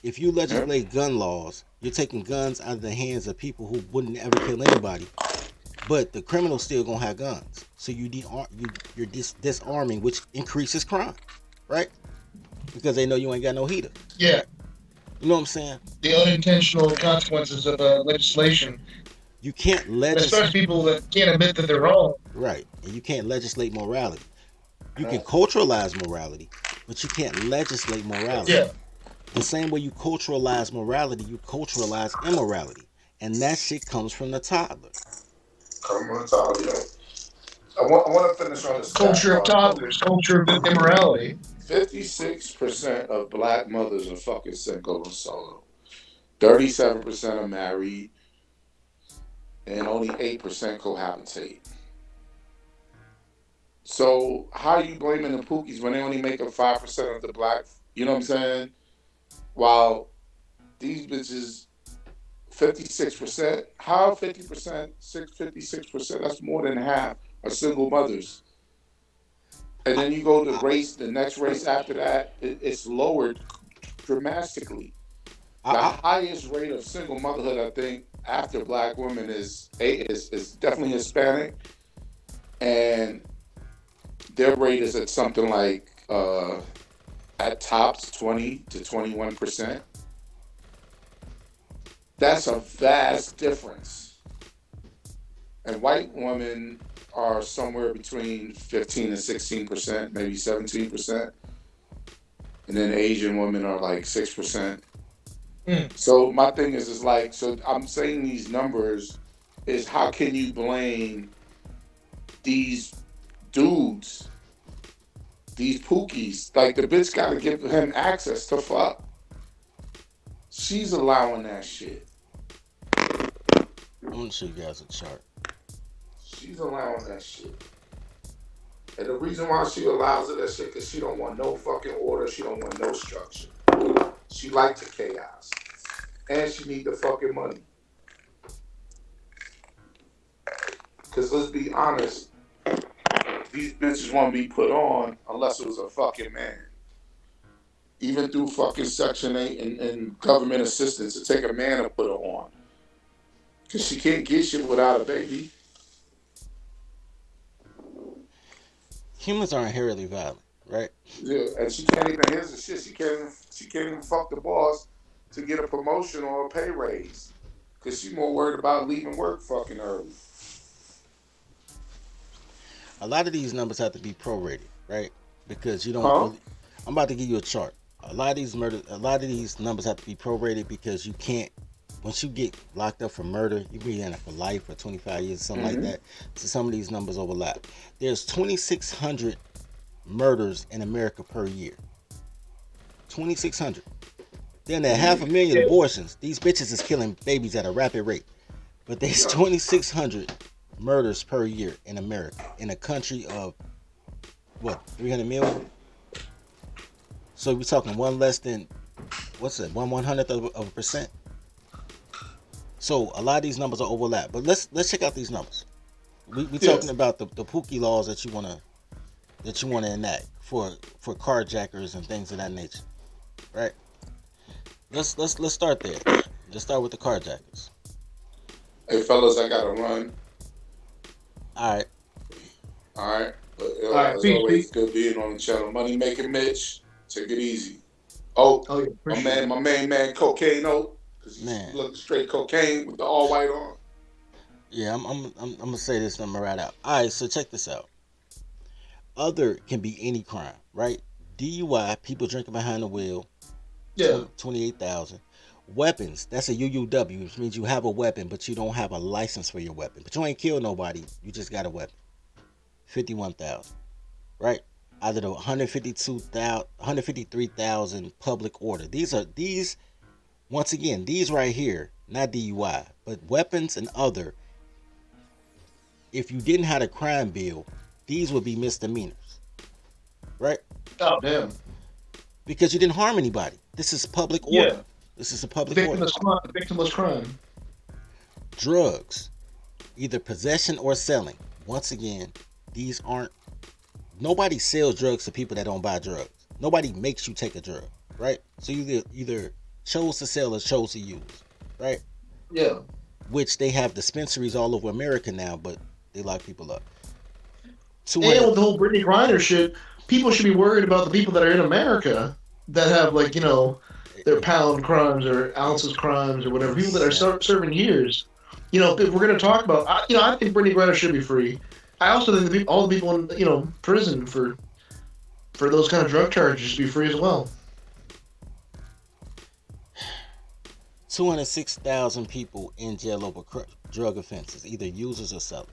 If you legislate gun laws, you're taking guns out of the hands of people who wouldn't ever kill anybody, but the criminal's still gonna have guns. So you're disarming, which increases crime, right? Because they know you ain't got no heater. Yeah. You know what I'm saying? The unintentional consequences of legislation. You can't legislate. Especially people that can't admit that they're wrong. Right. And you can't legislate morality. You can culturalize morality, but you can't legislate morality. Yeah. The same way you culturalize morality, you culturalize immorality. And that shit comes from the toddler. Come on, toddler, yeah. I want to finish on this. Culture of toddlers, culture of immorality. 56% of black mothers are fucking single and solo. 37% are married, and only 8% cohabitate. So how are you blaming the Pookies when they only make up 5% of the black? You know what I'm saying? While these bitches, 56%. How 50%? 56%. That's more than half are single mothers. And then you go to race, the next race after that, it's lowered dramatically. The highest rate of single motherhood, I think, after black women is definitely Hispanic, and their rate is at something like at tops 20 to 21%. That's a vast difference. And white women are somewhere between 15 and 16%, maybe 17%. And then Asian women are like 6%. So my thing is like, so I'm saying these numbers is how can you blame these dudes, these Pookies? Like the bitch gotta give him access to fuck. She's allowing that shit. gonna show you guys a chart. She's allowing that shit. And the reason why she allows it that shit, because she don't want no fucking order. She don't want no structure. She likes the chaos. And she need the fucking money. Because let's be honest, these bitches won't be put on unless it was a fucking man. Even through fucking Section 8 and government assistance, it take a man to put her on. Because she can't get shit without a baby. Humans are inherently violent, right? Yeah, and she can't even, here's the shit, she can't even fuck the boss to get a promotion or a pay raise. Because she's more worried about leaving work fucking early. A lot of these numbers have to be prorated, right? Because you don't really, I'm about to give you a chart. A lot of these numbers have to be prorated because you can't, once you get locked up for murder, you be in it for life for 25 years, something like that. So some of these numbers overlap. There's 2,600 murders in America per year. 2,600. Then there are 500,000 abortions. These bitches is killing babies at a rapid rate. But there's 2,600 murders per year in America, in a country of, what, 300 million? So we're talking one less than, what's it, 1/100th of a percent? So a lot of these numbers are overlap. But let's check out these numbers. We talking about the Pookie laws that you wanna enact for carjackers and things of that nature, right? Let's start there. Let's start with the carjackers. Hey fellas, I gotta run. All right. But as always, good being on the channel. Money Making Mitch. Take it easy. Oh yeah, my main man, Cocaine O, because he's looking straight cocaine with the all white on. Yeah, I'm gonna say this number right out. All right, so check this out. Other can be any crime, right? DUI, people drinking behind the wheel. Yeah. 28,000. Weapons, that's a UUW, which means you have a weapon, but you don't have a license for your weapon. But you ain't killed nobody. You just got a weapon. 51,000, right? Out of the 153,000 public order. These once again, these right here, not DUI, but weapons and other. If you didn't have a crime bill, these would be misdemeanors, right? Oh damn! Because you didn't harm anybody. This is public order. Yeah. This is a public order. Victimless crime. Drugs, either possession or selling. Once again, these aren't. Nobody sells drugs to people that don't buy drugs. Nobody makes you take a drug, right? So you either chose to sell or chose to use, right? Yeah. Which they have dispensaries all over America now, but they lock people up. And with the whole Brittany Griner shit, people should be worried about the people that are in America that have, like, you know, their pound crimes or ounces crimes or whatever. People that are serving years. You know, if we're going to talk about, I think Brittany Griner should be free. I also think all the people in, prison for those kind of drug charges should be free as well. 206,000 people in jail over drug offenses, either users or sellers.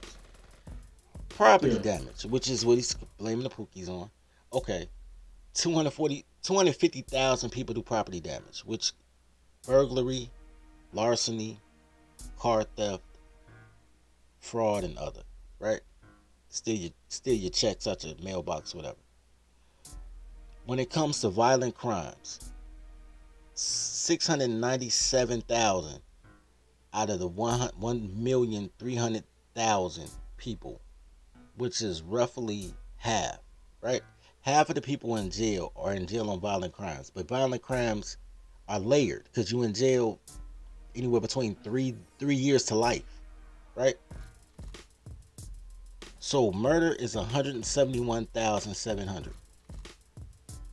Property damage, which is what he's blaming the Pookies on. Okay, 250,000 people do property damage, which burglary, larceny, car theft, fraud, and other, right? Steal your checks out your mailbox, whatever. When it comes to violent crimes, 697,000 out of the 1,300,000 people, which is roughly half, right? Half of the people in jail are in jail on violent crimes, but violent crimes are layered because you're in jail anywhere between three years to life, right? So murder is 171,700,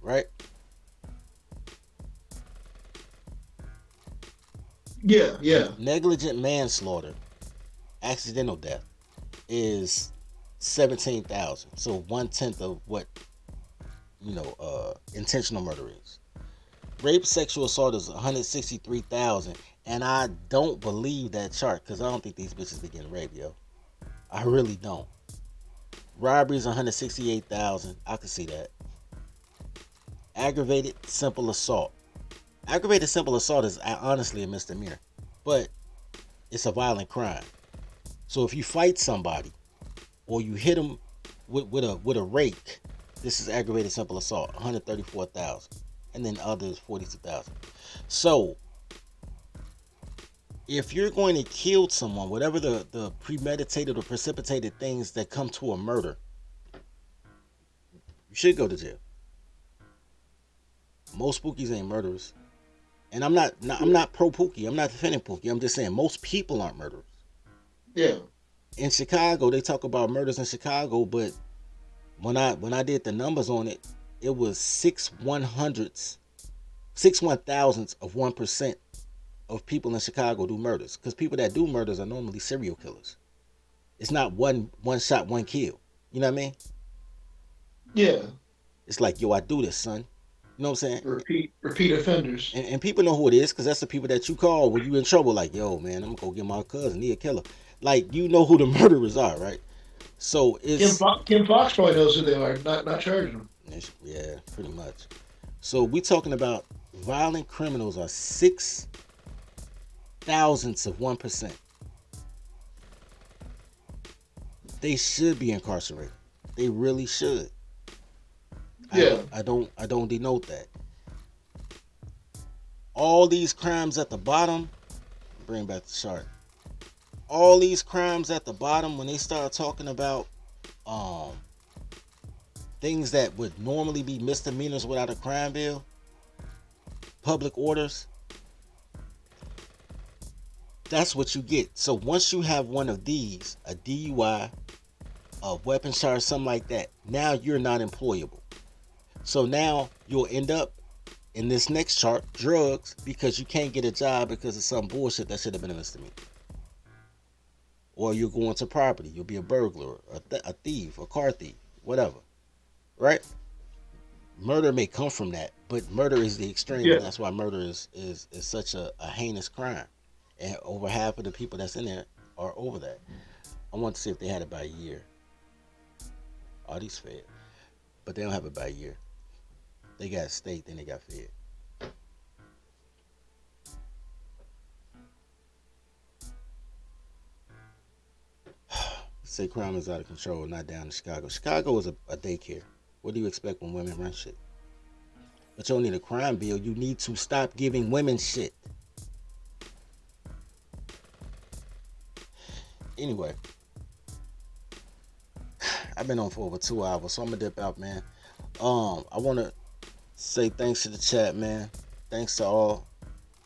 right? Yeah. Negligent manslaughter, accidental death, is 17,000. So 1/10 of what intentional murder is. Rape, sexual assault is 163,000, and I don't believe that chart because I don't think these bitches be getting raped, yo. I really don't. Robbery is 168,000. I can see that. Aggravated simple assault. Aggravated simple assault is honestly a misdemeanor, but it's a violent crime. So if you fight somebody or you hit them with a rake, this is aggravated simple assault, 134,000, and then others 42,000. So if you're going to kill someone, whatever the premeditated or precipitated things that come to a murder, you should go to jail. Most Pookies ain't murderers. And I'm not pro Pookie. I'm not defending Pookie. I'm just saying most people aren't murderers. Yeah. In Chicago, they talk about murders in Chicago, but when I did the numbers on it, it was 6/100ths of 1% of people in Chicago do murders. Because people that do murders are normally serial killers. It's not one shot, one kill. You know what I mean? Yeah. It's like, yo, I do this, son. You know what I'm saying? Repeat offenders. And people know who it is because that's the people that you call when you in trouble. Like, yo, man, I'm gonna go get my cousin. He a killer. Like, you know who the murderers are, right? So it's Kim Fox probably knows who they are. Not charging them. Yeah, pretty much. So we talking about violent criminals are 6/1000ths of 1%. They should be incarcerated. They really should. Yeah. I don't denote that. All these crimes at the bottom, bring back the chart. All these crimes at the bottom, when they start talking about things that would normally be misdemeanors without a crime bill, public orders, that's what you get. So once you have one of these, a DUI, a weapon charge, something like that, now you're not employable. So now you'll end up in this next chart, drugs, because you can't get a job because of some bullshit that should have been a misdemeanor. Or you're going to property, you'll be a burglar, a thief, a car thief, whatever. Right? Murder may come from that, but murder is the extreme, Yeah. and that's why murder is such a heinous crime. And over half of the people that's in there are over that. I want to see if they had it by a year. Oh, these fed. But they don't have it by a year. They got state, then they got fed. Say crime is out of control, not down in Chicago. Chicago is a daycare. What do you expect when women run shit? But you don't need a crime bill. You need to stop giving women shit. Anyway, I've been on for over 2 hours, so I'm gonna dip out, man. I want to say thanks to the chat, man. Thanks to all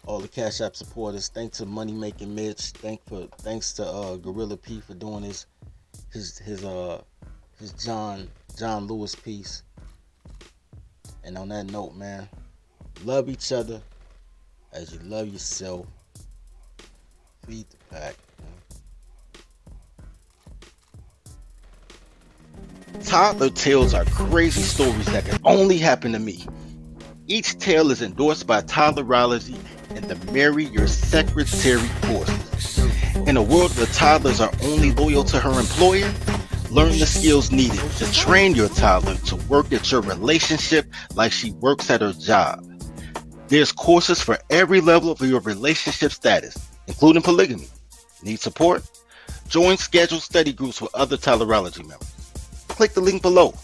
the Cash App supporters. Thanks to Money Making Mitch. Thanks to Gorilla P for doing his John Lewis piece. And on that note, man, love each other as you love yourself. Feed the pack, man. Toddler tales are crazy stories that can only happen to me. Each tale is endorsed by Toddlerology and the Marry Your Secretary courses. In a world where toddlers are only loyal to her employer, learn the skills needed to train your toddler to work at your relationship like she works at her job. There's courses for every level of your relationship status, including polygamy. Need support? Join scheduled study groups with other Toddlerology members. Click the link below.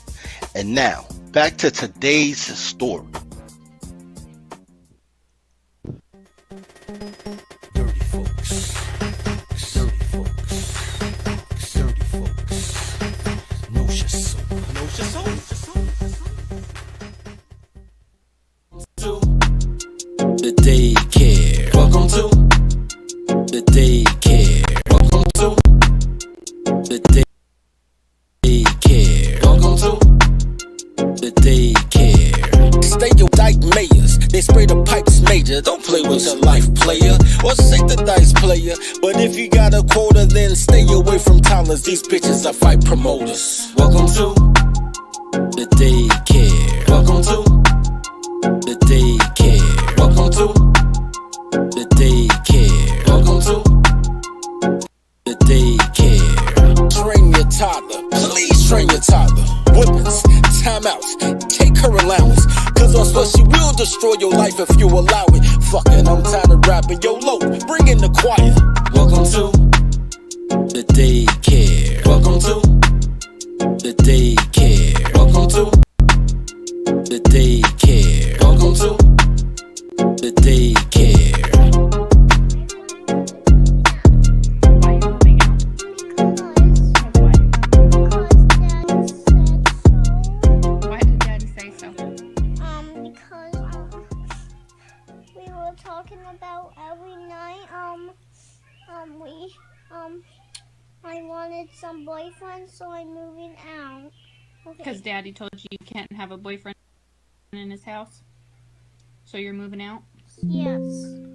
And now, back to today's story. Dirty folks. Dirty folks. Dirty folks. Knows your soul. Knows your soul. The daycare. Welcome to the daycare. Welcome to the daycare. Welcome to the daycare. Stay your dyke mayors. They spray the pipes major. Don't play with your life, player. Or shake the dice, player. But if you got a quota, then stay away from toddlers. These bitches are fight promoters. Welcome to the daycare. Welcome to the daycare. Welcome to the daycare. Welcome to the daycare. Train your toddler. Please train your toddler. Whippings, timeouts, take her allowance. Cause on what she will destroy your life if you allow it. Fucking, I'm tired of rapping. Yo, low, bring in the choir. Welcome to the day. wanted some boyfriend, so I'm moving out. Because Okay. Daddy told you you can't have a boyfriend in his house? So you're moving out? Yes.